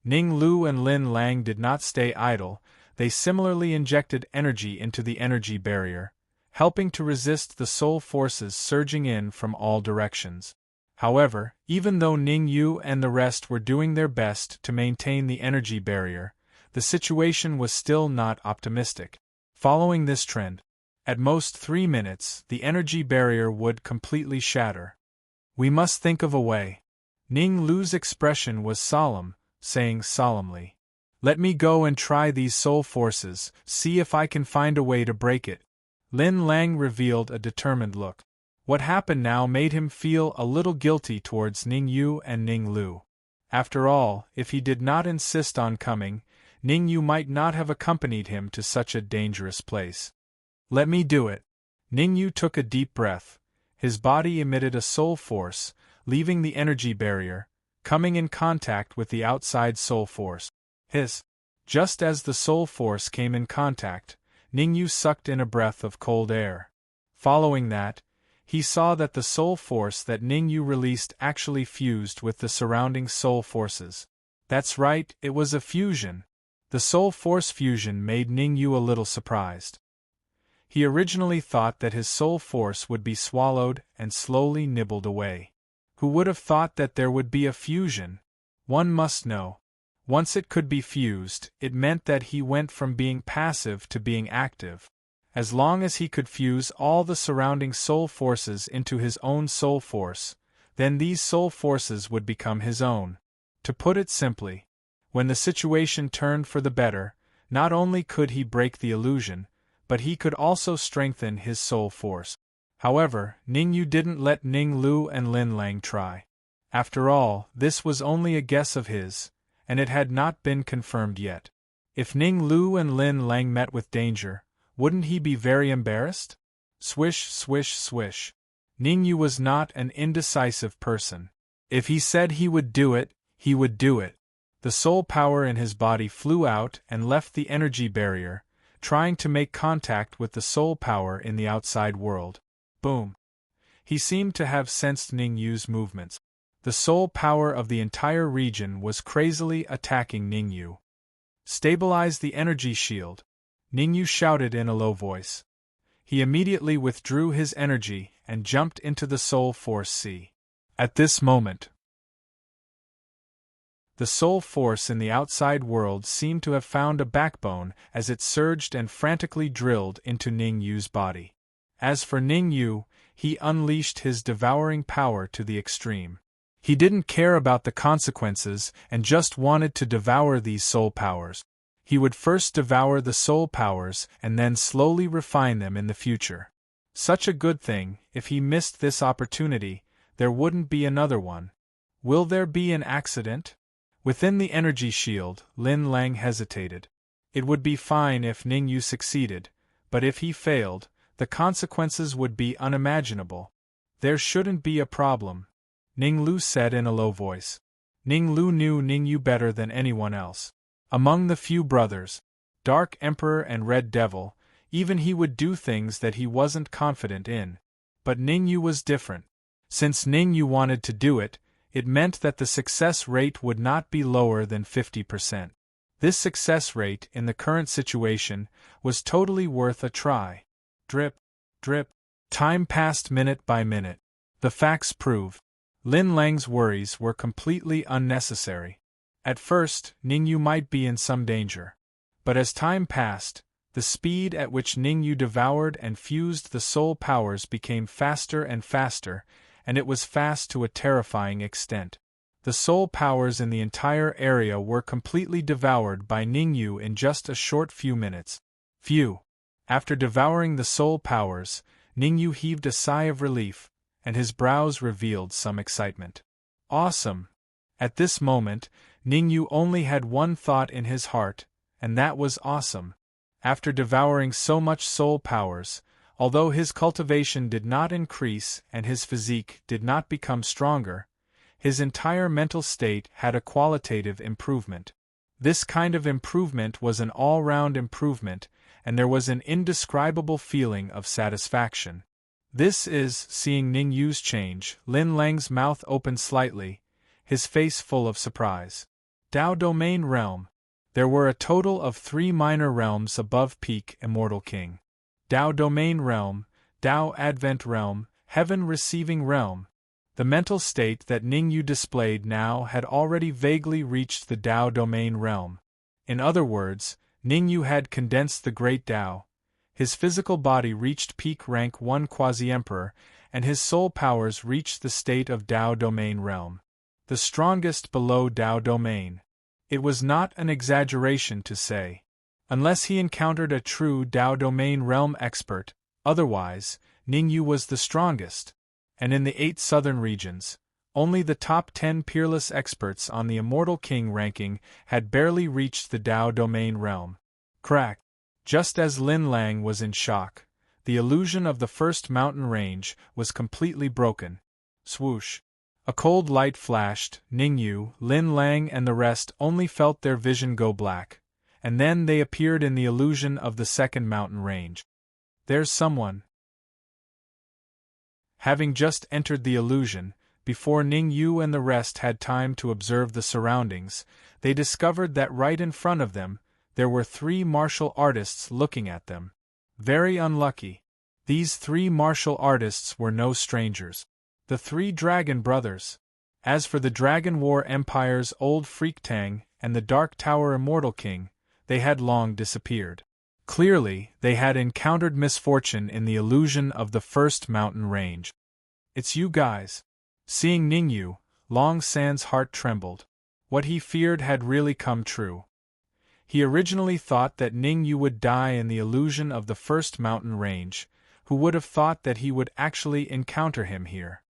Ning Lu and Lin Lang did not stay idle, they similarly injected energy into the energy barrier, helping to resist the soul forces surging in from all directions. However, even though Ningyu and the rest were doing their best to maintain the energy barrier, the situation was still not optimistic. Following this trend, at most 3 minutes, the energy barrier would completely shatter. We must think of a way. Ning Lu's expression was solemn, saying solemnly, "Let me go and try these soul forces, see if I can find a way to break it." Lin Lang revealed a determined look. What happened now made him feel a little guilty towards Ningyu and Ning Lu. After all, if he did not insist on coming, Ningyu might not have accompanied him to such a dangerous place. Let me do it. Ningyu took a deep breath. His body emitted a soul force, leaving the energy barrier, coming in contact with the outside soul force. Just as the soul force came in contact, Ningyu sucked in a breath of cold air. Following that, he saw that the soul force that Ningyu released actually fused with the surrounding soul forces. That's right, it was a fusion. The soul force fusion made Ningyu a little surprised. He originally thought that his soul force would be swallowed and slowly nibbled away. Who would have thought that there would be a fusion? One must know. Once it could be fused, it meant that he went from being passive to being active. As long as he could fuse all the surrounding soul forces into his own soul force, then these soul forces would become his own. To put it simply, when the situation turned for the better, not only could he break the illusion, but he could also strengthen his soul force. However, Ningyu didn't let Ning Lu and Lin Lang try. After all, this was only a guess of his, and it had not been confirmed yet. If Ning Lu and Lin Lang met with danger, wouldn't he be very embarrassed? Swish, swish, swish. Ningyu was not an indecisive person. If he said he would do it, he would do it. The soul power in his body flew out and left the energy barrier, trying to make contact with the soul power in the outside world. Boom. He seemed to have sensed Ningyu's movements. The soul power of the entire region was crazily attacking Ningyu. Stabilize the energy shield, Ningyu shouted in a low voice. He immediately withdrew his energy and jumped into the soul force sea. At this moment, the soul force in the outside world seemed to have found a backbone as it surged and frantically drilled into Ningyu's body. As for Ningyu, he unleashed his devouring power to the extreme. He didn't care about the consequences and just wanted to devour these soul powers. He would first devour the soul powers and then slowly refine them in the future. Such a good thing, if he missed this opportunity, there wouldn't be another one. Will there be an accident? Within the energy shield, Lin Lang hesitated. It would be fine if Ningyu succeeded, but if he failed, the consequences would be unimaginable. There shouldn't be a problem, Ning Lu said in a low voice. Ning Lu knew Ningyu better than anyone else. Among the few brothers, Dark Emperor and Red Devil, even he would do things that he wasn't confident in. But Ningyu was different. Since Ningyu wanted to do it, it meant that the success rate would not be lower than 50%. This success rate, in the current situation, was totally worth a try. Drip, drip. Time passed minute by minute. The facts prove Lin Lang's worries were completely unnecessary. At first, Ningyu might be in some danger. But as time passed, the speed at which Ningyu devoured and fused the soul powers became faster and faster, and it was fast to a terrifying extent. The soul powers in the entire area were completely devoured by Ningyu in just a short few minutes. Phew! After devouring the soul powers, Ningyu heaved a sigh of relief, and his brows revealed some excitement. Awesome! At this moment, Ningyu only had one thought in his heart, and that was awesome. After devouring so much soul powers, although his cultivation did not increase and his physique did not become stronger, his entire mental state had a qualitative improvement. This kind of improvement was an all-round improvement, and there was an indescribable feeling of satisfaction. This is, seeing Ningyu's change, Lin Lang's mouth opened slightly, his face full of surprise. Dao Domain Realm. There were a total of 3 minor realms above Peak Immortal King. Dao Domain Realm, Dao Advent Realm, Heaven Receiving Realm. The mental state that Ningyu displayed now had already vaguely reached the Dao Domain Realm. In other words, Ningyu had condensed the Great Dao. His physical body reached peak rank 1 Quasi-Emperor, and his soul powers reached the state of Dao Domain Realm. The strongest below Dao Domain. It was not an exaggeration to say. Unless he encountered a true Dao Domain Realm expert, otherwise, Ningyu was the strongest. And in the 8 southern regions, only the top 10 peerless experts on the Immortal King ranking had barely reached the Dao Domain Realm. Crack! Just as Lin Lang was in shock, The illusion of the first mountain range was completely broken. Swoosh! A cold light flashed. Ningyu, Lin Lang and the rest only felt their vision go black, and then they appeared in the illusion of the second mountain range. There's someone. Having just entered the illusion, before Ningyu and the rest had time to observe the surroundings, they discovered that right in front of them, there were 3 martial artists looking at them. Very unlucky. These 3 martial artists were no strangers. The 3 Dragon Brothers. As for the Dragon War Empire's old Freak Tang and the Dark Tower Immortal King, they had long disappeared. Clearly, they had encountered misfortune in the illusion of the first mountain range. It's you guys. Seeing Ningyu, Long San's heart trembled. What he feared had really come true. He originally thought that Ningyu would die in the illusion of the first mountain range. Who would have thought that he would actually encounter him here?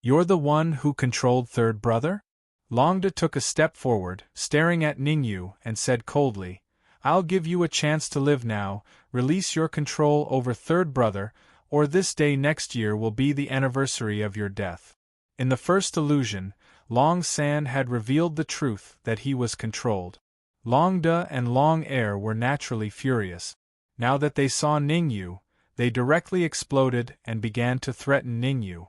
You're the one who controlled third brother? Longda took a step forward, staring at Ningyu, and said coldly, I'll give you a chance to live now. Release your control over third brother, or this day next year will be the anniversary of your death. In the first illusion, Long San had revealed the truth that he was controlled. Longda and Long Air were naturally furious. Now that they saw Ningyu, they directly exploded and began to threaten Ningyu.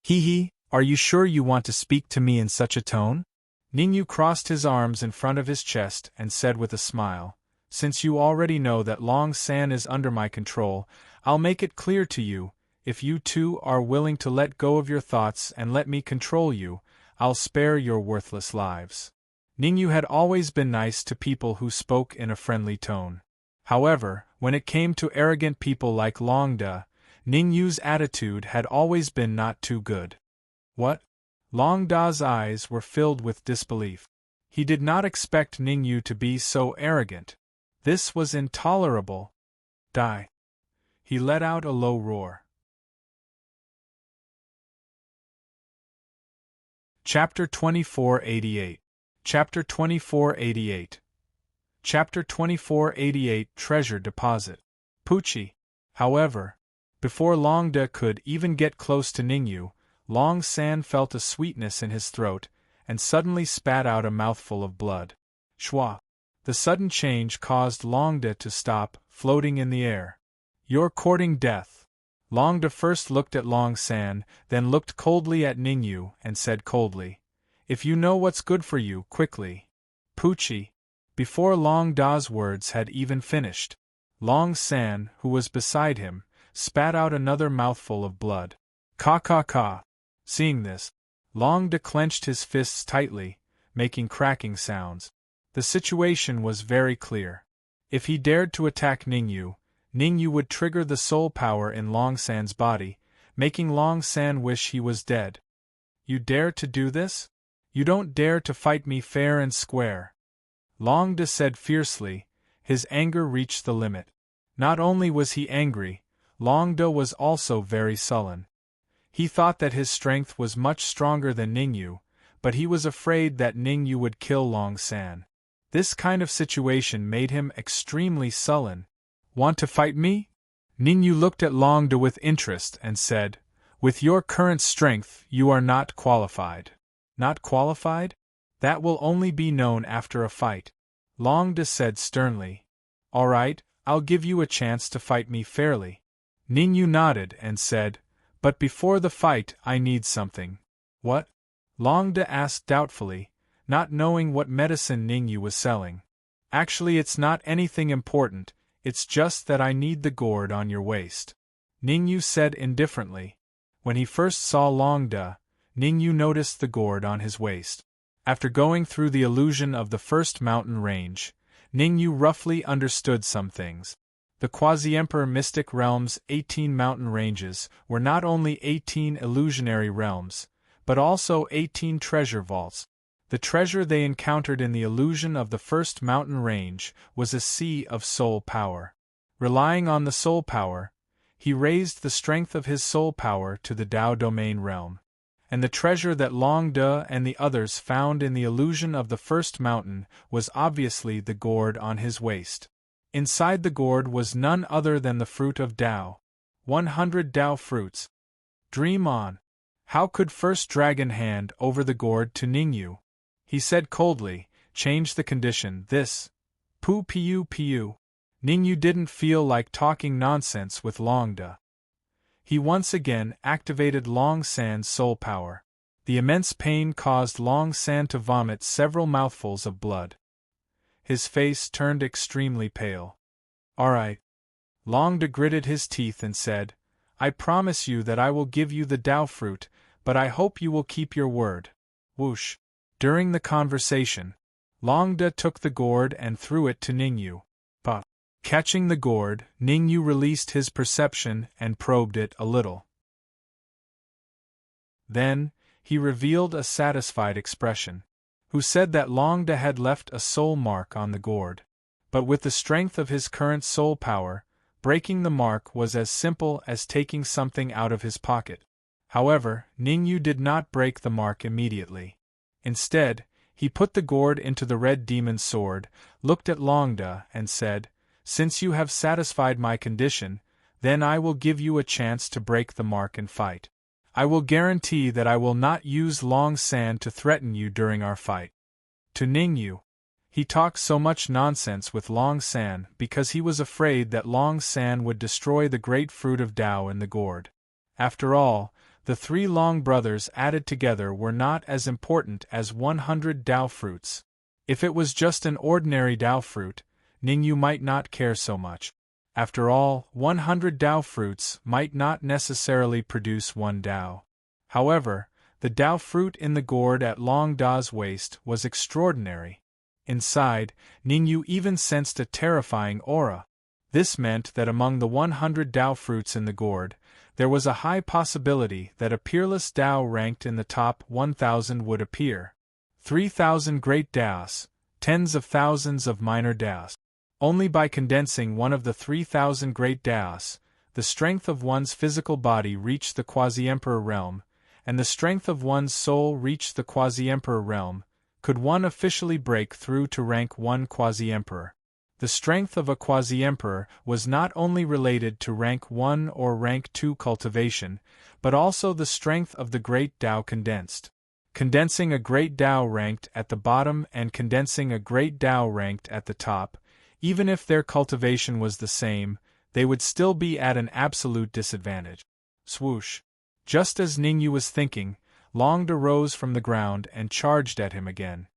Hee, are you sure you want to speak to me in such a tone? Ningyu crossed his arms in front of his chest and said with a smile, Since you already know that Long San is under my control, I'll make it clear to you, if you two are willing to let go of your thoughts and let me control you, I'll spare your worthless lives. Ningyu had always been nice to people who spoke in a friendly tone. However, when it came to arrogant people like Longda, Ningyu's attitude had always been not too good. What? Longda's eyes were filled with disbelief. He did not expect Ningyu to be so arrogant. This was intolerable. Die. He let out a low roar. Chapter 2488. Chapter 2488. Chapter 2488 Treasure Deposit. Poochie. However, before Longda could even get close to Ningyu, Long San felt a sweetness in his throat, and suddenly spat out a mouthful of blood. Shwa! The sudden change caused Longda to stop, floating in the air. You're courting death. Longda first looked at Long San, then looked coldly at Ningyu, and said coldly, If you know what's good for you, quickly. Poochie. Before Longda's words had even finished, Long San, who was beside him, spat out another mouthful of blood. Ka. Seeing this, Longda clenched his fists tightly, making cracking sounds. The situation was very clear. If he dared to attack Ningyu, Ningyu would trigger the soul power in Long San's body, making Long San wish he was dead. You dare to do this? You don't dare to fight me fair and square. Longda said fiercely. His anger reached the limit. Not only was he angry, Longda was also very sullen. He thought that his strength was much stronger than Ningyu, but he was afraid that Ningyu would kill Long San. This kind of situation made him extremely sullen. Want to fight me? Ningyu looked at Longda with interest and said, With your current strength, you are not qualified. Not qualified? That will only be known after a fight. Longda said sternly. All right, I'll give you a chance to fight me fairly. Ningyu nodded and said, But before the fight I need something. What? Longda asked doubtfully, not knowing what medicine Ningyu was selling. Actually, it's not anything important, it's just that I need the gourd on your waist. Ningyu said indifferently. When he first saw Longda, Ningyu noticed the gourd on his waist. After going through the illusion of the first mountain range, Ningyu roughly understood some things. The Quasi-Emperor Mystic Realm's 18 mountain ranges were not only 18 illusionary realms, but also 18 treasure vaults. The treasure they encountered in the illusion of the first mountain range was a sea of soul power. Relying on the soul power, he raised the strength of his soul power to the Dao domain realm. And the treasure that Longda and the others found in the illusion of the first mountain was obviously the gourd on his waist. Inside the gourd was none other than the fruit of Dao. 100 Tao fruits. Dream on. How could first dragon hand over the gourd to Ningyu? He said coldly, change the condition, this. Pu. Ningyu didn't feel like talking nonsense with Longda. He once again activated Long San's soul power. The immense pain caused Long San to vomit several mouthfuls of blood. His face turned extremely pale. Alright. Longda gritted his teeth and said, I promise you that I will give you the Tao fruit, but I hope you will keep your word. Whoosh. During the conversation, Longda took the gourd and threw it to Ningyu. But, catching the gourd, Ningyu released his perception and probed it a little. Then, he revealed a satisfied expression. Who said that Longda had left a soul mark on the gourd. But with the strength of his current soul power, breaking the mark was as simple as taking something out of his pocket. However, Ningyu did not break the mark immediately. Instead, he put the gourd into the red demon's sword, looked at Longda, and said, Since you have satisfied my condition, then I will give you a chance to break the mark and fight. I will guarantee that I will not use Long San to threaten you during our fight. To Ningyu. He talked so much nonsense with Long San because he was afraid that Long San would destroy the great fruit of Tao in the gourd. After all, the 3 Long brothers added together were not as important as 100 Tao fruits. If it was just an ordinary Tao fruit, Ningyu might not care so much. After all, 100 Tao fruits might not necessarily produce 1 Tao. However, the Tao fruit in the gourd at Long Da's waist was extraordinary. Inside, Ningyu even sensed a terrifying aura. This meant that among the 100 Tao fruits in the gourd, there was a high possibility that a peerless Tao ranked in the top 1,000 would appear. 3,000 great Taos, tens of thousands of minor Taos. Only by condensing one of the 3,000 great Taos, the strength of one's physical body reached the quasi-emperor realm, and the strength of one's soul reached the quasi-emperor realm, could one officially break through to rank 1 quasi-emperor. The strength of a quasi-emperor was not only related to rank 1 or rank 2 cultivation, but also the strength of the great Tao condensed. Condensing a great Tao ranked at the bottom and condensing a great Tao ranked at the top, even if their cultivation was the same, they would still be at an absolute disadvantage. Swoosh. Just as Ningyu was thinking, Longda rose from the ground and charged at him again.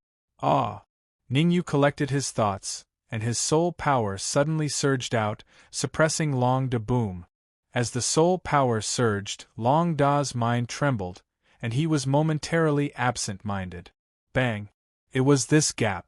Ah! Ningyu collected his thoughts, and his soul power suddenly surged out, suppressing Longda. Boom! As the soul power surged, Longda's mind trembled, and he was momentarily absent-minded. Bang! It was this gap.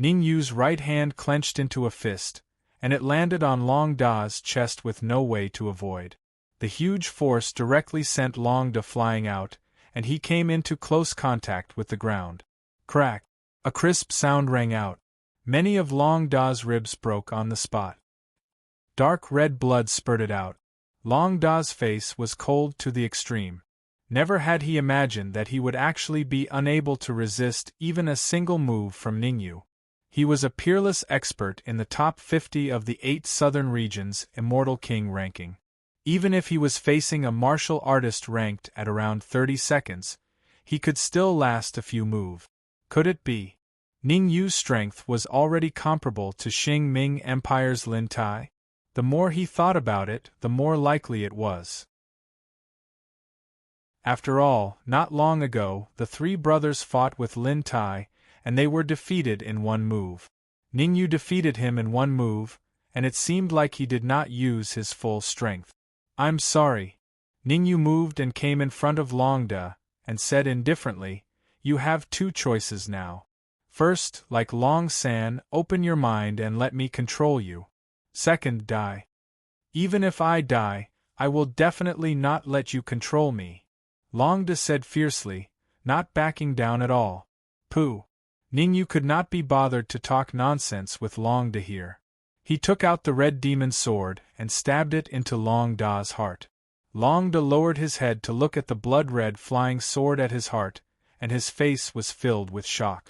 Ningyu's right hand clenched into a fist, and it landed on Longda's chest with no way to avoid. The huge force directly sent Longda flying out, and he came into close contact with the ground. Crack! A crisp sound rang out. Many of Longda's ribs broke on the spot. Dark red blood spurted out. Longda's face was cold to the extreme. Never had he imagined that he would actually be unable to resist even a single move from Ningyu. He was a peerless expert in the top 50 of the 8 southern regions' Immortal King ranking. Even if he was facing a martial artist ranked at around 30 seconds, he could still last a few moves. Could it be? Ningyu's strength was already comparable to Qing Ming Empire's Lin Tai? The more he thought about it, the more likely it was. After all, not long ago, the 3 brothers fought with Lin Tai, and they were defeated in 1 move. Ningyu defeated him in 1 move, and it seemed like he did not use his full strength. I'm sorry. Ningyu moved and came in front of Longda, and said indifferently, You have 2 choices now. First, like Long San, open your mind and let me control you. Second, die. Even if I die, I will definitely not let you control me. Longda said fiercely, not backing down at all. Pooh. Ningyu could not be bothered to talk nonsense with Longda here. He took out the red demon sword and stabbed it into Longda's heart. Longda lowered his head to look at the blood-red flying sword at his heart, and his face was filled with shock.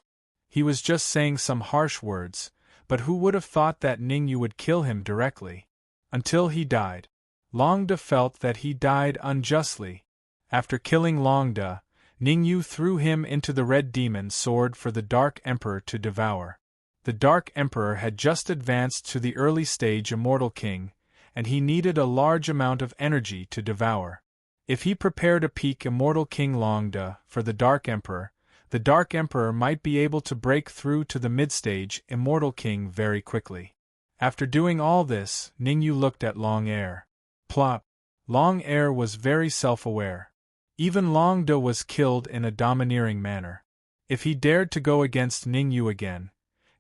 He was just saying some harsh words, but who would have thought that Ningyu would kill him directly? Until he died. Longda felt that he died unjustly. After killing Longda, Ningyu threw him into the Red Demon Sword for the Dark Emperor to devour. The Dark Emperor had just advanced to the early stage Immortal King, and he needed a large amount of energy to devour. If he prepared a peak Immortal King Longda for the Dark Emperor might be able to break through to the mid-stage Immortal King very quickly. After doing all this, Ningyu looked at Long Air. Plop! Long Air was very self-aware. Even Longda was killed in a domineering manner. If he dared to go against Ningyu again,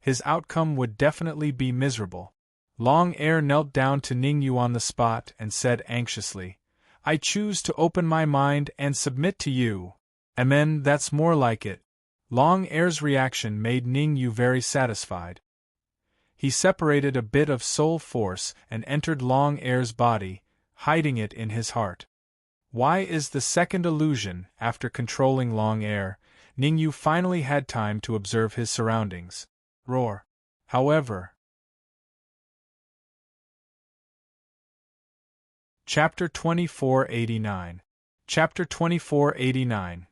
his outcome would definitely be miserable. Long Air knelt down to Ningyu on the spot and said anxiously, "I choose to open my mind and submit to you." Amen, that's more like it. Long Air's reaction made Ningyu very satisfied. He separated a bit of soul force and entered Long Air's body, hiding it in his heart. Why is the second illusion? After controlling Long Air, Ningyu finally had time to observe his surroundings. Roar. However. Chapter 2489. Chapter 2489.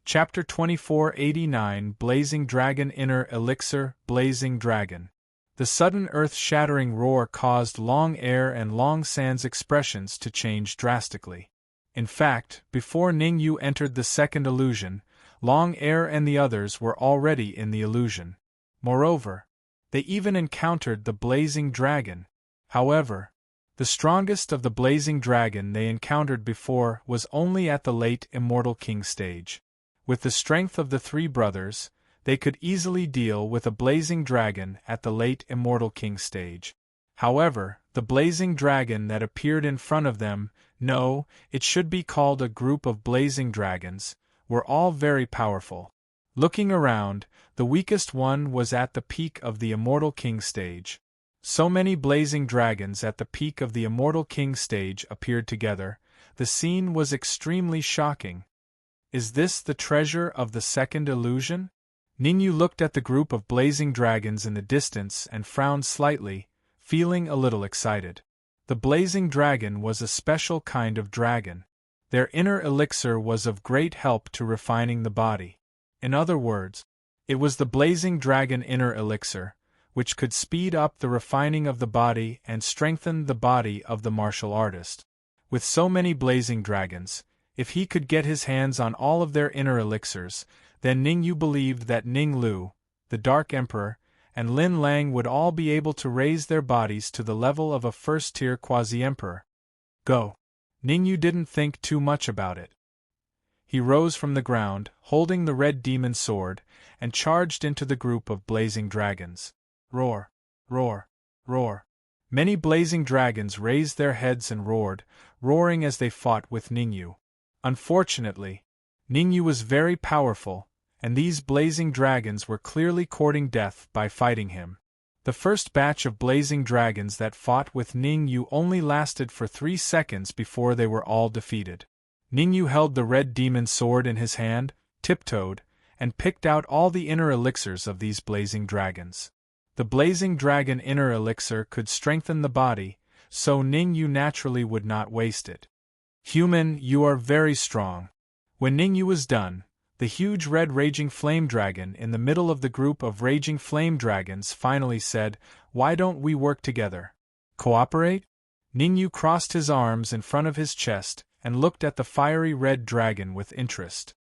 Chapter 2489 Blazing Dragon Inner Elixir Blazing Dragon. The sudden earth-shattering roar caused Long Air and Long San's expressions to change drastically. In fact, before Ningyu entered the second illusion, Long Air and the others were already in the illusion. Moreover, they even encountered the blazing dragon. However, the strongest of the blazing dragon they encountered before was only at the late Immortal King stage. With the strength of the three brothers, they could easily deal with a blazing dragon at the late Immortal King stage. However, the blazing dragon that appeared in front of them, no, it should be called a group of blazing dragons, were all very powerful. Looking around, the weakest one was at the peak of the Immortal King stage. So many blazing dragons at the peak of the Immortal King stage appeared together, the scene was extremely shocking. Is this the treasure of the second illusion? Ningyu looked at the group of blazing dragons in the distance and frowned slightly, feeling a little excited. The blazing dragon was a special kind of dragon. Their inner elixir was of great help to refining the body. In other words, it was the blazing dragon inner elixir, which could speed up the refining of the body and strengthen the body of the martial artist. With so many blazing dragons, if he could get his hands on all of their inner elixirs, then Ningyu believed that Ning Lu, the Dark Emperor, and Lin Lang would all be able to raise their bodies to the level of a first-tier quasi-emperor. Go! Ningyu didn't think too much about it. He rose from the ground, holding the red demon sword, and charged into the group of blazing dragons. Roar! Roar! Roar! Many blazing dragons raised their heads and roared, roaring as they fought with Ningyu. Unfortunately, Ningyu was very powerful, and these blazing dragons were clearly courting death by fighting him. The first batch of blazing dragons that fought with Ningyu only lasted for 3 seconds before they were all defeated. Ningyu held the red demon sword in his hand, tiptoed, and picked out all the inner elixirs of these blazing dragons. The blazing dragon inner elixir could strengthen the body, so Ningyu naturally would not waste it. Human, you are very strong. When Ningyu was done, the huge red raging flame dragon in the middle of the group of raging flame dragons finally said, "Why don't we work together? Cooperate?" Ningyu crossed his arms in front of his chest and looked at the fiery red dragon with interest.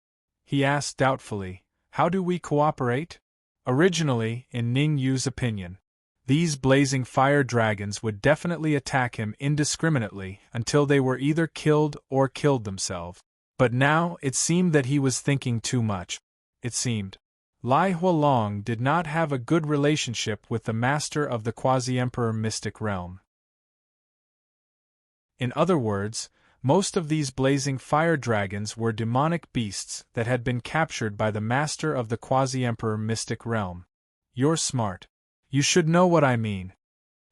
He asked doubtfully, "How do we cooperate?" Originally, in Ningyu's opinion, these blazing fire dragons would definitely attack him indiscriminately until they were either killed or killed themselves. But now it seemed that he was thinking too much. It seemed Lai Hualong did not have a good relationship with the master of the quasi-emperor mystic realm. In other words, most of these blazing fire dragons were demonic beasts that had been captured by the master of the quasi-emperor mystic realm. You're smart. You should know what I mean.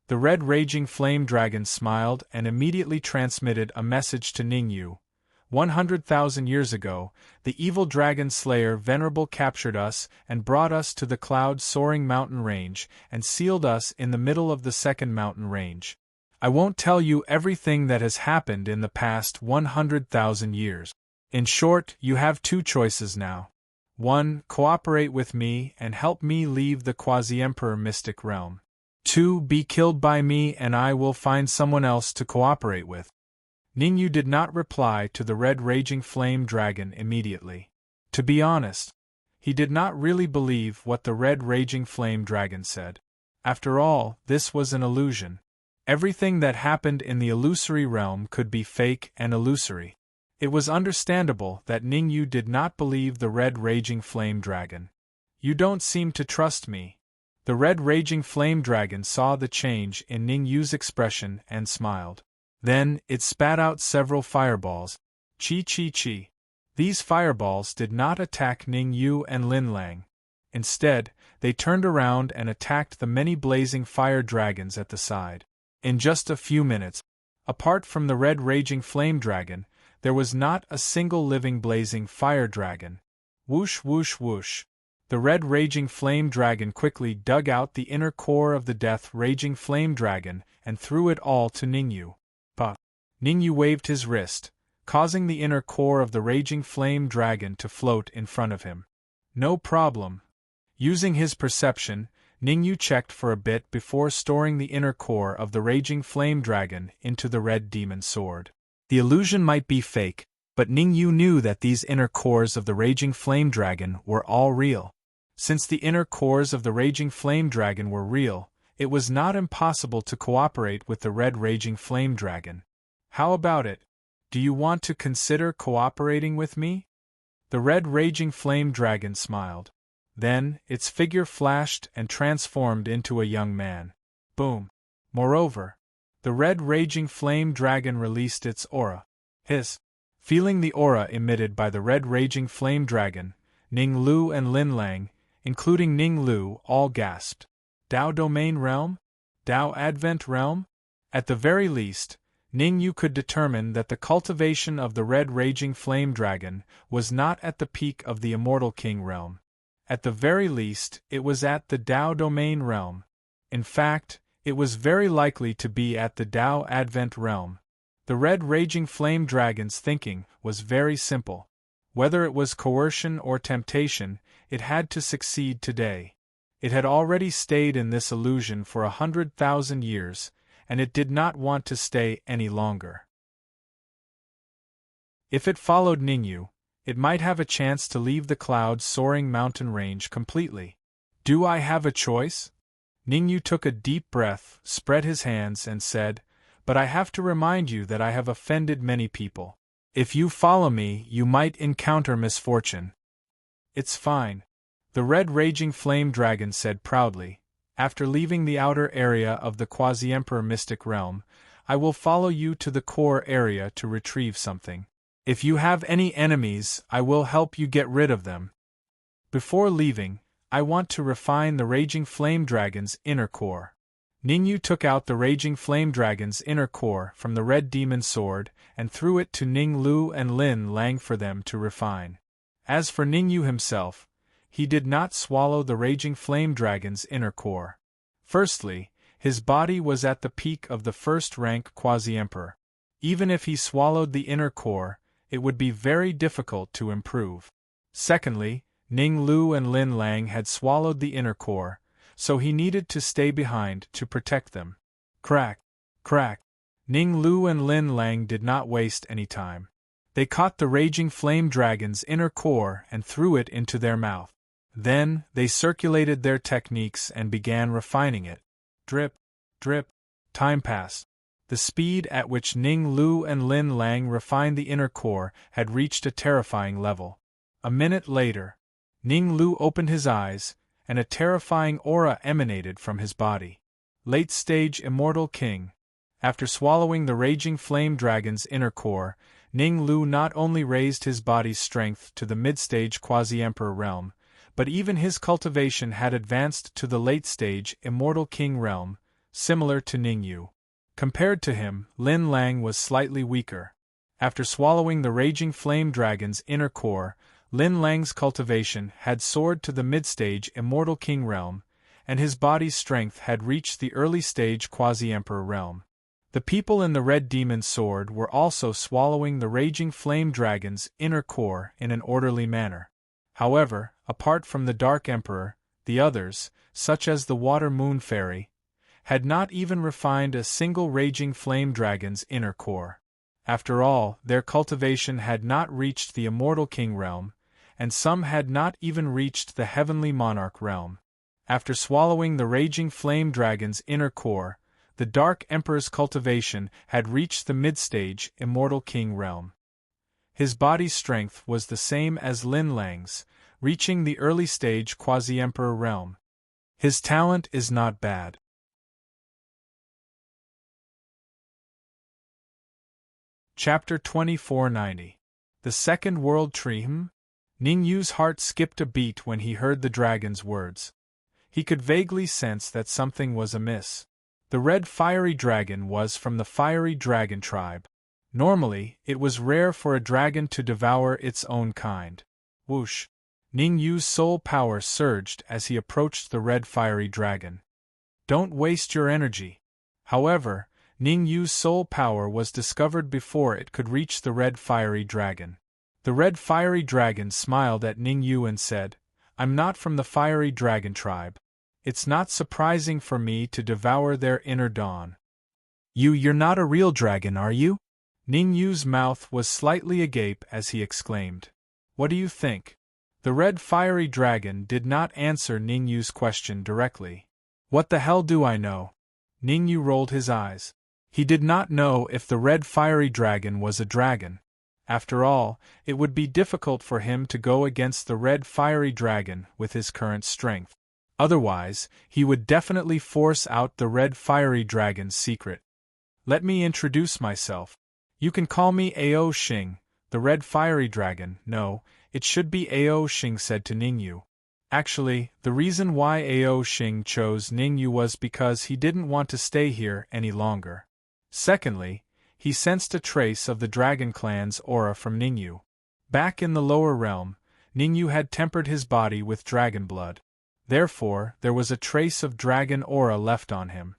The red raging flame dragon smiled and immediately transmitted a message to Ningyu. 100,000 years ago, the evil dragon slayer Venerable captured us and brought us to the cloud-soaring mountain range and sealed us in the middle of the second mountain range. I won't tell you everything that has happened in the past 100,000 years. In short, you have two choices now. 1. Cooperate with me and help me leave the quasi-emperor mystic realm. 2. Be killed by me and I will find someone else to cooperate with. Ningyu did not reply to the red raging flame dragon immediately. To be honest, he did not really believe what the red raging flame dragon said. After all, this was an illusion. Everything that happened in the illusory realm could be fake and illusory. It was understandable that Ningyu did not believe the red raging flame dragon. You don't seem to trust me. The red raging flame dragon saw the change in Ningyu's expression and smiled. Then, it spat out several fireballs. Chi. These fireballs did not attack Ningyu and Lin Lang. Instead, they turned around and attacked the many blazing fire dragons at the side. In just a few minutes, apart from the red raging flame dragon, there was not a single living blazing fire dragon. Whoosh whoosh whoosh. The red raging flame dragon quickly dug out the inner core of the death raging flame dragon and threw it all to Ningyu. Puh! Ningyu waved his wrist, causing the inner core of the raging flame dragon to float in front of him. No problem. Using his perception, Ningyu checked for a bit before storing the inner core of the raging flame dragon into the red demon sword. The illusion might be fake, but Ningyu knew that these inner cores of the raging flame dragon were all real. Since the inner cores of the raging flame dragon were real, it was not impossible to cooperate with the red raging flame dragon. How about it? Do you want to consider cooperating with me? The red raging flame dragon smiled. Then, its figure flashed and transformed into a young man. Boom! Moreover, the red raging flame dragon released its aura. Hiss! Feeling the aura emitted by the red raging flame dragon, Ning Lu and Lin Lang, including Ning Lu, all gasped. Dao Domain Realm? Dao Advent Realm? At the very least, Ningyu could determine that the cultivation of the red raging flame dragon was not at the peak of the Immortal King realm. At the very least, it was at the Dao Domain realm. In fact, it was very likely to be at the Dao Advent realm. The red raging flame dragon's thinking was very simple. Whether it was coercion or temptation, it had to succeed today. It had already stayed in this illusion for 100,000 years, and it did not want to stay any longer. If it followed Ningyu, it might have a chance to leave the cloud-soaring mountain range completely. Do I have a choice? Ningyu took a deep breath, spread his hands, and said, "But I have to remind you that I have offended many people. If you follow me, you might encounter misfortune." "It's fine," the red raging flame dragon said proudly. "After leaving the outer area of the quasi-emperor mystic realm, I will follow you to the core area to retrieve something. If you have any enemies, I will help you get rid of them. Before leaving, I want to refine the raging flame dragon's inner core." Ningyu took out the raging flame dragon's inner core from the red demon sword and threw it to Ning Lu and Lin Lang for them to refine. As for Ningyu himself, he did not swallow the raging flame dragon's inner core. Firstly, his body was at the peak of the first-rank quasi-emperor. Even if he swallowed the inner core, it would be very difficult to improve. Secondly, Ning Lu and Lin Lang had swallowed the inner core, so he needed to stay behind to protect them. Crack! Crack! Ning Lu and Lin Lang did not waste any time. They caught the raging flame dragon's inner core and threw it into their mouth. Then, they circulated their techniques and began refining it. Drip, drip, time passed. The speed at which Ning Lu and Lin Lang refined the inner core had reached a terrifying level. A minute later, Ning Lu opened his eyes, and a terrifying aura emanated from his body. Late-stage Immortal King. After swallowing the raging flame dragon's inner core, Ning Lu not only raised his body's strength to the mid-stage quasi-emperor realm, but even his cultivation had advanced to the late-stage Immortal King realm, similar to Ningyu. Compared to him, Lin Lang was slightly weaker. After swallowing the raging flame dragon's inner core, Lin Lang's cultivation had soared to the mid-stage Immortal King realm, and his body's strength had reached the early-stage quasi-emperor realm. The people in the Red Demon Sword were also swallowing the raging flame dragon's inner core in an orderly manner. However, apart from the Dark Emperor, the others, such as the Water Moon Fairy, had not even refined a single raging flame dragon's inner core. After all, their cultivation had not reached the Immortal King realm, and some had not even reached the Heavenly Monarch realm. After swallowing the raging flame dragon's inner core, the Dark Emperor's cultivation had reached the mid-stage Immortal King realm. His body's strength was the same as Lin Lang's, reaching the early-stage Quasi-Emperor realm. His talent is not bad. Chapter 2490. The Second World Tree. Ning Yu's heart skipped a beat when he heard the dragon's words. He could vaguely sense that something was amiss. The red fiery dragon was from the fiery dragon tribe. Normally, it was rare for a dragon to devour its own kind. Whoosh! Ning Yu's soul power surged as he approached the red fiery dragon. Don't waste your energy. However, Ning Yu's soul power was discovered before it could reach the red fiery dragon. The red fiery dragon smiled at Ning Yu and said, "I'm not from the fiery dragon tribe. It's not surprising for me to devour their inner dawn." You're not a real dragon, are you?" Ning Yu's mouth was slightly agape as he exclaimed. "What do you think?" The red fiery dragon did not answer Ning Yu's question directly. "What the hell do I know?" Ning Yu rolled his eyes. He did not know if the red fiery dragon was a dragon. After all, it would be difficult for him to go against the red fiery dragon with his current strength. Otherwise, he would definitely force out the red fiery dragon's secret. "Let me introduce myself. You can call me Ao Xing, the red fiery dragon." "No, it should be Ao Xing," said to Ning Yu. Actually, the reason why Ao Xing chose Ning Yu was because he didn't want to stay here any longer. Secondly, he sensed a trace of the Dragon Clan's aura from Ning Yu. Back in the lower realm, Ning Yu had tempered his body with dragon blood. Therefore, there was a trace of dragon aura left on him.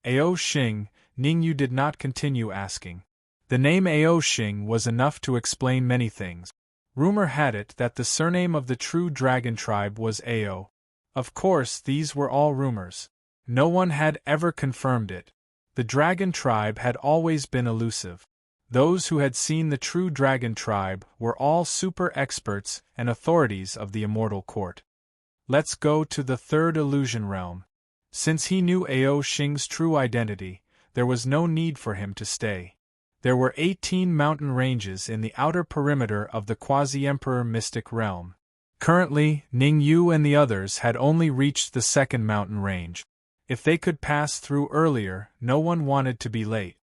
Ao Xing, Ning Yu did not continue asking. The name Ao Xing was enough to explain many things. Rumor had it that the surname of the true dragon tribe was Ao. Of course, these were all rumors. No one had ever confirmed it. The dragon tribe had always been elusive. Those who had seen the true dragon tribe were all super experts and authorities of the Immortal Court. Let's go to the third illusion realm. Since he knew Ao Xing's true identity, there was no need for him to stay. There were 18 mountain ranges in the outer perimeter of the Quasi-Emperor Mystic Realm. Currently, Ning Yu and the others had only reached the second mountain range. If they could pass through earlier, no one wanted to be late.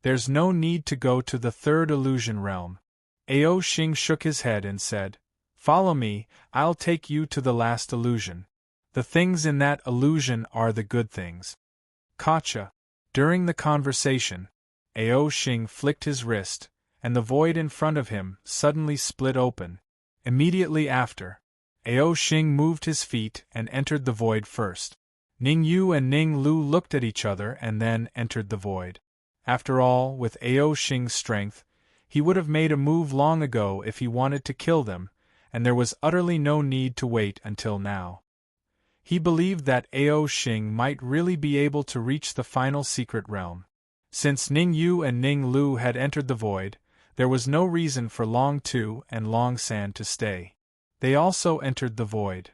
There's no need to go to the third illusion realm. Ao Xing shook his head and said, "Follow me, I'll take you to the last illusion. The things in that illusion are the good things." Gotcha. During the conversation, Ao Xing flicked his wrist, and the void in front of him suddenly split open. Immediately after, Ao Xing moved his feet and entered the void first. Ning Yu and Ning Lu looked at each other and then entered the void. After all, with Ao Xing's strength, he would have made a move long ago if he wanted to kill them, and there was utterly no need to wait until now. He believed that Ao Xing might really be able to reach the final secret realm. Since Ning Yu and Ning Lu had entered the void, there was no reason for Long Tu and Long San to stay. They also entered the void.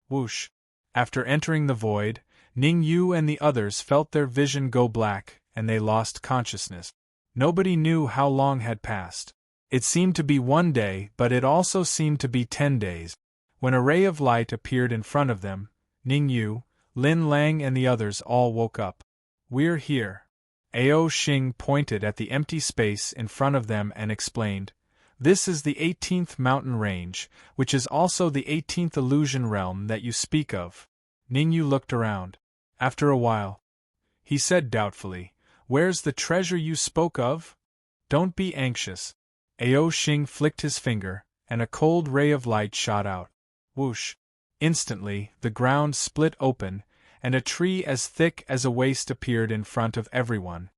Whoosh! After entering the void, Ning Yu and the others felt their vision go black, and they lost consciousness. Nobody knew how long had passed. It seemed to be 1 day, but it also seemed to be 10 days. When a ray of light appeared in front of them, Ning Yu, Lin Lang and the others all woke up. "We're here." Ao Xing pointed at the empty space in front of them and explained, "This is the 18th mountain range, which is also the 18th illusion realm that you speak of." Ning Yu looked around. After a while, he said doubtfully, "Where's the treasure you spoke of?" "Don't be anxious." Ao Xing flicked his finger, and a cold ray of light shot out. Whoosh! Instantly, the ground split open, and a tree as thick as a waist appeared in front of everyone.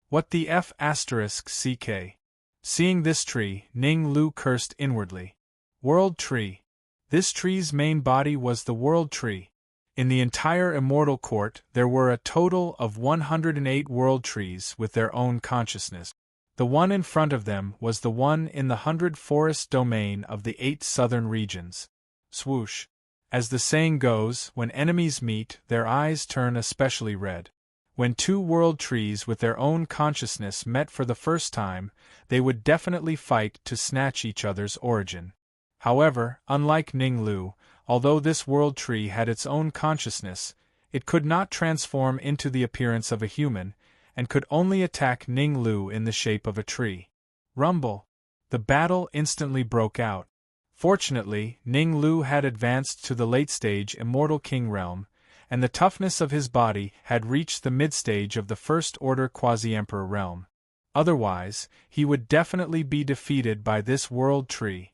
What the f***ck? Seeing this tree, Ning Lu cursed inwardly. World Tree. This tree's main body was the World Tree. In the entire Immortal Court, there were a total of 108 World Trees with their own consciousness. The one in front of them was the one in the 100 Forest domain of the 8 southern regions. Swoosh. As the saying goes, when enemies meet, their eyes turn especially red. When 2 World Trees with their own consciousness met for the first time, they would definitely fight to snatch each other's origin. However, unlike Ning Lu, although this World Tree had its own consciousness, it could not transform into the appearance of a human, and could only attack Ning Lu in the shape of a tree. Rumble! The battle instantly broke out. Fortunately, Ning Lu had advanced to the late-stage Immortal King realm, and the toughness of his body had reached the mid-stage of the First-Order Quasi-Emperor realm. Otherwise, he would definitely be defeated by this World Tree.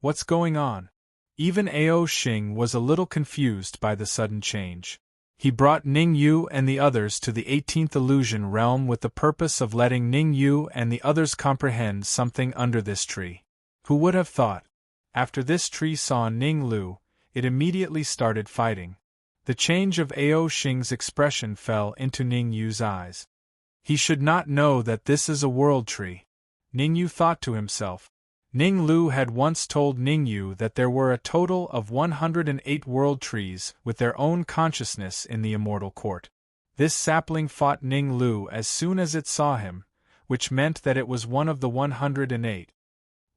What's going on? Even Ao Xing was a little confused by the sudden change. He brought Ning Yu and the others to the 18th Illusion realm with the purpose of letting Ning Yu and the others comprehend something under this tree. Who would have thought? After this tree saw Ning Lu, it immediately started fighting. The change of Ao Xing's expression fell into Ning Yu's eyes. He should not know that this is a world tree. Ning Yu thought to himself. Ning Lu had once told Ning Yu that there were a total of 108 world trees with their own consciousness in the Immortal Court. This sapling fought Ning Lu as soon as it saw him, which meant that it was one of the 108.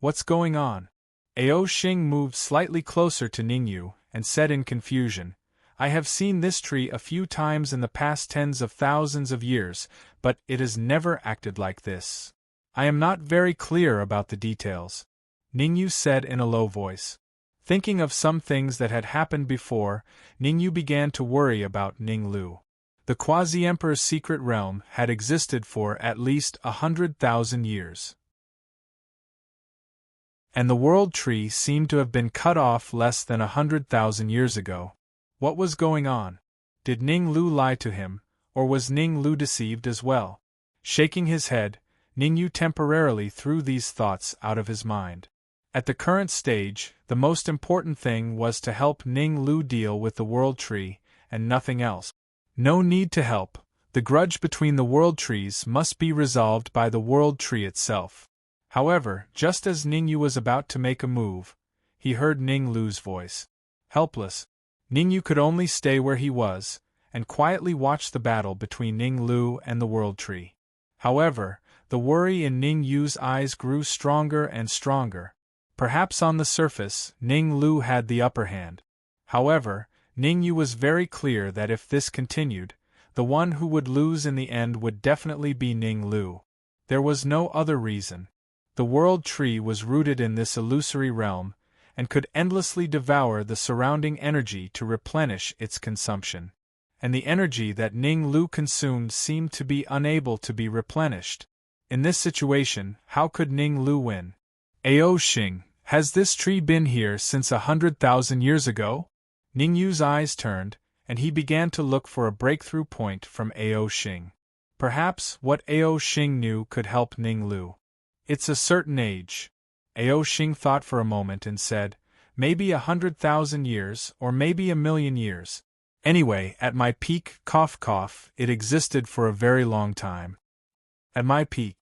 What's going on? Ao Xing moved slightly closer to Ning Yu and said in confusion, I have seen this tree a few times in the past tens of thousands of years, but it has never acted like this. I am not very clear about the details, Ning Yu said in a low voice. Thinking of some things that had happened before, Ning Yu began to worry about Ning Lu. The Quasi-Emperor's secret realm had existed for at least 100,000 years. And the World Tree seemed to have been cut off less than 100,000 years ago. What was going on? Did Ning Lu lie to him, or was Ning Lu deceived as well? Shaking his head, Ning Yu temporarily threw these thoughts out of his mind. At the current stage, the most important thing was to help Ning Lu deal with the World Tree, and nothing else. No need to help. The grudge between the World Trees must be resolved by the World Tree itself. However, just as Ning Yu was about to make a move, he heard Ning Lu's voice. Helpless, Ning Yu could only stay where he was, and quietly watch the battle between Ning Lu and the World Tree. However, the worry in Ning Yu's eyes grew stronger and stronger. Perhaps on the surface, Ning Lu had the upper hand. However, Ning Yu was very clear that if this continued, the one who would lose in the end would definitely be Ning Lu. There was no other reason. The World Tree was rooted in this illusory realm, and could endlessly devour the surrounding energy to replenish its consumption. And the energy that Ning Lu consumed seemed to be unable to be replenished. In this situation, how could Ning Lu win? Ao Xing, has this tree been here since 100,000 years ago? Ning Yu's eyes turned, and he began to look for a breakthrough point from Ao Xing. Perhaps what Ao Xing knew could help Ning Lu. It's a certain age. Ao Xing thought for a moment and said, maybe 100,000 years, or maybe 1,000,000 years. Anyway, at my peak, it existed for a very long time. At my peak.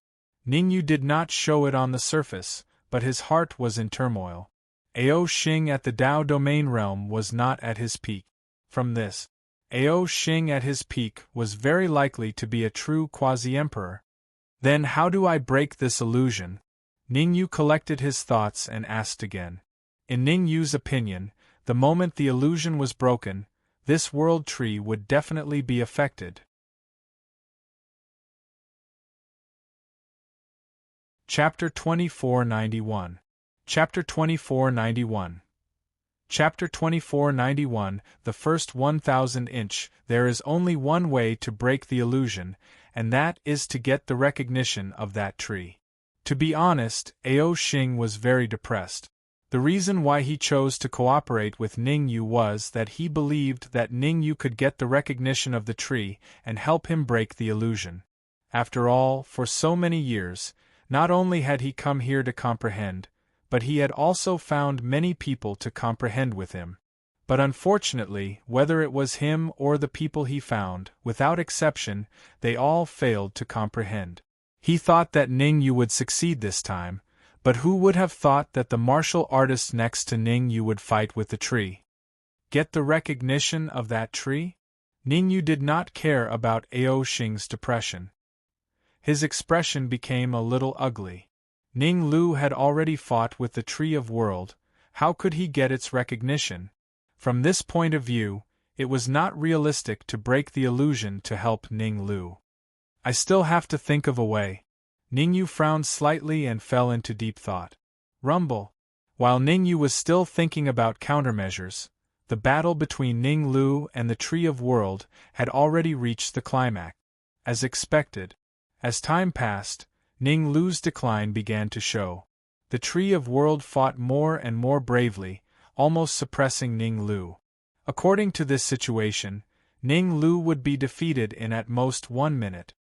Ning Yu did not show it on the surface, but his heart was in turmoil. Ao Xing at the Dao domain realm was not at his peak. From this, Ao Xing at his peak was very likely to be a true quasi-emperor. Then how do I break this illusion? Ning Yu collected his thoughts and asked again. In Ning Yu's opinion, the moment the illusion was broken, this World Tree would definitely be affected. Chapter 2491. Chapter 2491. Chapter 2491. The first 1,000 inch. There is only one way to break the illusion, and that is to get the recognition of that tree. To be honest, Ao Xing was very depressed. The reason why he chose to cooperate with Ning Yu was that he believed that Ning Yu could get the recognition of the tree and help him break the illusion. After all, for so many years, not only had he come here to comprehend, but he had also found many people to comprehend with him. But unfortunately, whether it was him or the people he found, without exception, they all failed to comprehend. He thought that Ning Yu would succeed this time, but who would have thought that the martial artist next to Ning Yu would fight with the tree? Get the recognition of that tree? Ning Yu did not care about Ao Xing's depression. His expression became a little ugly. Ning Lu had already fought with the Tree of World, how could he get its recognition? From this point of view, it was not realistic to break the illusion to help Ning Lu. I still have to think of a way. Ning Yu frowned slightly and fell into deep thought. Rumble. While Ning Yu was still thinking about countermeasures, the battle between Ning Lu and the Tree of World had already reached the climax. As expected, as time passed, Ning Lu's decline began to show. The Tree of World fought more and more bravely, almost suppressing Ning Lu. According to this situation, Ning Lu would be defeated in at most 1 minute.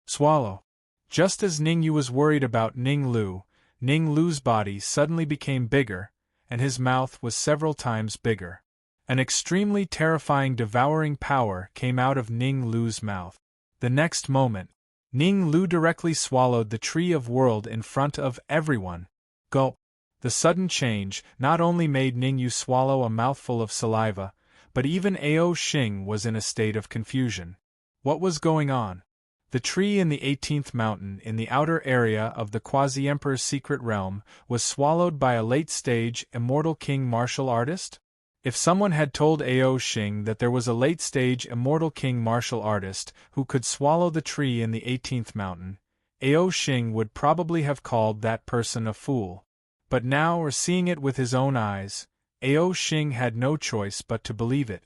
Swallow. Just as Ning Yu was worried about Ning Lu's body suddenly became bigger, and his mouth was several times bigger. An extremely terrifying devouring power came out of Ning Lu's mouth. The next moment, Ning Lu directly swallowed the Tree of World in front of everyone. Gulp. The sudden change not only made Ning Yu swallow a mouthful of saliva, but even Ao Xing was in a state of confusion. What was going on? The tree in the 18th mountain in the outer area of the Quasi-Emperor's secret realm was swallowed by a late-stage immortal king martial artist? If someone had told Ao Xing that there was a late-stage immortal king martial artist who could swallow the tree in the 18th mountain, Ao Xing would probably have called that person a fool. But now, seeing it with his own eyes, Ao Xing had no choice but to believe it.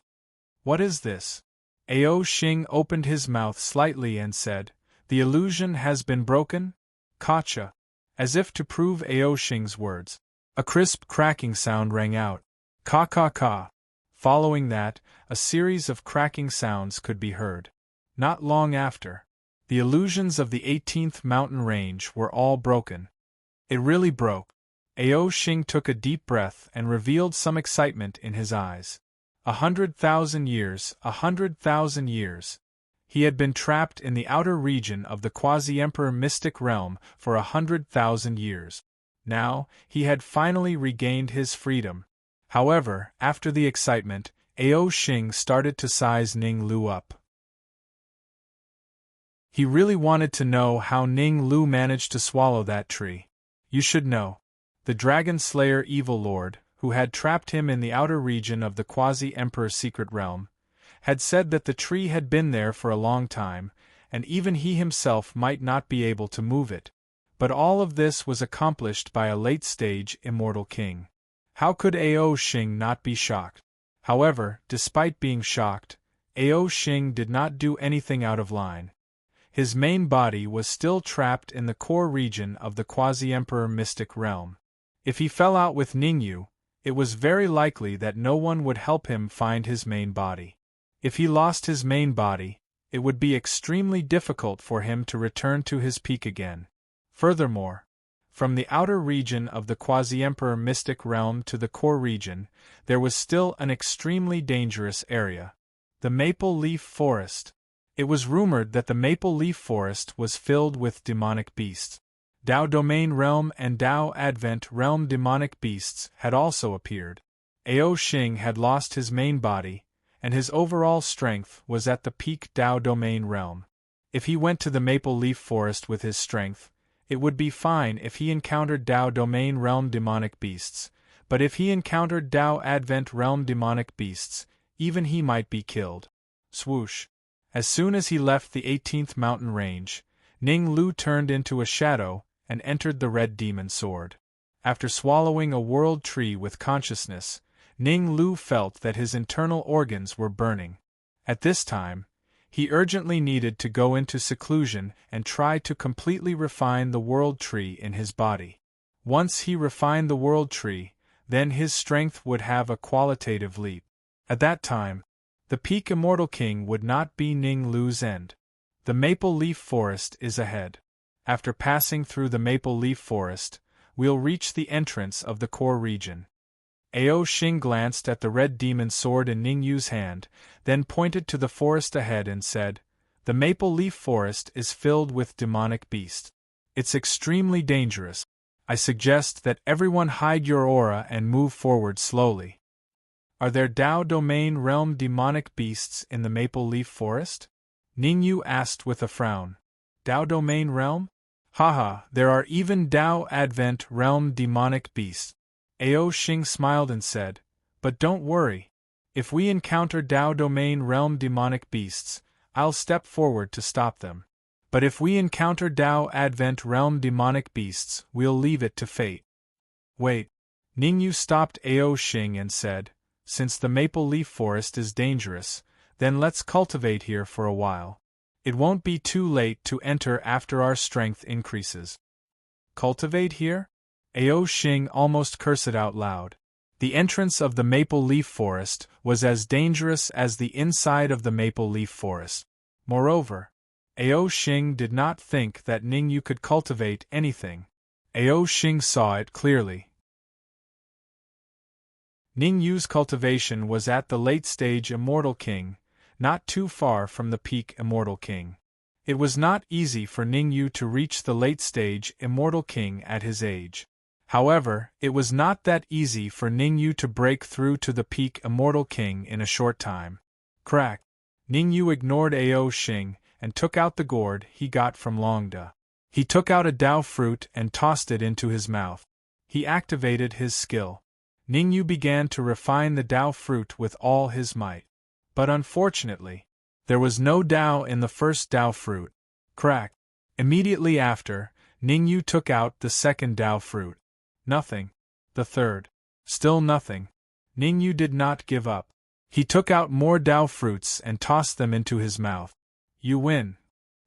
What is this? Ao Xing opened his mouth slightly and said, "The illusion has been broken?" Gotcha. As if to prove Ao Xing's words, a crisp cracking sound rang out. Ka ka ka. Following that, a series of cracking sounds could be heard. Not long after, the illusions of the 18th mountain range were all broken. It really broke. Ao Xing took a deep breath and revealed some excitement in his eyes. 100,000 years, 100,000 years. He had been trapped in the outer region of the Quasi-Emperor mystic realm for 100,000 years. Now, he had finally regained his freedom. However, after the excitement, Ao Xing started to size Ning Lu up. He really wanted to know how Ning Lu managed to swallow that tree. You should know. The Dragon Slayer Evil Lord, who had trapped him in the outer region of the Quasi-Emperor's secret realm, had said that the tree had been there for a long time, and even he himself might not be able to move it. But all of this was accomplished by a late-stage immortal king. How could Ao Xing not be shocked? However, despite being shocked, Ao Xing did not do anything out of line. His main body was still trapped in the core region of the Quasi-Emperor mystic realm. If he fell out with Ning Yu, it was very likely that no one would help him find his main body. If he lost his main body, it would be extremely difficult for him to return to his peak again. Furthermore, from the outer region of the Quasi-Emperor mystic realm to the core region, there was still an extremely dangerous area. The Maple Leaf Forest. It was rumored that the Maple Leaf Forest was filled with demonic beasts. Dao Domain Realm and Dao Advent Realm demonic beasts had also appeared. Ao Xing had lost his main body, and his overall strength was at the peak Dao Domain Realm. If he went to the Maple Leaf Forest with his strength, it would be fine if he encountered Dao Domain Realm demonic beasts, but if he encountered Dao Advent Realm demonic beasts, even he might be killed. Swoosh. As soon as he left the 18th mountain range, Ning Lu turned into a shadow and entered the Red Demon Sword. After swallowing a world tree with consciousness, Ning Lu felt that his internal organs were burning. At this time, he urgently needed to go into seclusion and try to completely refine the world tree in his body. Once he refined the world tree, then his strength would have a qualitative leap. At that time, the peak Immortal King would not be Ning Lu's end. The maple leaf forest is ahead. After passing through the maple leaf forest, we'll reach the entrance of the core region. Ao Xing glanced at the red demon sword in Ning Yu's hand, then pointed to the forest ahead and said, "The maple leaf forest is filled with demonic beasts. It's extremely dangerous. I suggest that everyone hide your aura and move forward slowly." "Are there Dao Domain Realm demonic beasts in the Maple Leaf Forest?" Ning Yu asked with a frown. "Dao Domain Realm? Haha, there are even Dao Advent Realm demonic beasts." Ao Xing smiled and said, "But don't worry. If we encounter Dao Domain Realm demonic beasts, I'll step forward to stop them. But if we encounter Dao Advent Realm demonic beasts, we'll leave it to fate." "Wait." Ning Yu stopped Ao Xing and said, "Since the Maple Leaf Forest is dangerous, then let's cultivate here for a while. It won't be too late to enter after our strength increases." "Cultivate here?" Ao Xing almost cursed out loud. The entrance of the Maple Leaf Forest was as dangerous as the inside of the Maple Leaf Forest. Moreover, Ao Xing did not think that Ning Yu could cultivate anything. Ao Xing saw it clearly. Ning Yu's cultivation was at the late stage Immortal King, not too far from the peak Immortal King. It was not easy for Ning Yu to reach the late stage Immortal King at his age. However, it was not that easy for Ning Yu to break through to the peak Immortal King in a short time. Crack! Ning Yu ignored Ao Xing and took out the gourd he got from Longda. He took out a Dao fruit and tossed it into his mouth. He activated his skill. Ning Yu began to refine the Dao fruit with all his might. But unfortunately, there was no Dao in the first Dao fruit. Crack! Immediately after, Ning Yu took out the second Dao fruit. Nothing. The third. Still nothing. Ning Yu did not give up. He took out more Dao fruits and tossed them into his mouth. "You win."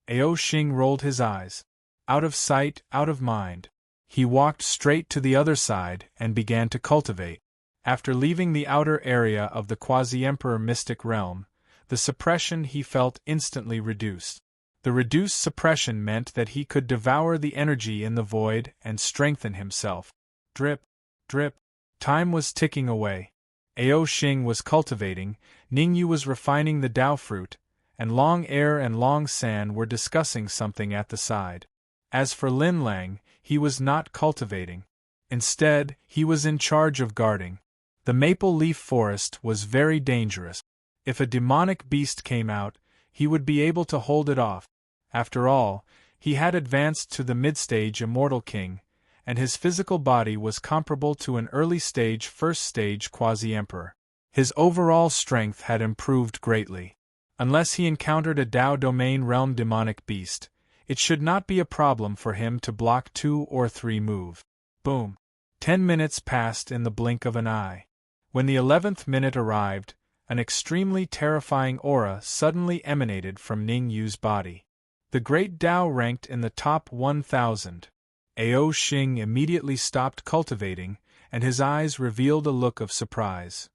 Ao Xing rolled his eyes. Out of sight, out of mind. He walked straight to the other side and began to cultivate. After leaving the outer area of the Quasi-Emperor Mystic Realm, the suppression he felt instantly reduced. The reduced suppression meant that he could devour the energy in the void and strengthen himself. Drip, drip. Time was ticking away. Ao Xing was cultivating, Ning Yu was refining the Dao fruit, and Long Air and Long San were discussing something at the side. As for Lin Lang, he was not cultivating. Instead, he was in charge of guarding. The Maple Leaf Forest was very dangerous. If a demonic beast came out, he would be able to hold it off. After all, he had advanced to the mid-stage Immortal King, and his physical body was comparable to an early-stage first-stage Quasi-Emperor. His overall strength had improved greatly. Unless he encountered a Dao Domain Realm demonic beast, it should not be a problem for him to block 2 or 3 moves. Boom! 10 minutes passed in the blink of an eye. When the 11th minute arrived, an extremely terrifying aura suddenly emanated from Ning Yu's body. The Great Dao ranked in the top 1,000. Ao Xing immediately stopped cultivating, and his eyes revealed a look of surprise.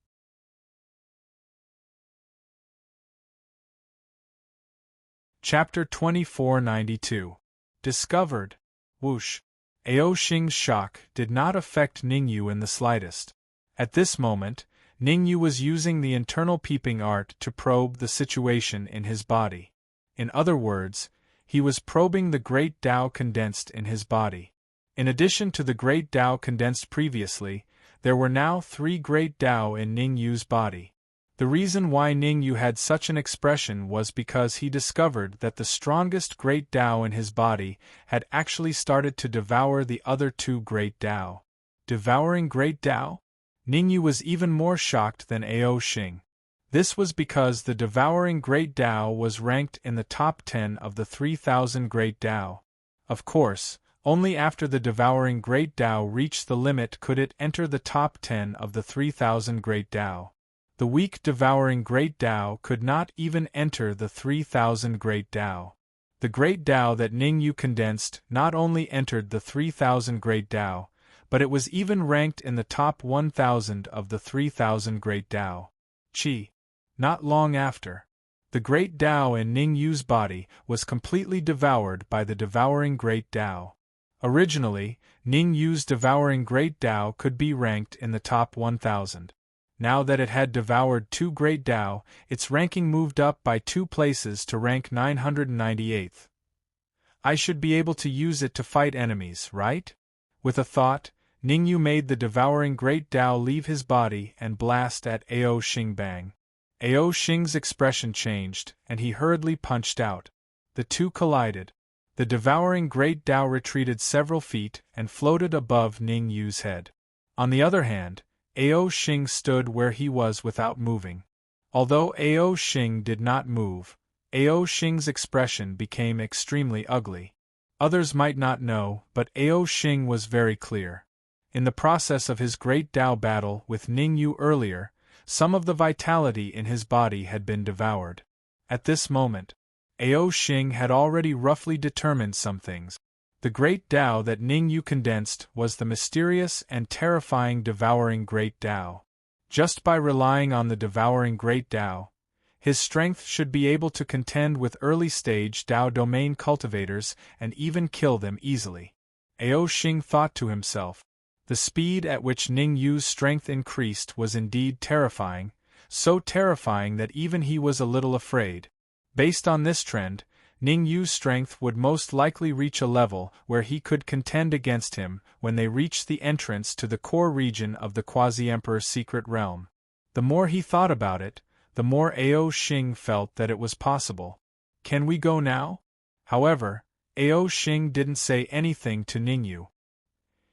Chapter 2492. Discovered. Whoosh. Ao Xing's shock did not affect Ning Yu in the slightest. At this moment, Ning Yu was using the internal peeping art to probe the situation in his body. In other words, he was probing the Great Dao condensed in his body. In addition to the Great Dao condensed previously, there were now 3 Great Dao in Ning Yu's body. The reason why Ning Yu had such an expression was because he discovered that the strongest Great Dao in his body had actually started to devour the other 2 Great Dao. Devouring Great Dao? Ning Yu was even more shocked than Ao Xing. This was because the devouring Great Dao was ranked in the top 10 of the 3,000 Great Dao. Of course, only after the devouring Great Dao reached the limit could it enter the top 10 of the 3,000 Great Dao. The weak devouring Great Dao could not even enter the 3,000 Great Dao. The Great Dao that Ning Yu condensed not only entered the 3,000 Great Dao, but it was even ranked in the top 1,000 of the 3,000 Great Tao. Qi. Not long after, the Great Tao in Ning Yu's body was completely devoured by the devouring Great Tao. Originally, Ning Yu's devouring Great Tao could be ranked in the top 1,000. Now that it had devoured 2 Great Tao, its ranking moved up by 2 places to rank 998th. I should be able to use it to fight enemies, right? With a thought, Ning Yu made the devouring Great Tao leave his body and blast at Ao Xing bang. Ao Xing's expression changed, and he hurriedly punched out. The two collided. The devouring Great Tao retreated several feet and floated above Ning Yu's head. On the other hand, Ao Xing stood where he was without moving. Although Ao Xing did not move, Ao Xing's expression became extremely ugly. Others might not know, but Ao Xing was very clear. In the process of his Great Tao battle with Ning Yu earlier, some of the vitality in his body had been devoured. At this moment, Ao Xing had already roughly determined some things. The Great Tao that Ning Yu condensed was the mysterious and terrifying devouring Great Tao. Just by relying on the devouring Great Tao, his strength should be able to contend with early-stage Tao domain cultivators and even kill them easily. Ao Xing thought to himself. The speed at which Ning Yu's strength increased was indeed terrifying, so terrifying that even he was a little afraid. Based on this trend, Ning Yu's strength would most likely reach a level where he could contend against him when they reached the entrance to the core region of the Quasi-Emperor's secret realm. The more he thought about it, the more Ao Xing felt that it was possible. Can we go now? However, Ao Xing didn't say anything to Ning Yu.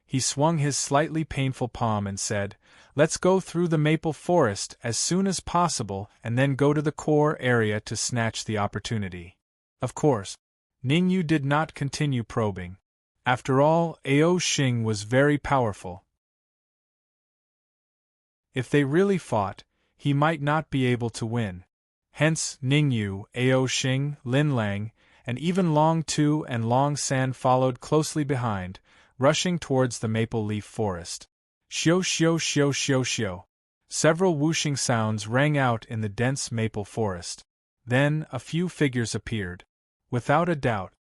He swung his slightly painful palm and said, "Let's go through the maple forest as soon as possible and then go to the core area to snatch the opportunity." Of course, Ning Yu did not continue probing. After all, Ao Xing was very powerful. If they really fought, he might not be able to win. Hence, Ning Yu, Ao Xing, Lin Lang, and even Long Tu and Long San followed closely behind, rushing towards the maple leaf forest. Xiao xiao xiao xiao xiao. Several whooshing sounds rang out in the dense maple forest. Then, a few figures appeared. Without a doubt,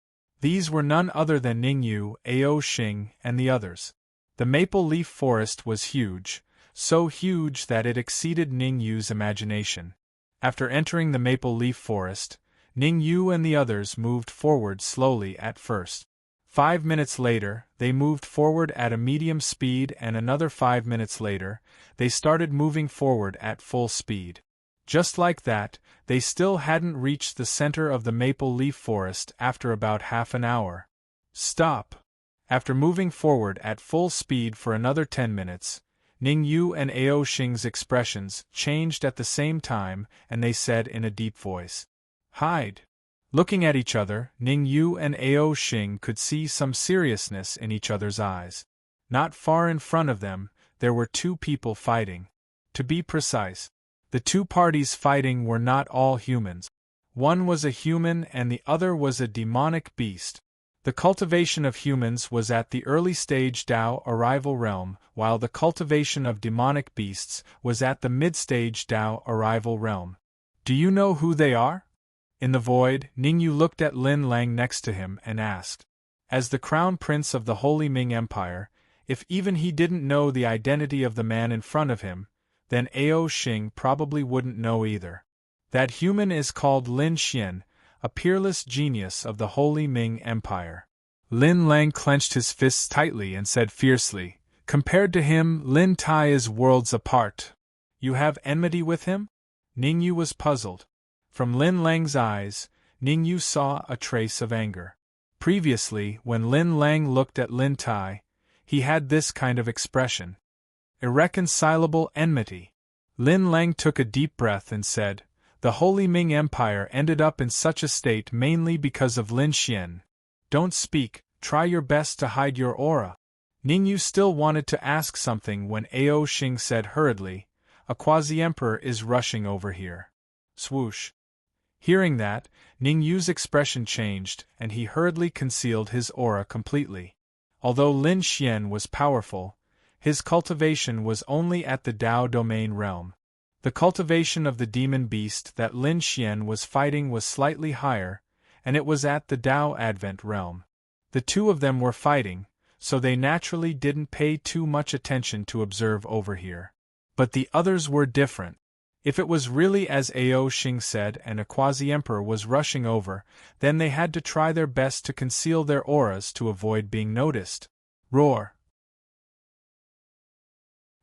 these were none other than Ning Yu, Ao Xing, and the others. The maple leaf forest was huge, so huge that it exceeded Ning Yu's imagination. After entering the maple leaf forest, Ning Yu and the others moved forward slowly at first. 5 minutes later, they moved forward at a medium speed, and another 5 minutes later, they started moving forward at full speed. Just like that, they still hadn't reached the center of the maple leaf forest after about half an hour. Stop! After moving forward at full speed for another 10 minutes, Ning Yu and Ao Xing's expressions changed at the same time, and they said in a deep voice, "Hide!" Looking at each other, Ning Yu and Ao Xing could see some seriousness in each other's eyes. Not far in front of them, there were 2 people fighting. To be precise, the 2 parties fighting were not all humans. One was a human and the other was a demonic beast. The cultivation of humans was at the early stage Tao arrival realm, while the cultivation of demonic beasts was at the mid-stage Tao arrival realm. Do you know who they are? In the void, Ning Yu looked at Lin Lang next to him and asked. As the crown prince of the Holy Ming Empire, if even he didn't know the identity of the man in front of him, then Ao Xing probably wouldn't know either. That human is called Lin Xian, a peerless genius of the Holy Ming Empire. Lin Lang clenched his fists tightly and said fiercely, "Compared to him, Lin Tai is worlds apart. You have enmity with him?" Ning Yu was puzzled. From Lin Lang's eyes, Ning Yu saw a trace of anger. Previously, when Lin Lang looked at Lin Tai, he had this kind of expression. Irreconcilable enmity. Lin Lang took a deep breath and said, "The Holy Ming Empire ended up in such a state mainly because of Lin Xian. Don't speak, try your best to hide your aura." Ning Yu still wanted to ask something when Ao Xing said hurriedly, "A quasi-emperor is rushing over here." Swoosh. Hearing that, Ning Yu's expression changed and he hurriedly concealed his aura completely. Although Lin Xian was powerful, His cultivation was only at the Dao domain realm. The cultivation of the demon beast that Lin Xian was fighting was slightly higher, and it was at the Dao Advent realm. The two of them were fighting, so they naturally didn't pay too much attention to observe over here. But the others were different. If it was really as Ao Xing said and a quasi-emperor was rushing over, then they had to try their best to conceal their auras to avoid being noticed. Roar!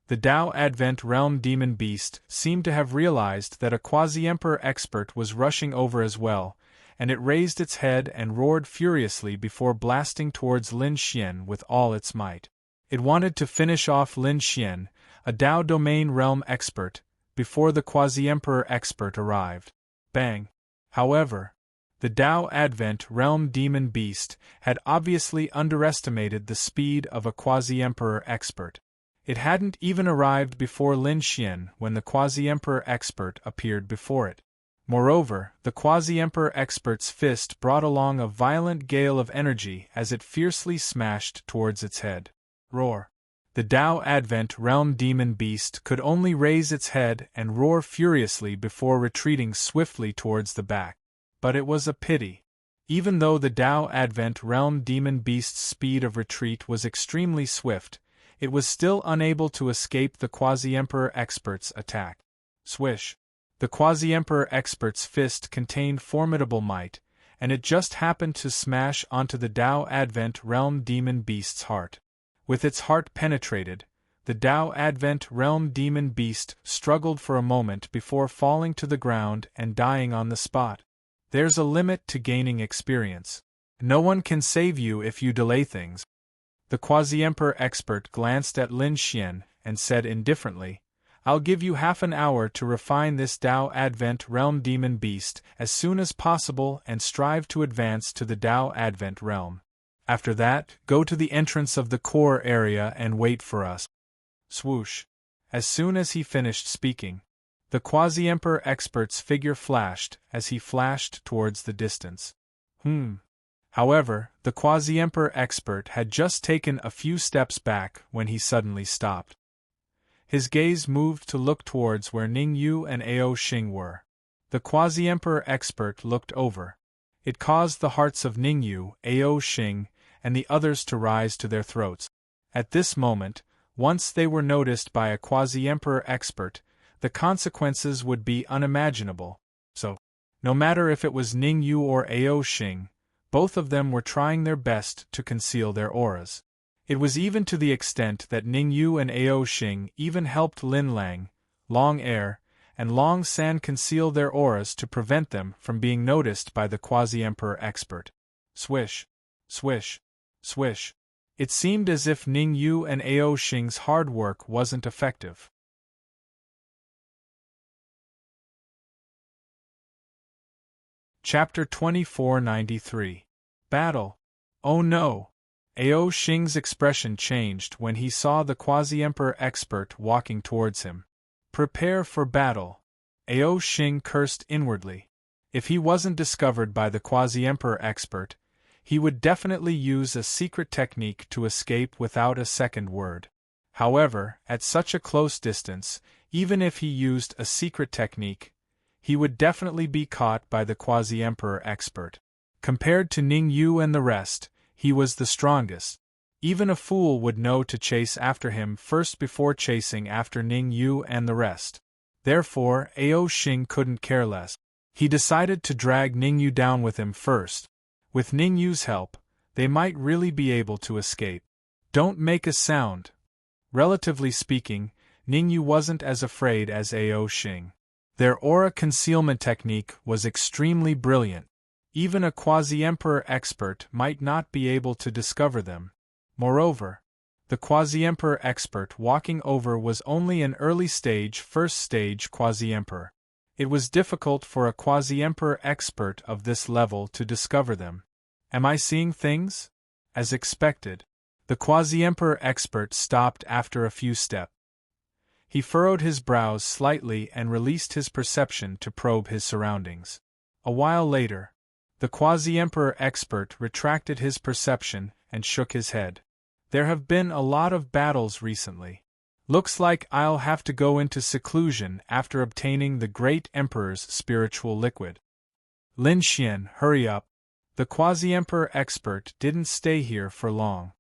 The Dao Advent Realm demon beast seemed to have realized that a quasi-emperor expert was rushing over as well, and it raised its head and roared furiously before blasting towards Lin Xian with all its might. It wanted to finish off Lin Xian, a Dao domain realm expert, before the quasi-emperor expert arrived. Bang! However, the Dao Advent Realm demon beast had obviously underestimated the speed of a quasi-emperor expert. It hadn't even arrived before Lin Xian when the quasi-emperor expert appeared before it. Moreover, the quasi-emperor expert's fist brought along a violent gale of energy as it fiercely smashed towards its head. Roar! The Dao Advent Realm demon beast could only raise its head and roar furiously before retreating swiftly towards the back. But it was a pity. Even though the Dao Advent Realm demon beast's speed of retreat was extremely swift, it was still unable to escape the quasi-emperor expert's attack. Swish! The quasi-emperor expert's fist contained formidable might, and it just happened to smash onto the Dao Advent Realm demon beast's heart. With its heart penetrated, the Dao Advent Realm demon beast struggled for a moment before falling to the ground and dying on the spot. There's a limit to gaining experience. No one can save you if you delay things. The quasi-emperor expert glanced at Lin Xian and said indifferently, "I'll give you half an hour to refine this Dao Advent Realm demon beast as soon as possible and strive to advance to the Dao Advent Realm. After that, go to the entrance of the core area and wait for us." Swoosh! As soon as he finished speaking, the quasi-emperor expert's figure flashed as he flashed towards the distance. However, the quasi-emperor expert had just taken a few steps back when he suddenly stopped. His gaze moved to look towards where Ning Yu and Ao Xing were. The quasi-emperor expert looked over. It caused the hearts of Ning Yu, Ao Xing, and the others to rise to their throats. At this moment, once they were noticed by a quasi-emperor expert, the consequences would be unimaginable. So, no matter if it was Ning Yu or Ao Xing, both of them were trying their best to conceal their auras. It was even to the extent that Ning Yu and Ao Xing even helped Lin Lang, Long Air, and Long San conceal their auras to prevent them from being noticed by the quasi-emperor expert. Swish! Swish! Swish! It seemed as if Ning Yu and Ao Xing's hard work wasn't effective. Chapter 2493. Battle. Oh no! Ao Xing's expression changed when he saw the quasi-emperor expert walking towards him. Prepare for battle. Ao Xing cursed inwardly. If he wasn't discovered by the quasi-emperor expert, he would definitely use a secret technique to escape without a second word. However, at such a close distance, even if he used a secret technique, he would definitely be caught by the quasi-emperor expert. Compared to Ning Yu and the rest, he was the strongest. Even a fool would know to chase after him first before chasing after Ning Yu and the rest. Therefore, Ao Xing couldn't care less. He decided to drag Ning Yu down with him first. With Ning Yu's help, they might really be able to escape. Don't make a sound. Relatively speaking, Ning Yu wasn't as afraid as Ao Xing. Their aura concealment technique was extremely brilliant. Even a quasi-emperor expert might not be able to discover them. Moreover, the quasi-emperor expert walking over was only an early-stage, first-stage quasi-emperor. It was difficult for a quasi-emperor expert of this level to discover them. Am I seeing things? As expected, the quasi-emperor expert stopped after a few steps. He furrowed his brows slightly and released his perception to probe his surroundings. A while later, the quasi-emperor expert retracted his perception and shook his head. There have been a lot of battles recently. Looks like I'll have to go into seclusion after obtaining the great Emperor's spiritual liquid. Lin Xian, hurry up. The Quasi-Emperor expert didn't stay here for long.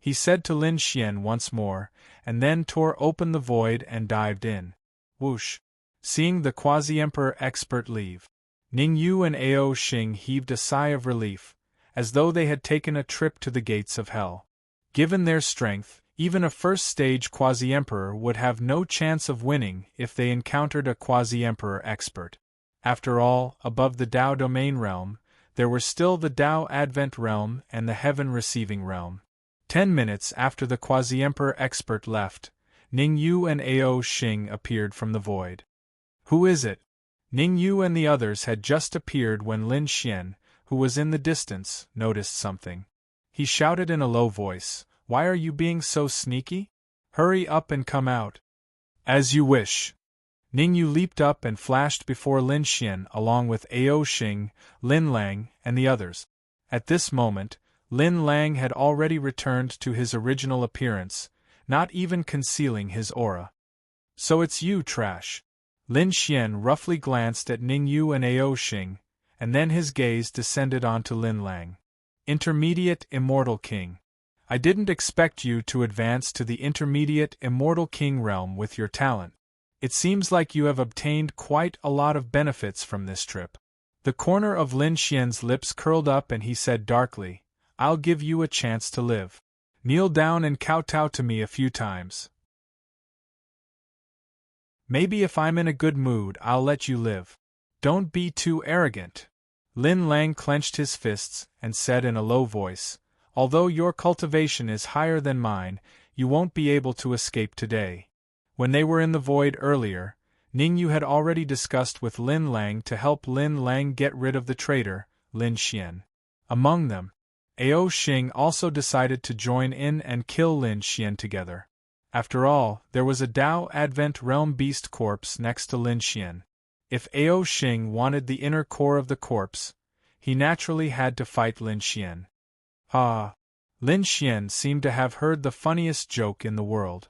He said to Lin Xian once more, and then tore open the void and dived in. Whoosh! Seeing the Quasi-Emperor expert leave, Ning Yu and Ao Xing heaved a sigh of relief, as though they had taken a trip to the gates of hell. Given their strength, even a first-stage Quasi-Emperor would have no chance of winning if they encountered a Quasi-Emperor expert. After all, above the Tao Domain realm, there were still the Tao Advent realm and the Heaven Receiving realm. 10 minutes after the Quasi-Emperor expert left, Ning Yu and Ao Xing appeared from the void. Who is it? Ning Yu and the others had just appeared when Lin Xian, who was in the distance, noticed something. He shouted in a low voice, "Why are you being so sneaky? Hurry up and come out." "As you wish." Ning Yu leaped up and flashed before Lin Xian along with Ao Xing, Lin Lang, and the others. At this moment, Lin Lang had already returned to his original appearance, not even concealing his aura. "So it's you, Trash." Lin Xian roughly glanced at Ning Yu and Ao Xing, and then his gaze descended onto Lin Lang. "Intermediate Immortal King. I didn't expect you to advance to the Intermediate Immortal King realm with your talent. It seems like you have obtained quite a lot of benefits from this trip." The corner of Lin Xian's lips curled up and he said darkly, "I'll give you a chance to live. Kneel down and kowtow to me a few times. Maybe if I'm in a good mood I'll let you live. Don't be too arrogant." Lin Lang clenched his fists and said in a low voice, "Although your cultivation is higher than mine, you won't be able to escape today." When they were in the void earlier, Ning Yu had already discussed with Lin Lang to help Lin Lang get rid of the traitor, Lin Xian. Among them, Ao Xing also decided to join in and kill Lin Xian together. After all, there was a Tao Advent Realm beast corpse next to Lin Xian. If Ao Xing wanted the inner core of the corpse, he naturally had to fight Lin Xian. Ha! Lin Xian seemed to have heard the funniest joke in the world.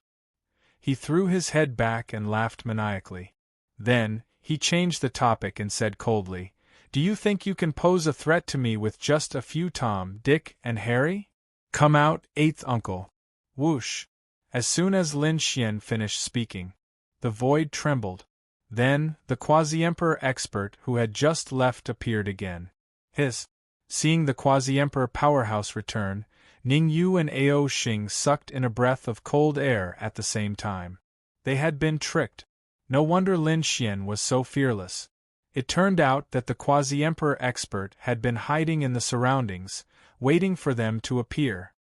He threw his head back and laughed maniacally. Then, he changed the topic and said coldly, "Do you think you can pose a threat to me with just a few Tom, Dick, and Harry? Come out, eighth uncle." Whoosh! As soon as Lin Xian finished speaking, the void trembled. Then, the Quasi-Emperor expert who had just left appeared again. Hiss! Seeing the Quasi-Emperor powerhouse return, Ning Yu and Ao Xing sucked in a breath of cold air at the same time. They had been tricked. No wonder Lin Xian was so fearless. It turned out that the Quasi-Emperor expert had been hiding in the surroundings, waiting for them to appear.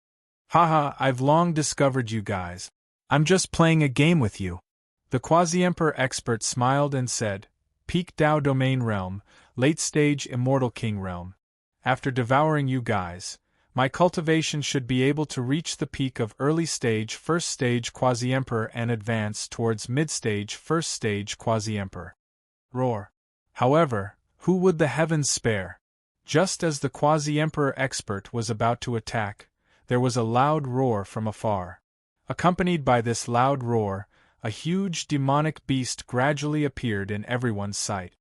"Haha, I've long discovered you guys. I'm just playing a game with you." The Quasi-Emperor expert smiled and said, "Peak Tao Domain Realm, late-stage Immortal King Realm. After devouring you guys, my cultivation should be able to reach the peak of early-stage first-stage Quasi-Emperor and advance towards mid-stage first-stage Quasi-Emperor." Roar. However, who would the heavens spare? Just as the Quasi-Emperor expert was about to attack, there was a loud roar from afar. Accompanied by this loud roar, a huge demonic beast gradually appeared in everyone's sight.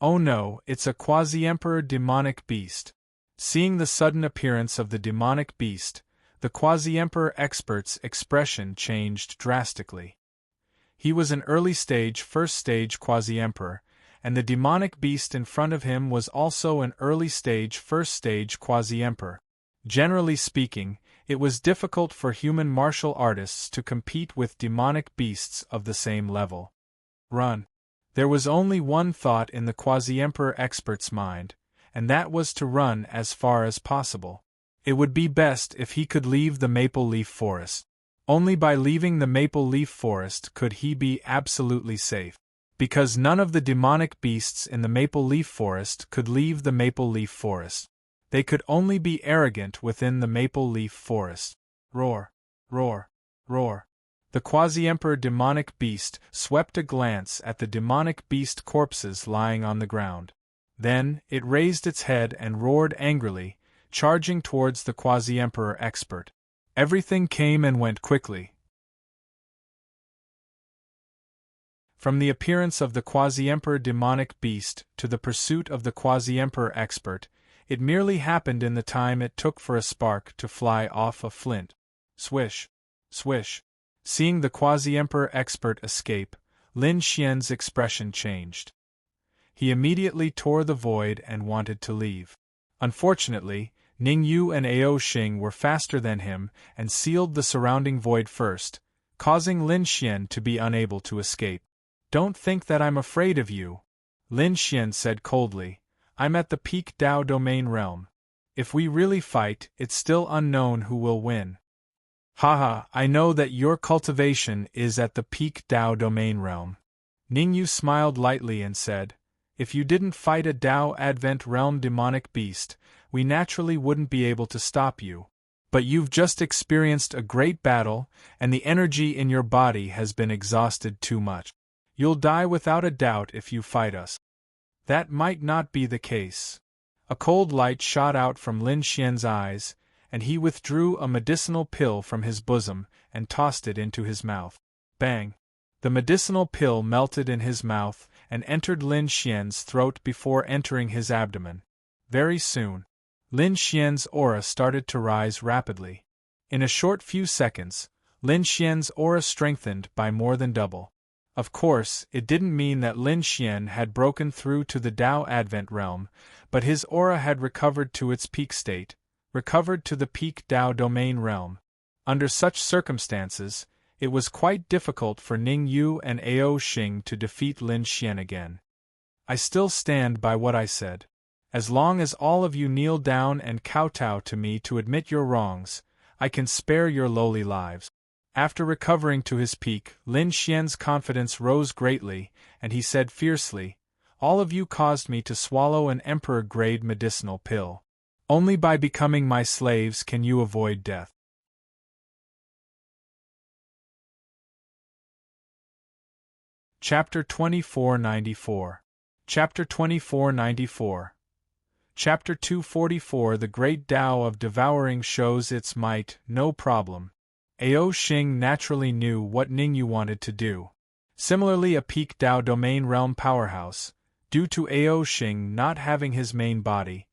"Oh no, it's a Quasi-Emperor demonic beast." Seeing the sudden appearance of the demonic beast, the Quasi-Emperor expert's expression changed drastically. He was an early-stage first-stage Quasi-Emperor, and the demonic beast in front of him was also an early-stage first-stage Quasi-Emperor. Generally speaking, it was difficult for human martial artists to compete with demonic beasts of the same level. Run. There was only one thought in the Quasi-Emperor expert's mind, and that was to run as far as possible. It would be best if he could leave the Maple Leaf Forest. Only by leaving the Maple Leaf Forest could he be absolutely safe. Because none of the demonic beasts in the Maple Leaf Forest could leave the Maple Leaf Forest. They could only be arrogant within the Maple Leaf Forest. Roar! Roar! Roar! The Quasi-Emperor demonic beast swept a glance at the demonic beast corpses lying on the ground. Then, it raised its head and roared angrily, charging towards the Quasi-Emperor expert. Everything came and went quickly. From the appearance of the quasi-emperor demonic beast to the pursuit of the quasi-emperor expert, it merely happened in the time it took for a spark to fly off a flint. Swish! Swish! Seeing the quasi-emperor expert escape, Lin Xian's expression changed. He immediately tore the void and wanted to leave. Unfortunately, Ning Yu and Ao Xing were faster than him and sealed the surrounding void first, causing Lin Xian to be unable to escape. "Don't think that I'm afraid of you," Lin Xian said coldly. "I'm at the peak Dao domain realm. If we really fight, it's still unknown who will win." "Haha, I know that your cultivation is at the peak Dao domain realm." Ning Yu smiled lightly and said, "If you didn't fight a Dao Advent realm demonic beast, we naturally wouldn't be able to stop you. But you've just experienced a great battle, and the energy in your body has been exhausted too much. You'll die without a doubt if you fight us." "That might not be the case." A cold light shot out from Lin Xian's eyes, and he withdrew a medicinal pill from his bosom and tossed it into his mouth. Bang! The medicinal pill melted in his mouth and entered Lin Xian's throat before entering his abdomen. Very soon, Lin Xian's aura started to rise rapidly. In a short few seconds, Lin Xian's aura strengthened by more than double. Of course, it didn't mean that Lin Xian had broken through to the Dao Advent realm, but his aura had recovered to its peak state, recovered to the peak Dao domain realm. Under such circumstances, it was quite difficult for Ning Yu and Ao Xing to defeat Lin Xian again. "I still stand by what I said. As long as all of you kneel down and kowtow to me to admit your wrongs, I can spare your lowly lives." After recovering to his peak, Lin Xian's confidence rose greatly, and he said fiercely, "All of you caused me to swallow an emperor-grade medicinal pill. Only by becoming my slaves can you avoid death." Chapter 2494. Chapter 2494. Chapter 244. The Great Tao of Devouring shows its might, no problem. Ao Xing naturally knew what Ning Yu wanted to do. Similarly, a peak Dao domain realm powerhouse, due to Ao Xing not having his main body,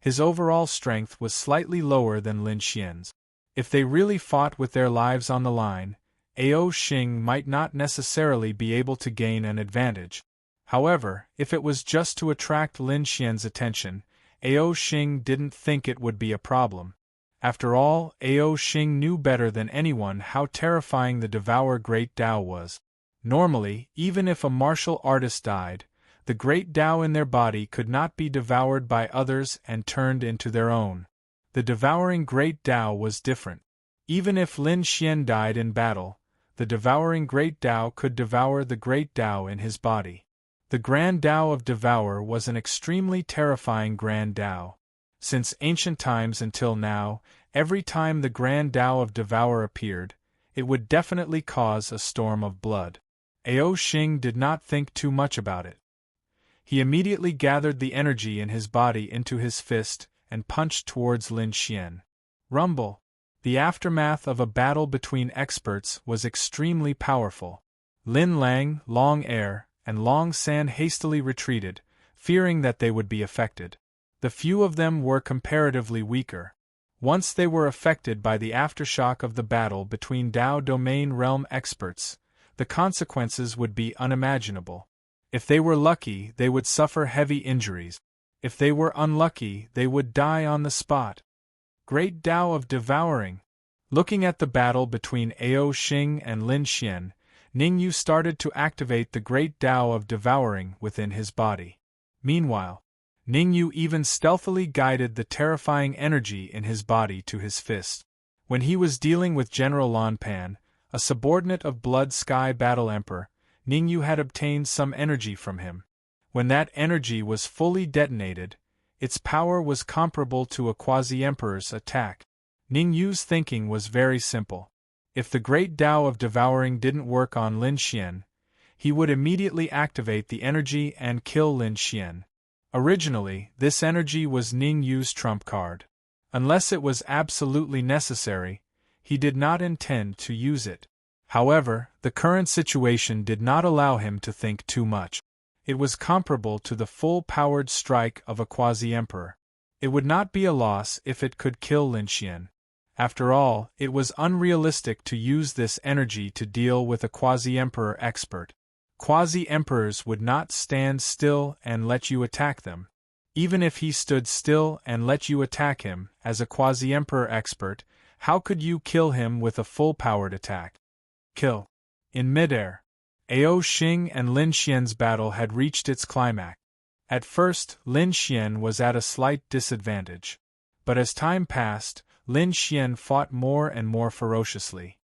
his overall strength was slightly lower than Lin Xian's. If they really fought with their lives on the line, Ao Xing might not necessarily be able to gain an advantage. However, if it was just to attract Lin Xian's attention, Ao Xing didn't think it would be a problem. After all, Ao Xing knew better than anyone how terrifying the Devour Great Tao was. Normally, even if a martial artist died, the Great Tao in their body could not be devoured by others and turned into their own. The devouring Great Tao was different. Even if Lin Xian died in battle, the devouring Great Tao could devour the Great Tao in his body. The Grand Tao of Devour was an extremely terrifying Grand Tao. Since ancient times until now, every time the Grand Tao of Devour appeared, it would definitely cause a storm of blood. Ao Xing did not think too much about it. He immediately gathered the energy in his body into his fist and punched towards Lin Xian. Rumble! The aftermath of a battle between experts was extremely powerful. Lin Lang, Long Air, and Long San hastily retreated, fearing that they would be affected. The few of them were comparatively weaker. Once they were affected by the aftershock of the battle between Dao domain realm experts, the consequences would be unimaginable. If they were lucky, they would suffer heavy injuries. If they were unlucky, they would die on the spot. Great Tao of Devouring! Looking at the battle between Ao Xing and Lin Xian, Ning Yu started to activate the Great Tao of Devouring within his body. Meanwhile, Ning Yu even stealthily guided the terrifying energy in his body to his fist. When he was dealing with General Lan Pan, a subordinate of Blood Sky Battle Emperor, Ning Yu had obtained some energy from him. When that energy was fully detonated, its power was comparable to a quasi-emperor's attack. Ning Yu's thinking was very simple. If the Great Tao of Devouring didn't work on Lin Xian, he would immediately activate the energy and kill Lin Xian. Originally, this energy was Ning Yu's trump card. Unless it was absolutely necessary, he did not intend to use it. However, the current situation did not allow him to think too much. It was comparable to the full-powered strike of a quasi-emperor. It would not be a loss if it could kill Lin Xian. After all, it was unrealistic to use this energy to deal with a quasi-emperor expert. Quasi-emperors would not stand still and let you attack them. Even if he stood still and let you attack him, as a quasi-emperor expert, how could you kill him with a full-powered attack? Kill. In midair, Ao Xing and Lin Xian's battle had reached its climax. At first, Lin Xian was at a slight disadvantage. But as time passed, Lin Xian fought more and more ferociously.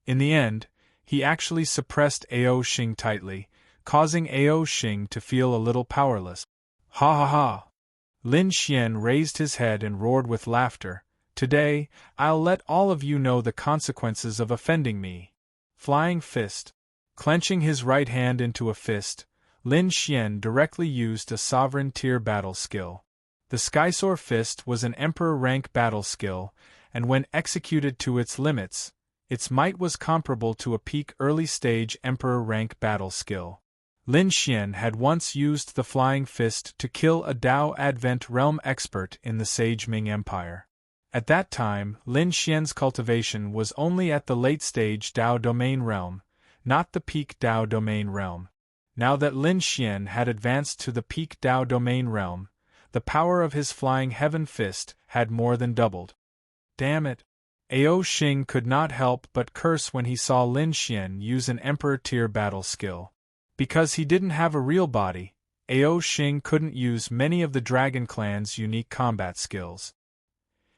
In the end, he actually suppressed Ao Xing tightly, causing Ao Xing to feel a little powerless. Ha ha ha! Lin Xian raised his head and roared with laughter. Today, I'll let all of you know the consequences of offending me. Flying fist. Clenching his right hand into a fist, Lin Xian directly used a sovereign tier battle skill. The Skysoar fist was an emperor rank battle skill, and when executed to its limits, its might was comparable to a peak early stage emperor rank battle skill. Lin Xian had once used the flying fist to kill a Dao Advent realm expert in the Sage Ming Empire. At that time, Lin Xian's cultivation was only at the late stage Dao domain realm, not the peak Dao domain realm. Now that Lin Xian had advanced to the peak Dao domain realm, the power of his flying heaven fist had more than doubled. Damn it! Ao Xing could not help but curse when he saw Lin Xian use an emperor tier battle skill. Because he didn't have a real body, Ao Xing couldn't use many of the Dragon Clan's unique combat skills.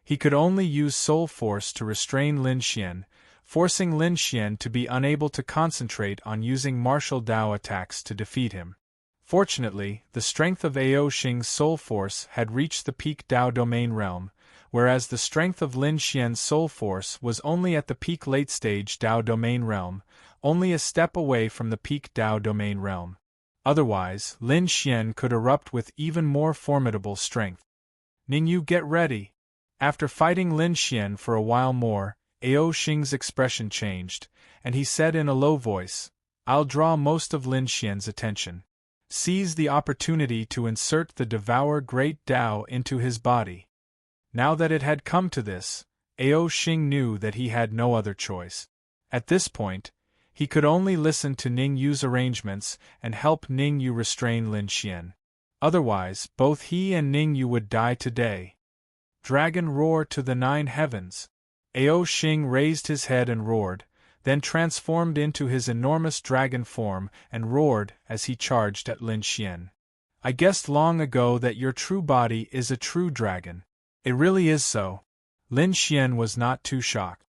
He could only use soul force to restrain Lin Xian, forcing Lin Xian to be unable to concentrate on using martial Dao attacks to defeat him. Fortunately, the strength of Ao Xing's soul force had reached the peak Dao domain realm, whereas the strength of Lin Xian's soul force was only at the peak late stage Dao domain realm, only a step away from the peak Dao domain realm. Otherwise, Lin Xian could erupt with even more formidable strength. Ningyu, get ready! After fighting Lin Xian for a while more, Ao Xing's expression changed, and he said in a low voice, I'll draw most of Lin Xian's attention. Seize the opportunity to insert the Devour Great Dao into his body. Now that it had come to this, Ao Xing knew that he had no other choice. At this point, he could only listen to Ningyu's arrangements and help Ningyu restrain Lin Xian. Otherwise, both he and Ningyu would die today. Dragon roar to the 9 heavens. Ao Xing raised his head and roared, then transformed into his enormous dragon form and roared as he charged at Lin Xian. I guessed long ago that your true body is a true dragon. It really is so. Lin Xian was not too shocked.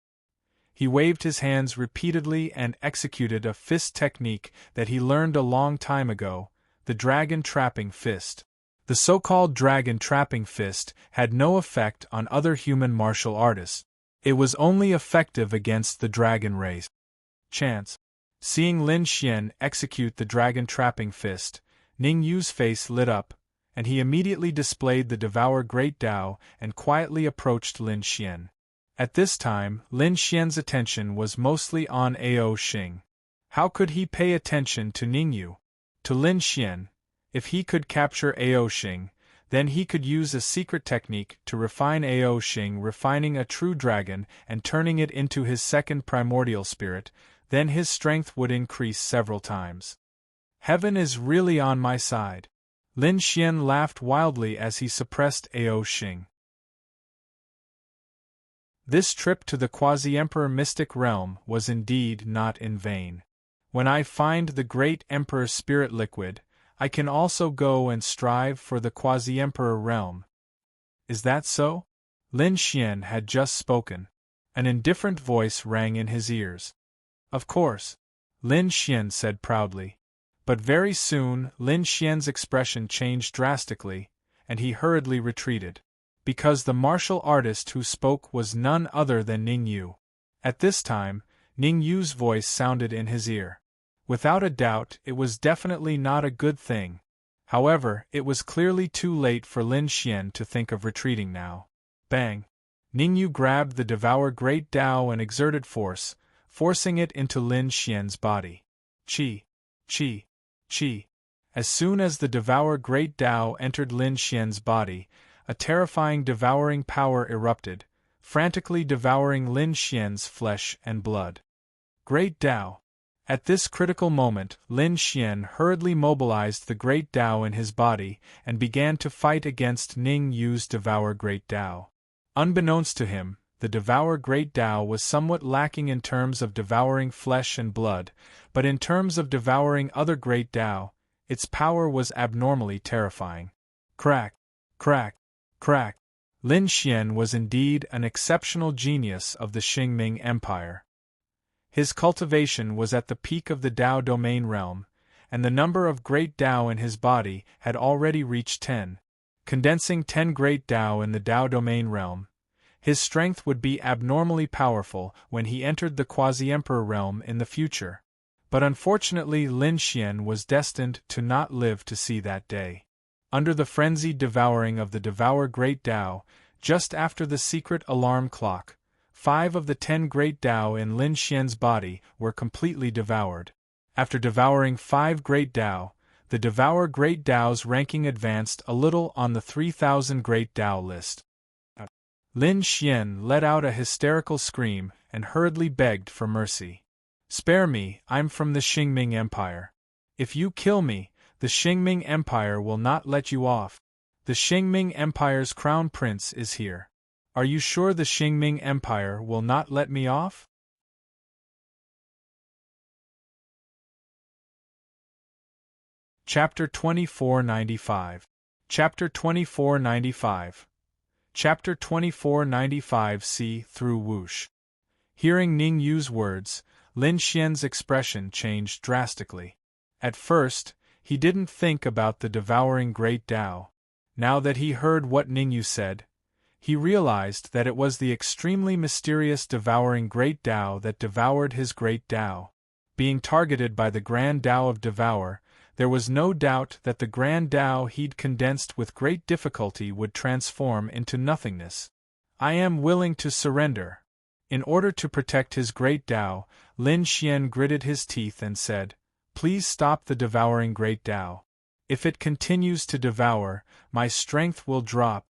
He waved his hands repeatedly and executed a fist technique that he learned a long time ago, the dragon trapping fist. The so-called dragon trapping fist had no effect on other human martial artists. It was only effective against the dragon race. Chance. Seeing Lin Xian execute the dragon trapping fist, Ningyu's face lit up, and he immediately displayed the Devour Great Dao and quietly approached Lin Xian. At this time, Lin Xian's attention was mostly on Ao Xing. How could he pay attention to Ningyu? To Lin Xian? If he could capture Ao Xing, then he could use a secret technique to refine Ao Xing, refining a true dragon and turning it into his second primordial spirit, then his strength would increase several times. Heaven is really on my side. Lin Xian laughed wildly as he suppressed Ao Xing. This trip to the quasi-emperor mystic realm was indeed not in vain. When I find the great emperor spirit liquid, I can also go and strive for the quasi-emperor realm. Is that so? Lin Xian had just spoken. An indifferent voice rang in his ears. Of course, Lin Xian said proudly. But very soon Lin Xian's expression changed drastically, and he hurriedly retreated. Because the martial artist who spoke was none other than Ningyu. At this time, Ningyu's voice sounded in his ear. Without a doubt, it was definitely not a good thing. However, it was clearly too late for Lin Xian to think of retreating now. Bang! Ningyu grabbed the Devour Great Tao and exerted force, forcing it into Lin Xian's body. Chi! Chi! Chi! As soon as the Devour Great Tao entered Lin Xian's body, a terrifying devouring power erupted, frantically devouring Lin Xian's flesh and blood. Great Tao! At this critical moment, Lin Xian hurriedly mobilized the Great Tao in his body and began to fight against Ning Yu's Devour Great Tao. Unbeknownst to him, the Devour Great Tao was somewhat lacking in terms of devouring flesh and blood, but in terms of devouring other Great Tao, its power was abnormally terrifying. Crack! Crack! Crack! Lin Xian was indeed an exceptional genius of the Qingming Empire. His cultivation was at the peak of the Tao domain realm, and the number of Great Tao in his body had already reached 10. Condensing 10 Great Tao in the Tao domain realm, his strength would be abnormally powerful when he entered the Quasi-Emperor realm in the future. But unfortunately Lin Xian was destined to not live to see that day. Under the frenzied devouring of the Devour Great Tao, just after the secret alarm clock, 5 of the 10 Great Tao in Lin Xian's body were completely devoured. After devouring 5 Great Tao, the Devour Great Tao's ranking advanced a little on the 3,000 Great Tao list. Lin Xian let out a hysterical scream and hurriedly begged for mercy. "Spare me, I'm from the Qingming Empire. If you kill me, the Qingming Empire will not let you off. The Qingming Empire's crown prince is here. Are you sure the Qingming Empire will not let me off?" Chapter 2495. Chapter 2495. Chapter 2495. See through whoosh. Hearing Ning Yu's words, Lin Xian's expression changed drastically. At first, he didn't think about the devouring Great Tao. Now that he heard what Ning Yu said, he realized that it was the extremely mysterious devouring Great Tao that devoured his Great Tao. Being targeted by the Grand Tao of Devour, there was no doubt that the Grand Tao he'd condensed with great difficulty would transform into nothingness. "I am willing to surrender." In order to protect his Great Tao, Lin Xian gritted his teeth and said, "Please stop the devouring Great Tao. If it continues to devour, my strength will drop."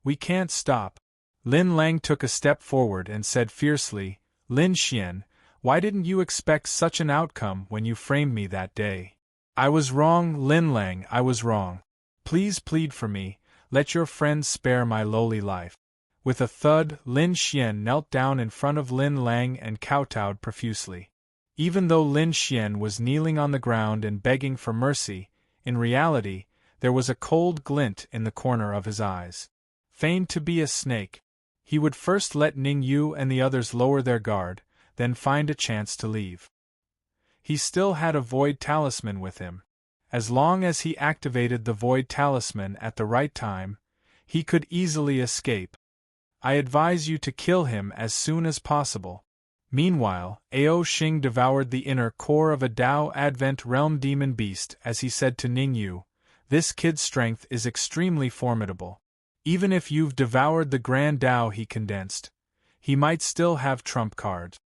"We can't stop." Lin Lang took a step forward and said fiercely, "Lin Xian, why didn't you expect such an outcome when you framed me that day?" "I was wrong, Lin Lang, I was wrong. Please plead for me, let your friends spare my lowly life." With a thud, Lin Xian knelt down in front of Lin Lang and kowtowed profusely. Even though Lin Xian was kneeling on the ground and begging for mercy, in reality, there was a cold glint in the corner of his eyes. Feigned to be a snake, he would first let Ning Yu and the others lower their guard, then find a chance to leave. He still had a Void Talisman with him. As long as he activated the Void Talisman at the right time, he could easily escape. "I advise you to kill him as soon as possible." Meanwhile, Ao Xing devoured the inner core of a Tao Advent Realm demon beast as he said to Ning Yu, "This kid's strength is extremely formidable. Even if you've devoured the Grand Tao he condensed, he might still have trump cards."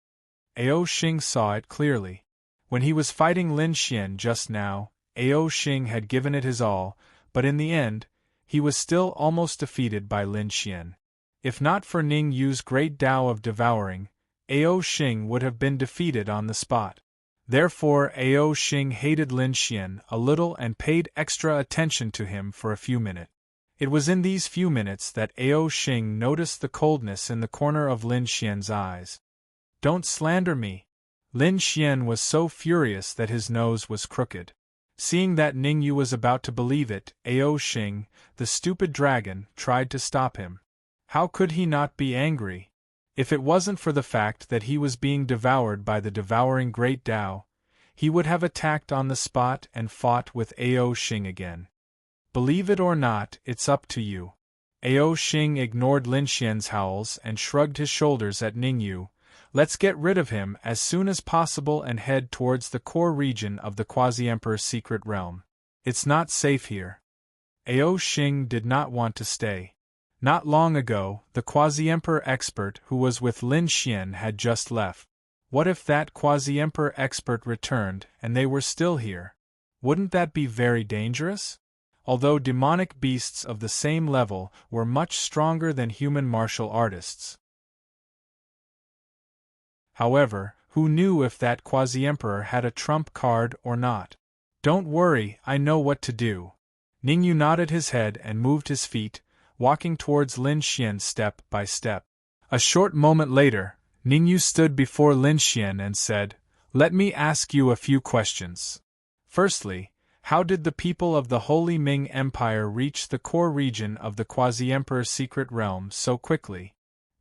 Ao Xing saw it clearly. When he was fighting Lin Xian just now, Ao Xing had given it his all, but in the end, he was still almost defeated by Lin Xian. If not for Ning Yu's great Tao of devouring, Ao Xing would have been defeated on the spot. Therefore Ao Xing hated Lin Xian a little and paid extra attention to him for a few minutes. It was in these few minutes that Ao Xing noticed the coldness in the corner of Lin Xian's eyes. "Don't slander me." Lin Xian was so furious that his nose was crooked. Seeing that Ning Yu was about to believe it, Ao Xing, the stupid dragon, tried to stop him. How could he not be angry? If it wasn't for the fact that he was being devoured by the devouring Great Tao, he would have attacked on the spot and fought with Ao Xing again. Believe it or not, it's up to you. Ao Xing ignored Lin Xian's howls and shrugged his shoulders at Ning Yu. "Let's get rid of him as soon as possible and head towards the core region of the Quasi-Emperor's secret realm." It's not safe here. Ao Xing did not want to stay. Not long ago, the quasi-emperor expert who was with Lin Xian had just left. What if that quasi-emperor expert returned and they were still here? Wouldn't that be very dangerous? Although demonic beasts of the same level were much stronger than human martial artists. However, who knew if that quasi-emperor had a trump card or not? Don't worry, I know what to do. Ningyu nodded his head and moved his feet, walking towards Lin Xian step by step. A short moment later, Ningyu stood before Lin Xian and said, "Let me ask you a few questions. Firstly, how did the people of the Holy Ming Empire reach the core region of the quasi-emperor's secret realm so quickly?"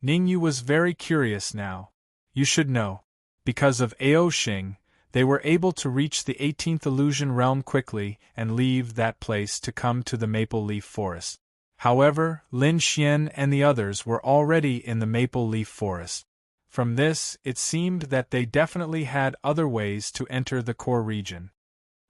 Ningyu was very curious now. You should know. Because of Ao Xing, they were able to reach the 18th illusion realm quickly and leave that place to come to the Maple Leaf Forest. However, Lin Xian and the others were already in the Maple Leaf Forest. From this, it seemed that they definitely had other ways to enter the core region.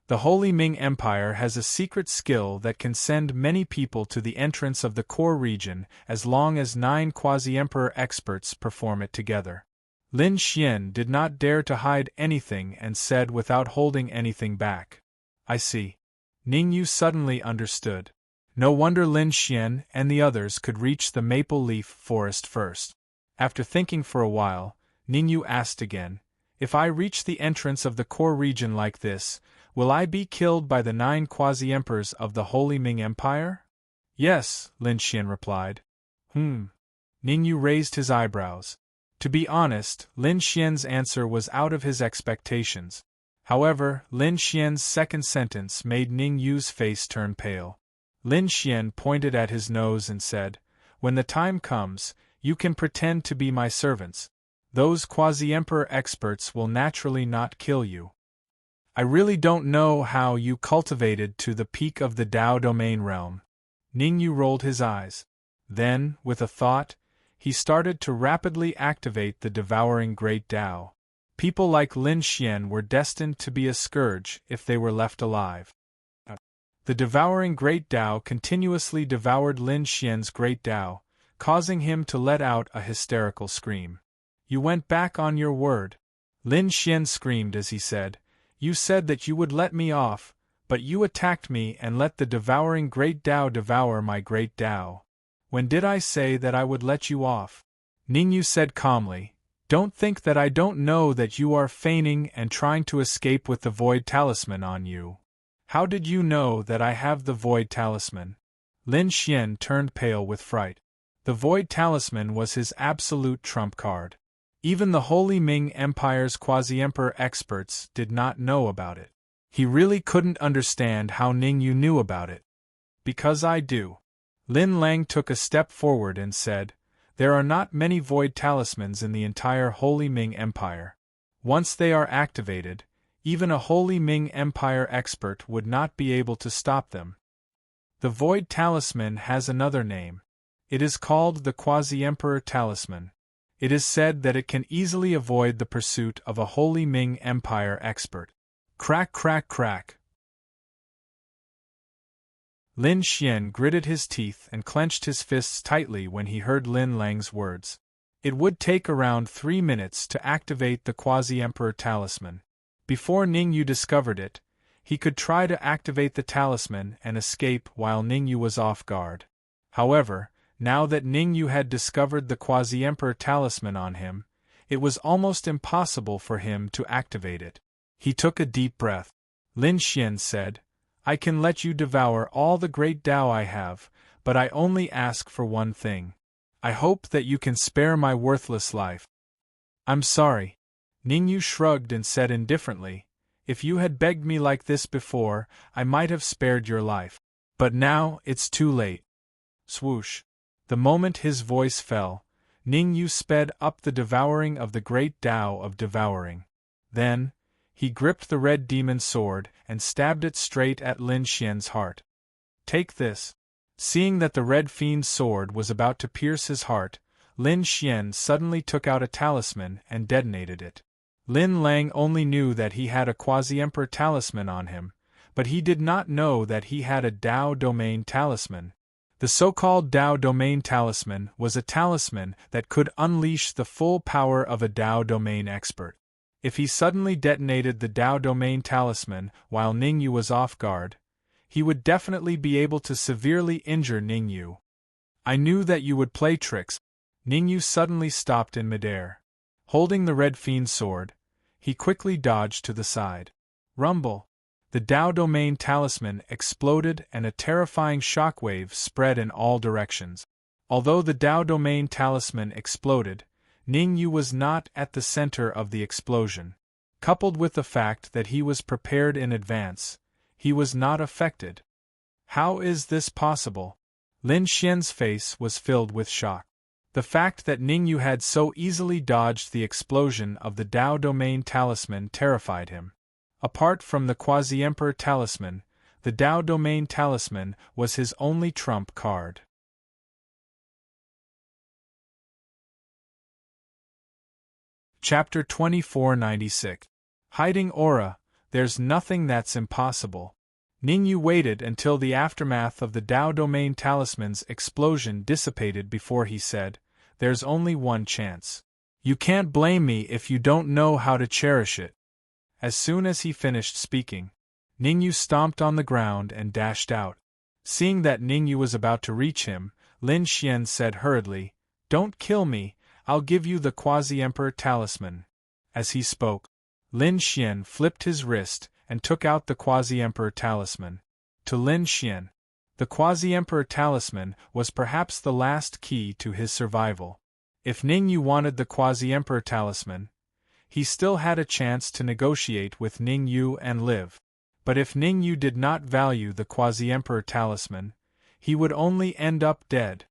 The Holy Ming Empire has a secret skill that can send many people to the entrance of the core region as long as 9 quasi-emperor experts perform it together. Lin Xian did not dare to hide anything and said without holding anything back, "I see." Ningyu suddenly understood. No wonder Lin Xian and the others could reach the Maple Leaf Forest first. After thinking for a while, Ningyu asked again, "If I reach the entrance of the core region like this, will I be killed by the 9 quasi-emperors of the Holy Ming Empire?" "Yes," Lin Xian replied. Ningyu raised his eyebrows. To be honest, Lin Xian's answer was out of his expectations. However, Lin Xian's second sentence made Ningyu's face turn pale. Lin Xian pointed at his nose and said, "When the time comes, you can pretend to be my servants. Those quasi-emperor experts will naturally not kill you. I really don't know how you cultivated to the peak of the Dao domain realm." Ningyu rolled his eyes. Then, with a thought, he started to rapidly activate the devouring Great Dao. People like Lin Xian were destined to be a scourge if they were left alive. The devouring Great Dao continuously devoured Lin Xian's Great Dao, causing him to let out a hysterical scream. "You went back on your word," Lin Xian screamed as he said. "You said that you would let me off, but you attacked me and let the devouring Great Dao devour my Great Dao. When did I say that I would let you off?" Ningyu said calmly, "Don't think that I don't know that you are feigning and trying to escape with the Void Talisman on you. How did you know that I have the Void Talisman?" Lin Xian turned pale with fright. The Void Talisman was his absolute trump card. Even the Holy Ming Empire's quasi-emperor experts did not know about it. He really couldn't understand how Ningyu knew about it. "Because I do." Lin Lang took a step forward and said, "There are not many Void Talismans in the entire Holy Ming Empire. Once they are activated, even a Holy Ming Empire expert would not be able to stop them. The Void Talisman has another name. It is called the Quasi-Emperor Talisman. It is said that it can easily avoid the pursuit of a Holy Ming Empire expert." Crack, crack, crack. Lin Xian gritted his teeth and clenched his fists tightly when he heard Lin Lang's words. It would take around 3 minutes to activate the Quasi-Emperor Talisman. Before Ningyu discovered it, he could try to activate the talisman and escape while Ningyu was off guard. However, now that Ningyu had discovered the Quasi-Emperor Talisman on him, it was almost impossible for him to activate it. He took a deep breath. Lin Xian said, "I can let you devour all the great Dao I have, but I only ask for one thing. I hope that you can spare my worthless life." "I'm sorry." Ningyu shrugged and said indifferently, "If you had begged me like this before, I might have spared your life. But now, it's too late." Swoosh. The moment his voice fell, Ningyu sped up the devouring of the great Dao of devouring. Then, he gripped the red demon sword and stabbed it straight at Lin Xian's heart. "Take this." Seeing that the red fiend's sword was about to pierce his heart, Lin Xian suddenly took out a talisman and detonated it. Lin Lang only knew that he had a Quasi-Emperor Talisman on him, But he did not know that he had a Tao domain talisman. The so-called Tao domain talisman was a talisman that could unleash the full power of a Tao domain expert. If he suddenly detonated the Tao domain talisman while Ningyu was off guard, he would definitely be able to severely injure Ningyu. I knew that you would play tricks. Ningyu suddenly stopped in midair. Holding the red fiend sword, he quickly dodged to the side. Rumble! The Tao domain talisman exploded and a terrifying shockwave spread in all directions. Although the Tao domain talisman exploded, Ningyu was not at the center of the explosion. Coupled with the fact that he was prepared in advance, he was not affected. How is this possible? Lin Xian's face was filled with shock. The fact that Ningyu had so easily dodged the explosion of the Tao domain talisman terrified him. Apart from the Quasi-Emperor talisman, the Tao domain talisman was his only trump card. Chapter 2496. Hiding Aura, There's Nothing That's Impossible. Ningyu waited until the aftermath of the Tao domain talisman's explosion dissipated before he said, "There's only one chance. You can't blame me if you don't know how to cherish it." As soon as he finished speaking, Ningyu stomped on the ground and dashed out. Seeing that Ningyu was about to reach him, Lin Xian said hurriedly, "Don't kill me, I'll give you the Quasi-Emperor talisman." As he spoke, Lin Xian flipped his wrist and took out the Quasi-Emperor talisman. To Lin Xian, the Quasi-Emperor talisman was perhaps the last key to his survival. If Ningyu wanted the Quasi-Emperor talisman, he still had a chance to negotiate with Ningyu and live. But if Ningyu did not value the Quasi-Emperor talisman, he would only end up dead.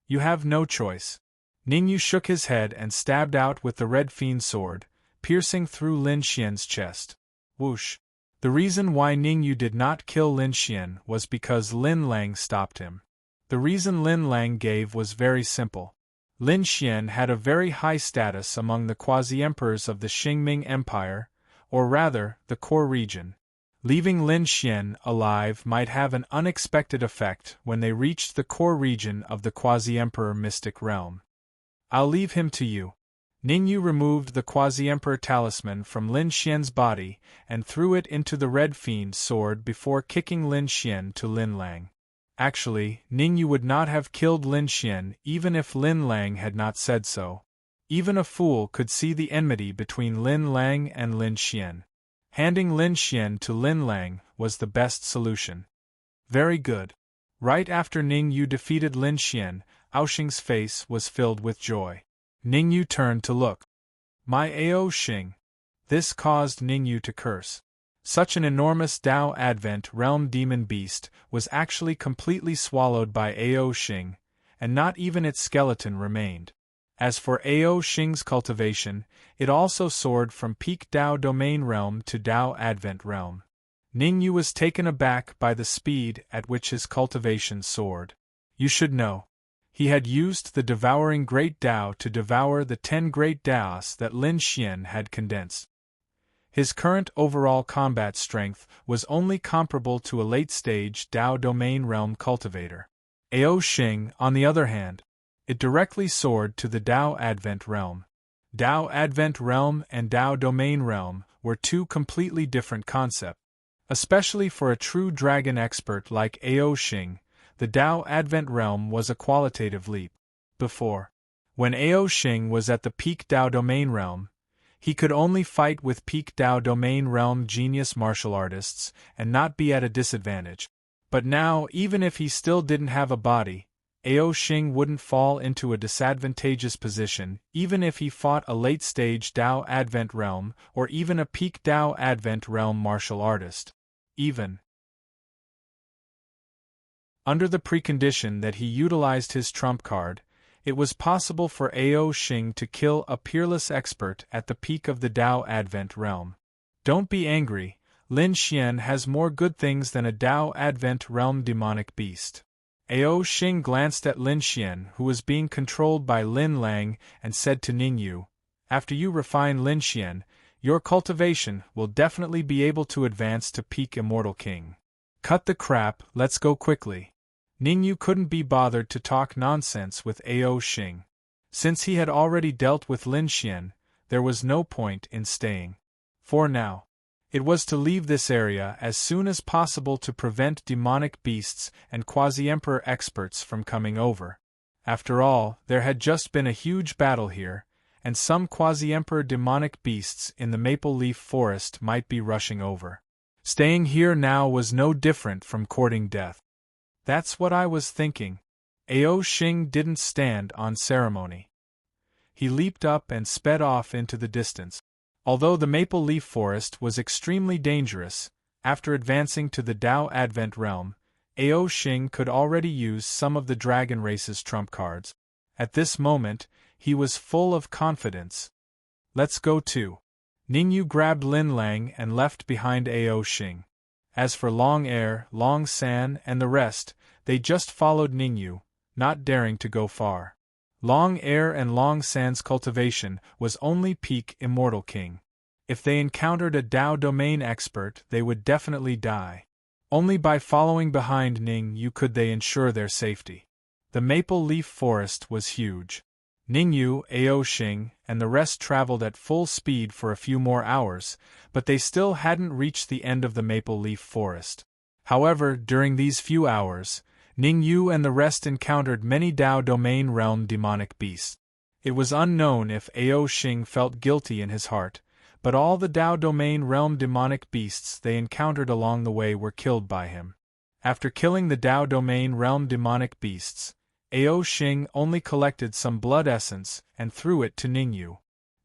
You have no choice. Ningyu shook his head and stabbed out with the red fiend sword, piercing through Lin Xian's chest. Whoosh! The reason why Ningyu did not kill Lin Xian was because Lin Lang stopped him. The reason Lin Lang gave was very simple. Lin Xian had a very high status among the quasi-emperors of the Qingming Empire, or rather, the core region. Leaving Lin Xian alive might have an unexpected effect when they reached the core region of the quasi-emperor mystic realm. I'll leave him to you. Ningyu removed the quasi-emperor talisman from Lin Xian's body and threw it into the red fiend sword before kicking Lin Xian to Lin Lang. Actually, Ningyu would not have killed Lin Xian even if Lin Lang had not said so. Even a fool could see the enmity between Lin Lang and Lin Xian. Handing Lin Xian to Lin Lang was the best solution. Very good. Right after Ningyu defeated Lin Xian, Aoxing's face was filled with joy. Ningyu turned to look. My Ao Xing. This caused Ningyu to curse. Such an enormous Tao Advent realm demon beast was actually completely swallowed by Ao Xing, and not even its skeleton remained. As for Ao Xing's cultivation, it also soared from peak Tao domain realm to Tao Advent realm. Ningyu was taken aback by the speed at which his cultivation soared. You should know. He had used the devouring great Tao to devour the 10 great Taos that Lin Xian had condensed. His current overall combat strength was only comparable to a late-stage Tao domain realm cultivator. Ao Xing, on the other hand, it directly soared to the Tao Advent realm. Tao Advent realm and Tao domain realm were two completely different concepts. Especially for a true dragon expert like Ao Xing, the Tao Advent realm was a qualitative leap. Before, when Ao Xing was at the peak Tao domain realm, he could only fight with peak Tao domain realm genius martial artists and not be at a disadvantage. But now, even if he still didn't have a body, Ao Xing wouldn't fall into a disadvantageous position even if he fought a late-stage Tao Advent realm or even a peak Tao Advent realm martial artist. Even under the precondition that he utilized his trump card, it was possible for Ao Xing to kill a peerless expert at the peak of the Tao Advent realm. Don't be angry, Lin Xian has more good things than a Tao Advent realm demonic beast. Ao Xing glanced at Lin Xian, who was being controlled by Lin Lang, and said to Ningyu, after you refine Lin Xian, Your cultivation will definitely be able to advance to peak Immortal King. Cut the crap, let's go quickly. Ningyu couldn't be bothered to talk nonsense with Ao Xing. Since he had already dealt with Lin Xian, there was no point in staying. For now, it was to leave this area as soon as possible to prevent demonic beasts and quasi-emperor experts from coming over. After all, there had just been a huge battle here, and some quasi-emperor demonic beasts in the maple leaf forest might be rushing over. Staying here now was no different from courting death. That's what I was thinking. Ao Xing didn't stand on ceremony. He leaped up and sped off into the distance. Although the maple leaf forest was extremely dangerous, after advancing to the Dao Advent realm, Ao Xing could already use some of the dragon race's trump cards. At this moment, he was full of confidence. Let's go too. Ningyu grabbed Lin Lang and left behind Ao Xing. As for Long Air, Long San, and the rest, they just followed Ningyu, not daring to go far. Long Air and Long San's cultivation was only peak Immortal King. If they encountered a Dao domain expert, they would definitely die. Only by following behind Ningyu could they ensure their safety. The maple leaf forest was huge. Ningyu, Ao Xing, and the rest traveled at full speed for a few more hours, but they still hadn't reached the end of the maple leaf forest. However, during these few hours, Ningyu and the rest encountered many Dao domain realm demonic beasts. It was unknown if Ao Xing felt guilty in his heart, but all the Dao domain realm demonic beasts they encountered along the way were killed by him. After killing the Dao domain realm demonic beasts, Ao Xing only collected some blood essence and threw it to Ningyu.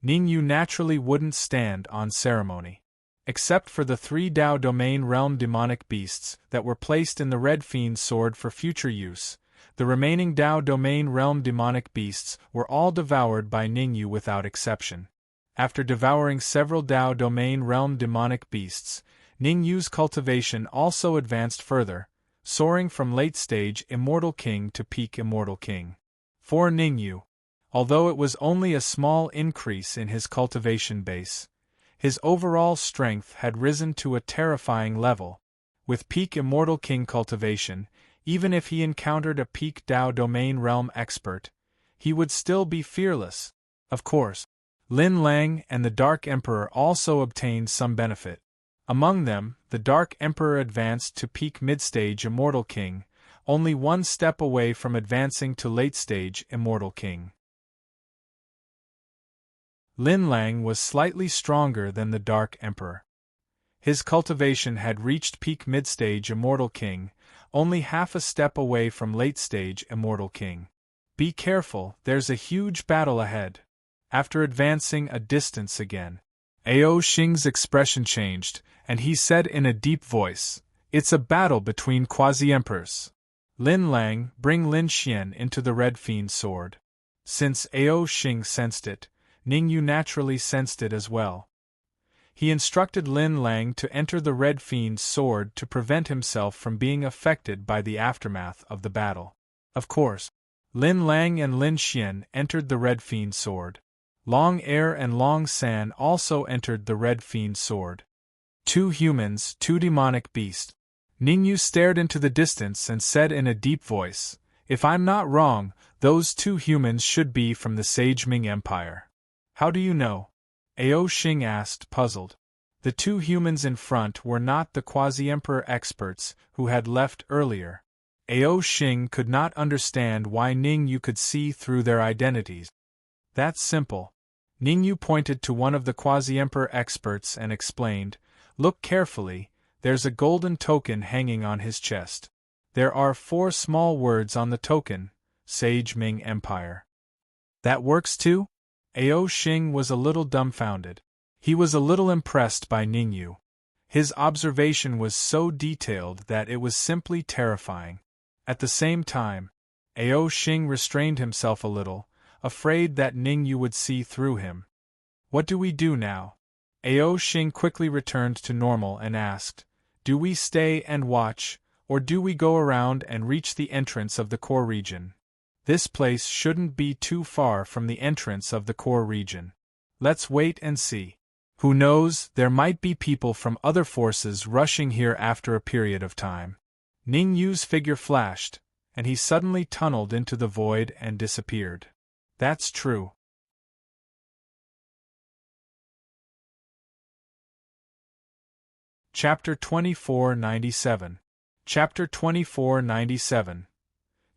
Ningyu naturally wouldn't stand on ceremony. Except for the 3 Dao domain realm demonic beasts that were placed in the Red Fiend's sword for future use, the remaining Dao domain realm demonic beasts were all devoured by Ningyu without exception. After devouring several Dao domain realm demonic beasts, Ningyu's cultivation also advanced further, soaring from late-stage Immortal King to peak Immortal King. For Ningyu, although it was only a small increase in his cultivation base, his overall strength had risen to a terrifying level. With peak Immortal King cultivation, even if he encountered a peak Dao domain realm expert, he would still be fearless. Of course, Lin Lang and the Dark Emperor also obtained some benefit. Among them, the Dark Emperor advanced to peak mid-stage Immortal King, only one step away from advancing to late-stage Immortal King. Lin Lang was slightly stronger than the Dark Emperor. His cultivation had reached peak mid-stage Immortal King, only half a step away from late-stage Immortal King. Be careful, there's a huge battle ahead. After advancing a distance again, Ao Xing's expression changed, and he said in a deep voice, "It's a battle between quasi-emperors. Lin Lang, bring Lin Xian into the Red Fiend's sword." Since Ao Xing sensed it, Ningyu naturally sensed it as well. He instructed Lin Lang to enter the Red Fiend's sword to prevent himself from being affected by the aftermath of the battle. Of course, Lin Lang and Lin Xian entered the Red Fiend's sword. Long Air and Long San also entered the Red Fiend's sword. 2 humans, 2 demonic beasts. Ningyu stared into the distance and said in a deep voice, "If I'm not wrong, those 2 humans should be from the Sage Ming Empire." "How do you know?" Ao Xing asked, puzzled. The 2 humans in front were not the quasi-emperor experts who had left earlier. Ao Xing could not understand why Ningyu could see through their identities. "That's simple." Ningyu pointed to one of the quasi-emperor experts and explained, "Look carefully, there's a golden token hanging on his chest. There are 4 small words on the token, Sage Ming Empire." "That works too?" Ao Xing was a little dumbfounded. He was a little impressed by Ningyu. His observation was so detailed that it was simply terrifying. At the same time, Ao Xing restrained himself a little, afraid that Ningyu would see through him. "What do we do now?" Ao Xing quickly returned to normal and asked, "Do we stay and watch, or do we go around and reach the entrance of the core region? This place shouldn't be too far from the entrance of the core region. Let's wait and see." Who knows, there might be people from other forces rushing here after a period of time. Ning Yu's figure flashed, and he suddenly tunneled into the void and disappeared. That's true. Chapter 2497. Chapter 2497.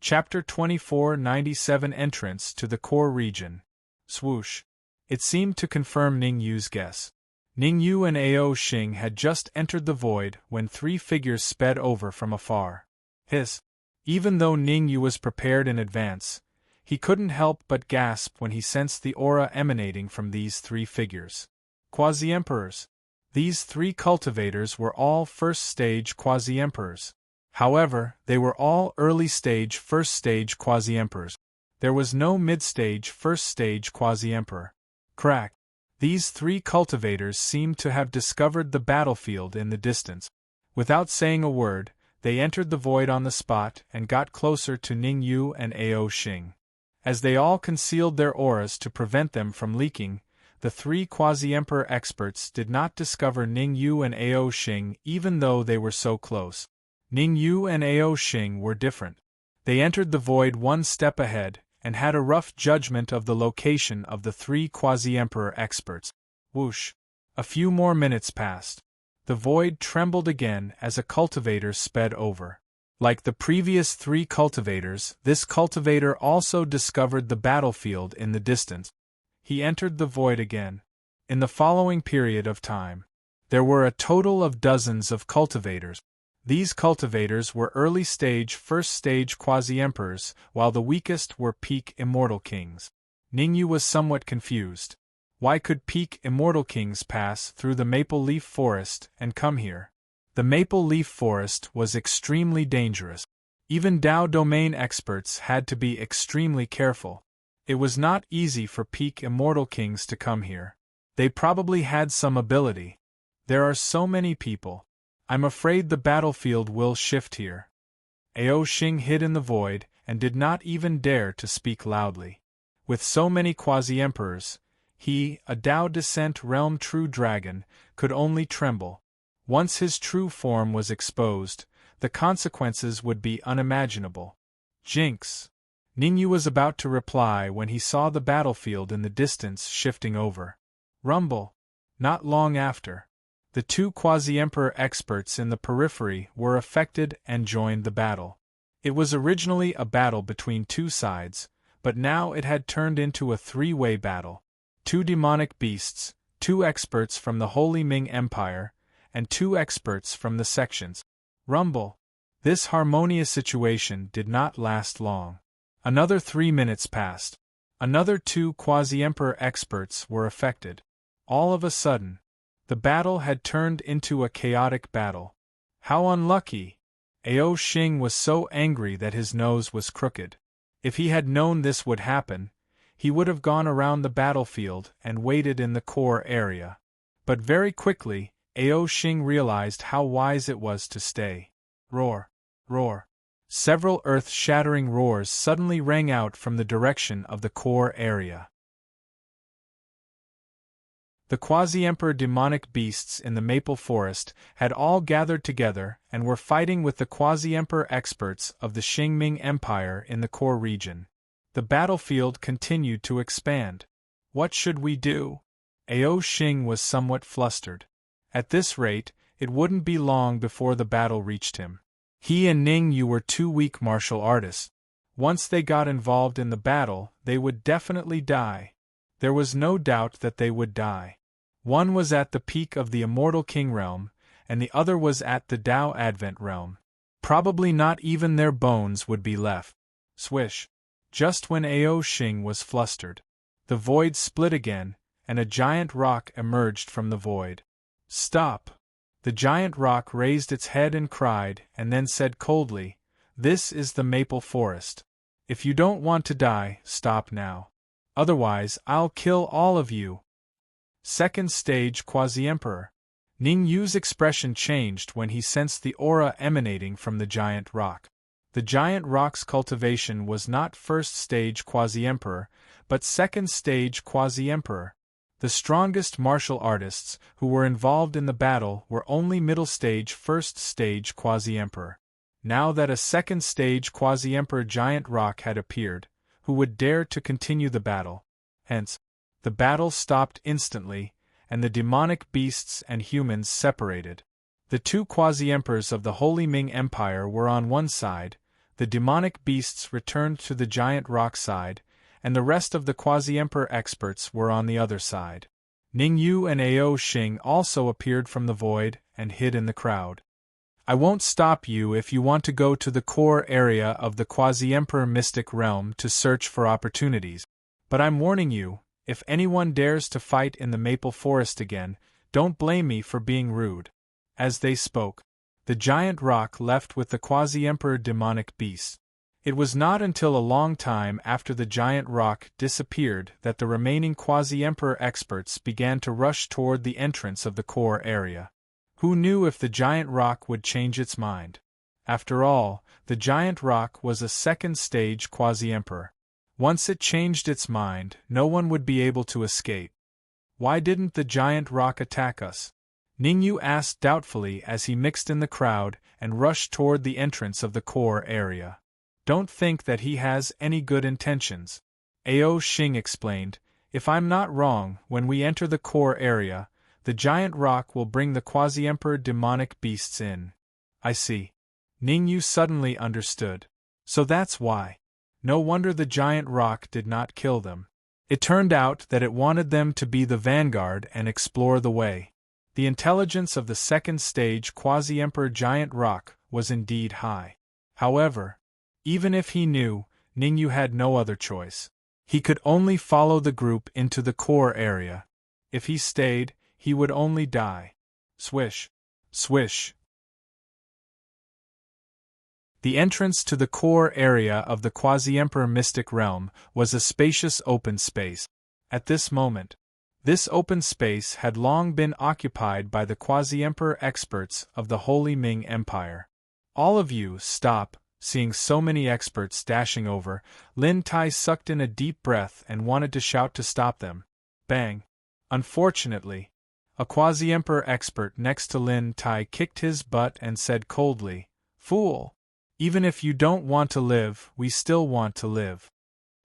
Chapter 2497 Entrance to the Core Region. Swoosh. It seemed to confirm Ning Yu's guess. Ning Yu and Ao Xing had just entered the void when three figures sped over from afar. Hiss. Even though Ning Yu was prepared in advance, he couldn't help but gasp when he sensed the aura emanating from these three figures. Quasi-emperors. These three cultivators were all first-stage quasi-emperors. However, they were all early-stage first-stage quasi-emperors. There was no mid-stage first-stage quasi-emperor. Crack. These three cultivators seemed to have discovered the battlefield in the distance. Without saying a word, they entered the void on the spot and got closer to Ning Yu and Ao Xing. As they all concealed their auras to prevent them from leaking, the three quasi-emperor experts did not discover Ning Yu and Ao Xing even though they were so close. Ning Yu and Ao Xing were different. They entered the void one step ahead, and had a rough judgment of the location of the three quasi-emperor experts. Whoosh! A few more minutes passed. The void trembled again as a cultivator sped over. Like the previous three cultivators, this cultivator also discovered the battlefield in the distance. He entered the void again. In the following period of time, there were a total of dozens of cultivators. These cultivators were early-stage first-stage quasi-emperors, while the weakest were peak immortal kings. Ning Yu was somewhat confused. Why could peak immortal kings pass through the maple leaf forest and come here? The maple leaf forest was extremely dangerous. Even Dao domain experts had to be extremely careful. It was not easy for peak immortal kings to come here. They probably had some ability. There are so many people. I'm afraid the battlefield will shift here. Ao Xing hid in the void and did not even dare to speak loudly. With so many quasi-emperors, he, a Dao Descent Realm true dragon, could only tremble. Once his true form was exposed, the consequences would be unimaginable. Jinx! Ning Yu was about to reply when he saw the battlefield in the distance shifting over. Rumble! Not long after, the two quasi-emperor experts in the periphery were affected and joined the battle. It was originally a battle between two sides, but now it had turned into a three-way battle. Two demonic beasts, two experts from the Holy Ming Empire, and two experts from the sections. Rumble! This harmonious situation did not last long. Another 3 minutes passed. Another two quasi-emperor experts were affected. All of a sudden, the battle had turned into a chaotic battle. How unlucky! Ao Xing was so angry that his nose was crooked. If he had known this would happen, he would have gone around the battlefield and waited in the core area. But very quickly, Ao Xing realized how wise it was to stay. Roar! Roar! Several earth-shattering roars suddenly rang out from the direction of the core area. The quasi-emperor demonic beasts in the maple forest had all gathered together and were fighting with the quasi-emperor experts of the Qingming Empire in the core region. The battlefield continued to expand. What should we do? Ao Xing was somewhat flustered. At this rate, it wouldn't be long before the battle reached him. He and Ning Yu were two weak martial artists. Once they got involved in the battle, they would definitely die. There was no doubt that they would die. One was at the peak of the Immortal King realm, and the other was at the Dao Advent realm. Probably not even their bones would be left. Swish! Just when Ao Xing was flustered, the void split again, and a giant rock emerged from the void. Stop! The giant rock raised its head and cried, and then said coldly, "This is the maple forest. If you don't want to die, stop now. Otherwise, I'll kill all of you." Second stage quasi-emperor. Ning Yu's expression changed when he sensed the aura emanating from the giant rock. The giant rock's cultivation was not first stage quasi-emperor, but second stage quasi-emperor. The strongest martial artists who were involved in the battle were only middle stage, first stage quasi-emperor. Now that a second stage quasi-emperor giant rock had appeared, who would dare to continue the battle? Hence, the battle stopped instantly, and the demonic beasts and humans separated. The two quasi-emperors of the Holy Ming Empire were on one side, the demonic beasts returned to the giant rock side, and the rest of the quasi-emperor experts were on the other side. Ning Yu and Ao Xing also appeared from the void and hid in the crowd. I won't stop you if you want to go to the core area of the quasi-emperor mystic realm to search for opportunities, but I'm warning you, if anyone dares to fight in the maple forest again, don't blame me for being rude. As they spoke, the giant rock left with the quasi-emperor demonic beast. It was not until a long time after the giant rock disappeared that the remaining quasi-emperor experts began to rush toward the entrance of the core area. Who knew if the giant rock would change its mind? After all, the giant rock was a second-stage quasi-emperor. Once it changed its mind, no one would be able to escape. Why didn't the giant rock attack us? Ningyu asked doubtfully as he mixed in the crowd and rushed toward the entrance of the core area. Don't think that he has any good intentions. Ao Xing explained, if I'm not wrong, when we enter the core area, the giant rock will bring the quasi-emperor demonic beasts in. I see. Ningyu suddenly understood. So that's why. No wonder the giant rock did not kill them. It turned out that it wanted them to be the vanguard and explore the way. The intelligence of the second stage quasi-emperor giant rock was indeed high. However, even if he knew, Ningyu had no other choice. He could only follow the group into the core area. If he stayed, he would only die. Swish. Swish. The entrance to the core area of the quasi-emperor mystic realm was a spacious open space. At this moment, this open space had long been occupied by the quasi-emperor experts of the Holy Ming Empire. All of you, stop. Seeing so many experts dashing over, Lin Tai sucked in a deep breath and wanted to shout to stop them. Bang! Unfortunately, a quasi-emperor expert next to Lin Tai kicked his butt and said coldly, "Fool! Even if you don't want to live, we still want to live."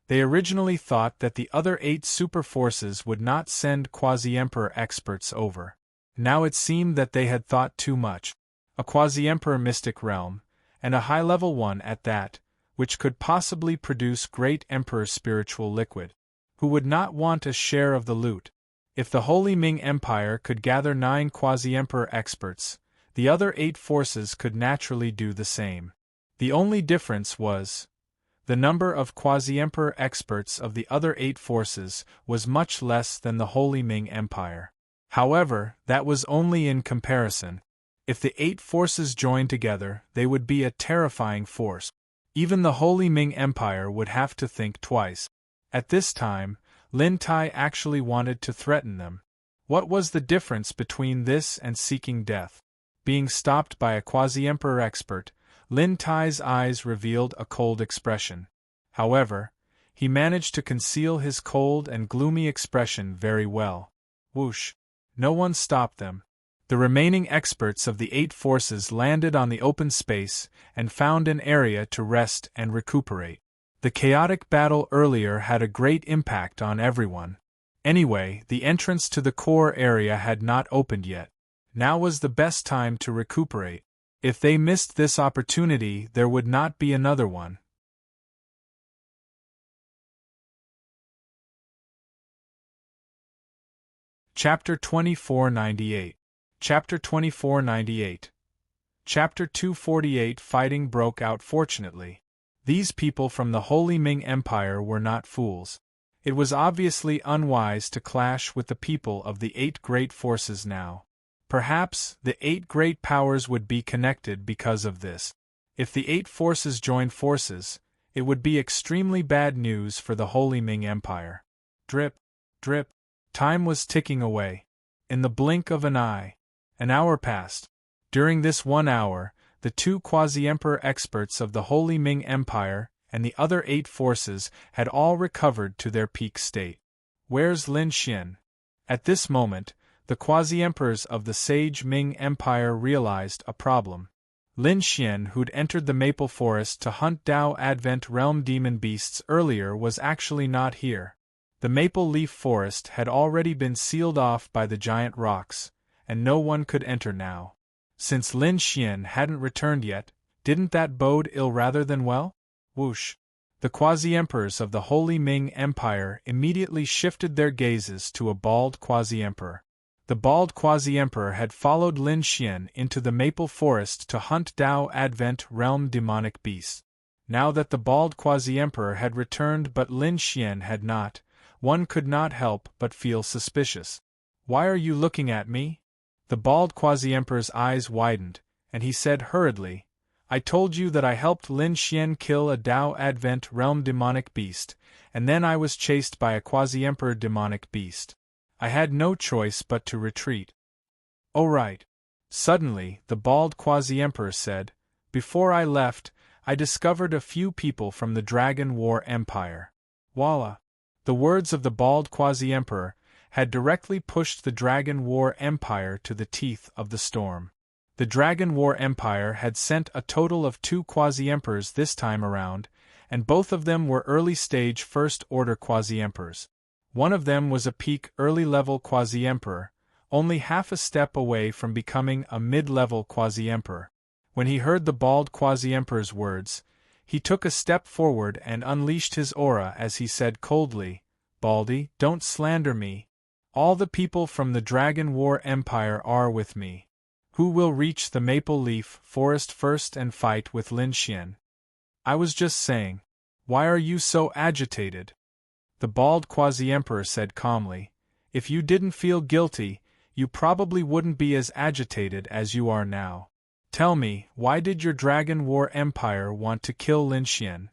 They originally thought that the other 8 super forces would not send quasi-emperor experts over. Now it seemed that they had thought too much. A quasi-emperor mystic realm, and a high-level one at that, which could possibly produce great emperor spiritual liquid. Who would not want a share of the loot? If the Holy Ming Empire could gather 9 quasi-emperor experts, the other 8 forces could naturally do the same. The only difference was, the number of quasi-emperor experts of the other 8 forces was much less than the Holy Ming Empire. However, that was only in comparison. If the 8 forces joined together, they would be a terrifying force. Even the Holy Ming Empire would have to think twice. At this time, Lin Tai actually wanted to threaten them. What was the difference between this and seeking death? Being stopped by a quasi-emperor expert, Lin Tai's eyes revealed a cold expression. However, he managed to conceal his cold and gloomy expression very well. Whoosh! No one stopped them. The remaining experts of the 8 forces landed on the open space and found an area to rest and recuperate. The chaotic battle earlier had a great impact on everyone. Anyway, the entrance to the core area had not opened yet. Now was the best time to recuperate. If they missed this opportunity, there would not be another one. Chapter 2498. Chapter 2498. Chapter 248. Fighting broke out. Fortunately, these people from the Holy Ming Empire were not fools. It was obviously unwise to clash with the people of the 8 great forces now. Perhaps the 8 great powers would be connected because of this. If the 8 forces joined forces, it would be extremely bad news for the Holy Ming Empire. Drip, drip. Time was ticking away. In the blink of an eye, an hour passed. During this 1 hour, the 2 quasi-emperor experts of the Holy Ming Empire and the other 8 forces had all recovered to their peak state. Where's Lin Xian? At this moment, the quasi-emperors of the Sage Ming Empire realized a problem. Lin Xian, who'd entered the maple forest to hunt Dao Advent Realm demon beasts earlier, was actually not here. The maple leaf forest had already been sealed off by the giant rocks, and no one could enter now. Since Lin Xian hadn't returned yet, didn't that bode ill rather than well? Whoosh! The quasi-emperors of the Holy Ming Empire immediately shifted their gazes to a bald quasi-emperor. The bald quasi-emperor had followed Lin Xian into the maple forest to hunt Dao Advent Realm demonic beasts. Now that the bald quasi-emperor had returned but Lin Xian had not, one could not help but feel suspicious. "Why are you looking at me?" The bald quasi-emperor's eyes widened, and he said hurriedly, "I told you that I helped Lin Xian kill a Dao Advent Realm demonic beast, and then I was chased by a quasi-emperor demonic beast. I had no choice but to retreat." "Oh right." Suddenly, the bald quasi-emperor said, "Before I left, I discovered a few people from the Dragon War Empire. Voila!" The words of the bald quasi-emperor had directly pushed the Dragon War Empire to the teeth of the storm. The Dragon War Empire had sent a total of 2 quasi-emperors this time around, and both of them were early-stage first-order quasi-emperors. One of them was a peak early-level quasi-emperor, only half a step away from becoming a mid-level quasi-emperor. When he heard the bald quasi-emperor's words, he took a step forward and unleashed his aura as he said coldly, "Baldy, don't slander me. All the people from the Dragon War Empire are with me. Who will reach the Maple Leaf Forest first and fight with Lin Xian?" "I was just saying. Why are you so agitated?" The bald quasi-emperor said calmly, "If you didn't feel guilty, you probably wouldn't be as agitated as you are now. Tell me, why did your Dragon War Empire want to kill Lin Xian?"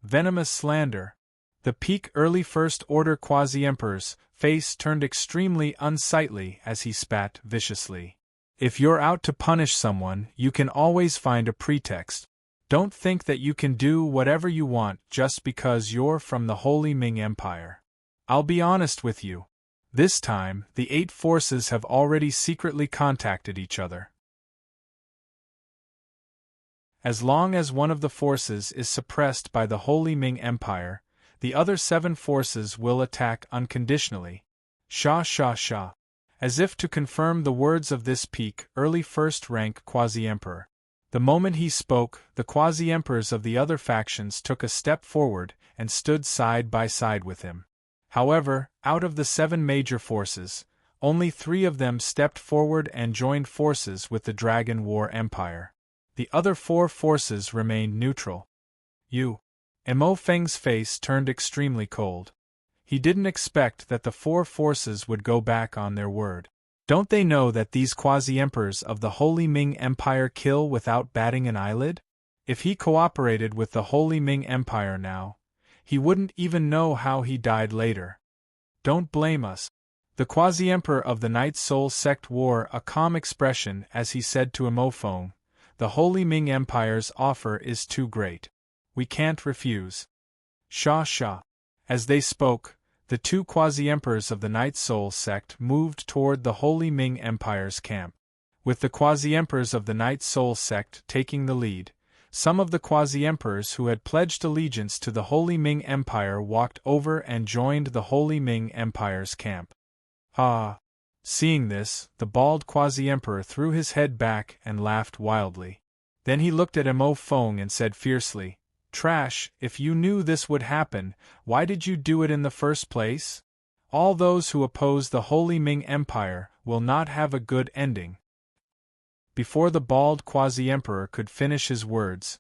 Venomous slander. The peak early first-order quasi-emperor's face turned extremely unsightly as he spat viciously. "If you're out to punish someone, you can always find a pretext. Don't think that you can do whatever you want just because you're from the Holy Ming Empire. I'll be honest with you. This time, the 8 forces have already secretly contacted each other. As long as one of the forces is suppressed by the Holy Ming Empire, the other 7 forces will attack unconditionally. Sha sha sha. As if to confirm the words of this peak early first-rank quasi-emperor. The moment he spoke, the quasi-emperors of the other factions took a step forward and stood side by side with him. However, out of the 7 major forces, only 3 of them stepped forward and joined forces with the Dragon War Empire. The other 4 forces remained neutral. Mo Feng's face turned extremely cold. He didn't expect that the 4 forces would go back on their word. Don't they know that these quasi-emperors of the Holy Ming Empire kill without batting an eyelid? If he cooperated with the Holy Ming Empire now, he wouldn't even know how he died later. Don't blame us. The quasi-emperor of the Night Soul sect wore a calm expression as he said to Mo Feng, "The Holy Ming Empire's offer is too great. We can't refuse." Sha sha. As they spoke, the 2 quasi-emperors of the Night Soul sect moved toward the Holy Ming Empire's camp. With the quasi-emperors of the Night Soul sect taking the lead, some of the quasi-emperors who had pledged allegiance to the Holy Ming Empire walked over and joined the Holy Ming Empire's camp. Ha! Seeing this, the bald quasi-emperor threw his head back and laughed wildly. Then he looked at Mo Feng and said fiercely, "Trash, if you knew this would happen, why did you do it in the first place? All those who oppose the Holy Ming Empire will not have a good ending." Before the bald quasi-emperor could finish his words,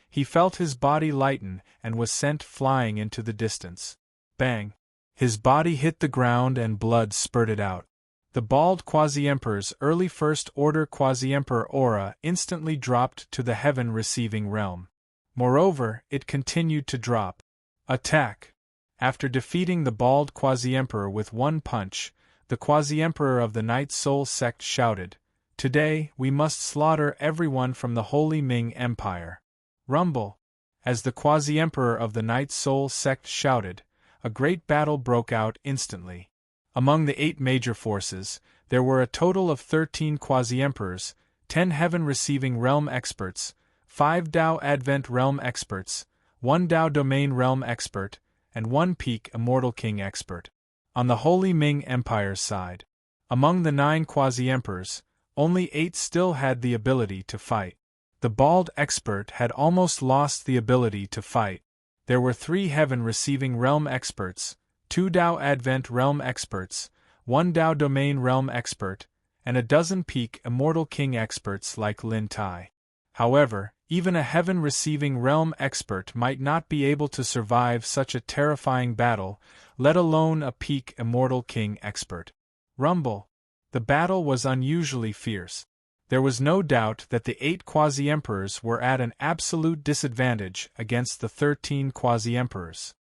he felt his body lighten and was sent flying into the distance. Bang! His body hit the ground and blood spurted out. The bald quasi-emperor's early first-order quasi-emperor aura instantly dropped to the heaven-receiving realm. Moreover, it continued to drop. Attack! After defeating the bald quasi-emperor with one punch, the quasi-emperor of the Night Soul sect shouted, "Today, we must slaughter everyone from the Holy Ming Empire." Rumble! As the quasi-emperor of the Night Soul sect shouted, a great battle broke out instantly. Among the 8 major forces, there were a total of 13 quasi-emperors, 10 heaven-receiving realm experts, 5 Tao Advent realm experts, 1 Tao domain realm expert, and 1 peak immortal king expert. On the Holy Ming Empire's side, among the 9 quasi-emperors, only 8 still had the ability to fight. The bald expert had almost lost the ability to fight. There were 3 heaven-receiving realm experts, 2 Tao Advent realm experts, 1 Tao domain realm expert, and a dozen peak immortal king experts like Lin Tai. However, even a heaven-receiving realm expert might not be able to survive such a terrifying battle, let alone a peak immortal king expert. Rumble. The battle was unusually fierce. There was no doubt that the 8 quasi-emperors were at an absolute disadvantage against the 13 quasi-emperors.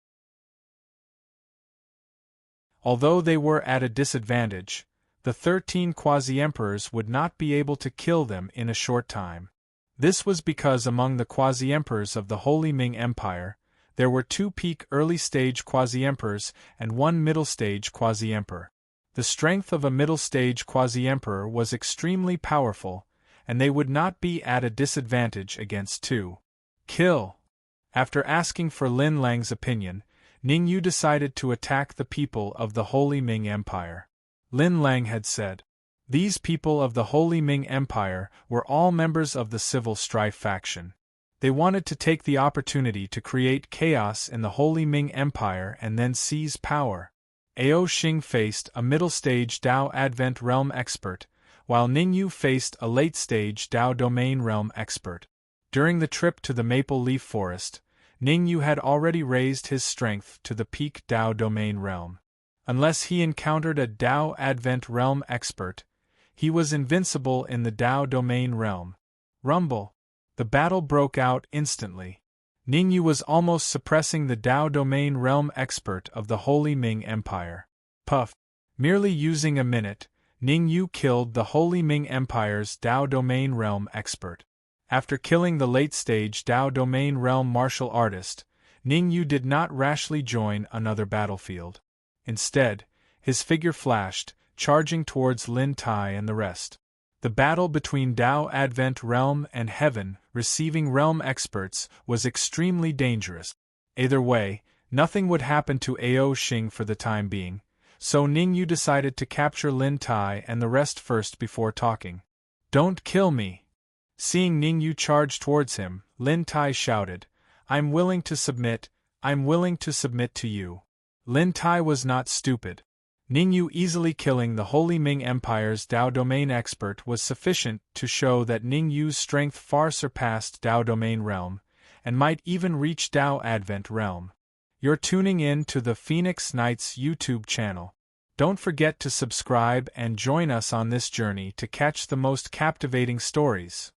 Although they were at a disadvantage, the 13 quasi-emperors would not be able to kill them in a short time. This was because among the quasi-emperors of the Holy Ming Empire, there were 2 peak early-stage quasi-emperors and 1 middle-stage quasi-emperor. The strength of a middle-stage quasi-emperor was extremely powerful, and they would not be at a disadvantage against 2. Kill. After asking for Lin Lang's opinion, Ning Yu decided to attack the people of the Holy Ming Empire. Lin Lang had said, "These people of the Holy Ming Empire were all members of the Civil Strife faction. They wanted to take the opportunity to create chaos in the Holy Ming Empire and then seize power." Ao Xing faced a middle-stage Tao Advent Realm expert, while Ning Yu faced a late-stage Tao Domain Realm expert. During the trip to the Maple Leaf Forest, Ning Yu had already raised his strength to the peak Tao Domain Realm. Unless he encountered a Tao Advent Realm expert, he was invincible in the Tao Domain Realm. Rumble. The battle broke out instantly. Ning Yu was almost suppressing the Tao Domain Realm expert of the Holy Ming Empire. Puff. Merely using a minute, Ning Yu killed the Holy Ming Empire's Tao Domain Realm expert. After killing the late-stage Tao Domain Realm martial artist, Ning Yu did not rashly join another battlefield. Instead, his figure flashed, charging towards Lin Tai and the rest. The battle between Tao Advent Realm and Heaven Receiving Realm experts was extremely dangerous. Either way, nothing would happen to Ao Xing for the time being, so Ning Yu decided to capture Lin Tai and the rest first before talking. "Don't kill me!" Seeing Ning Yu charge towards him, Lin Tai shouted, "I'm willing to submit to you." Lin Tai was not stupid. Ning Yu easily killing the Holy Ming Empire's Tao Domain expert was sufficient to show that Ning Yu's strength far surpassed Tao Domain Realm, and might even reach Tao Advent Realm. You're tuning in to the Phoenix Knights YouTube channel. Don't forget to subscribe and join us on this journey to catch the most captivating stories.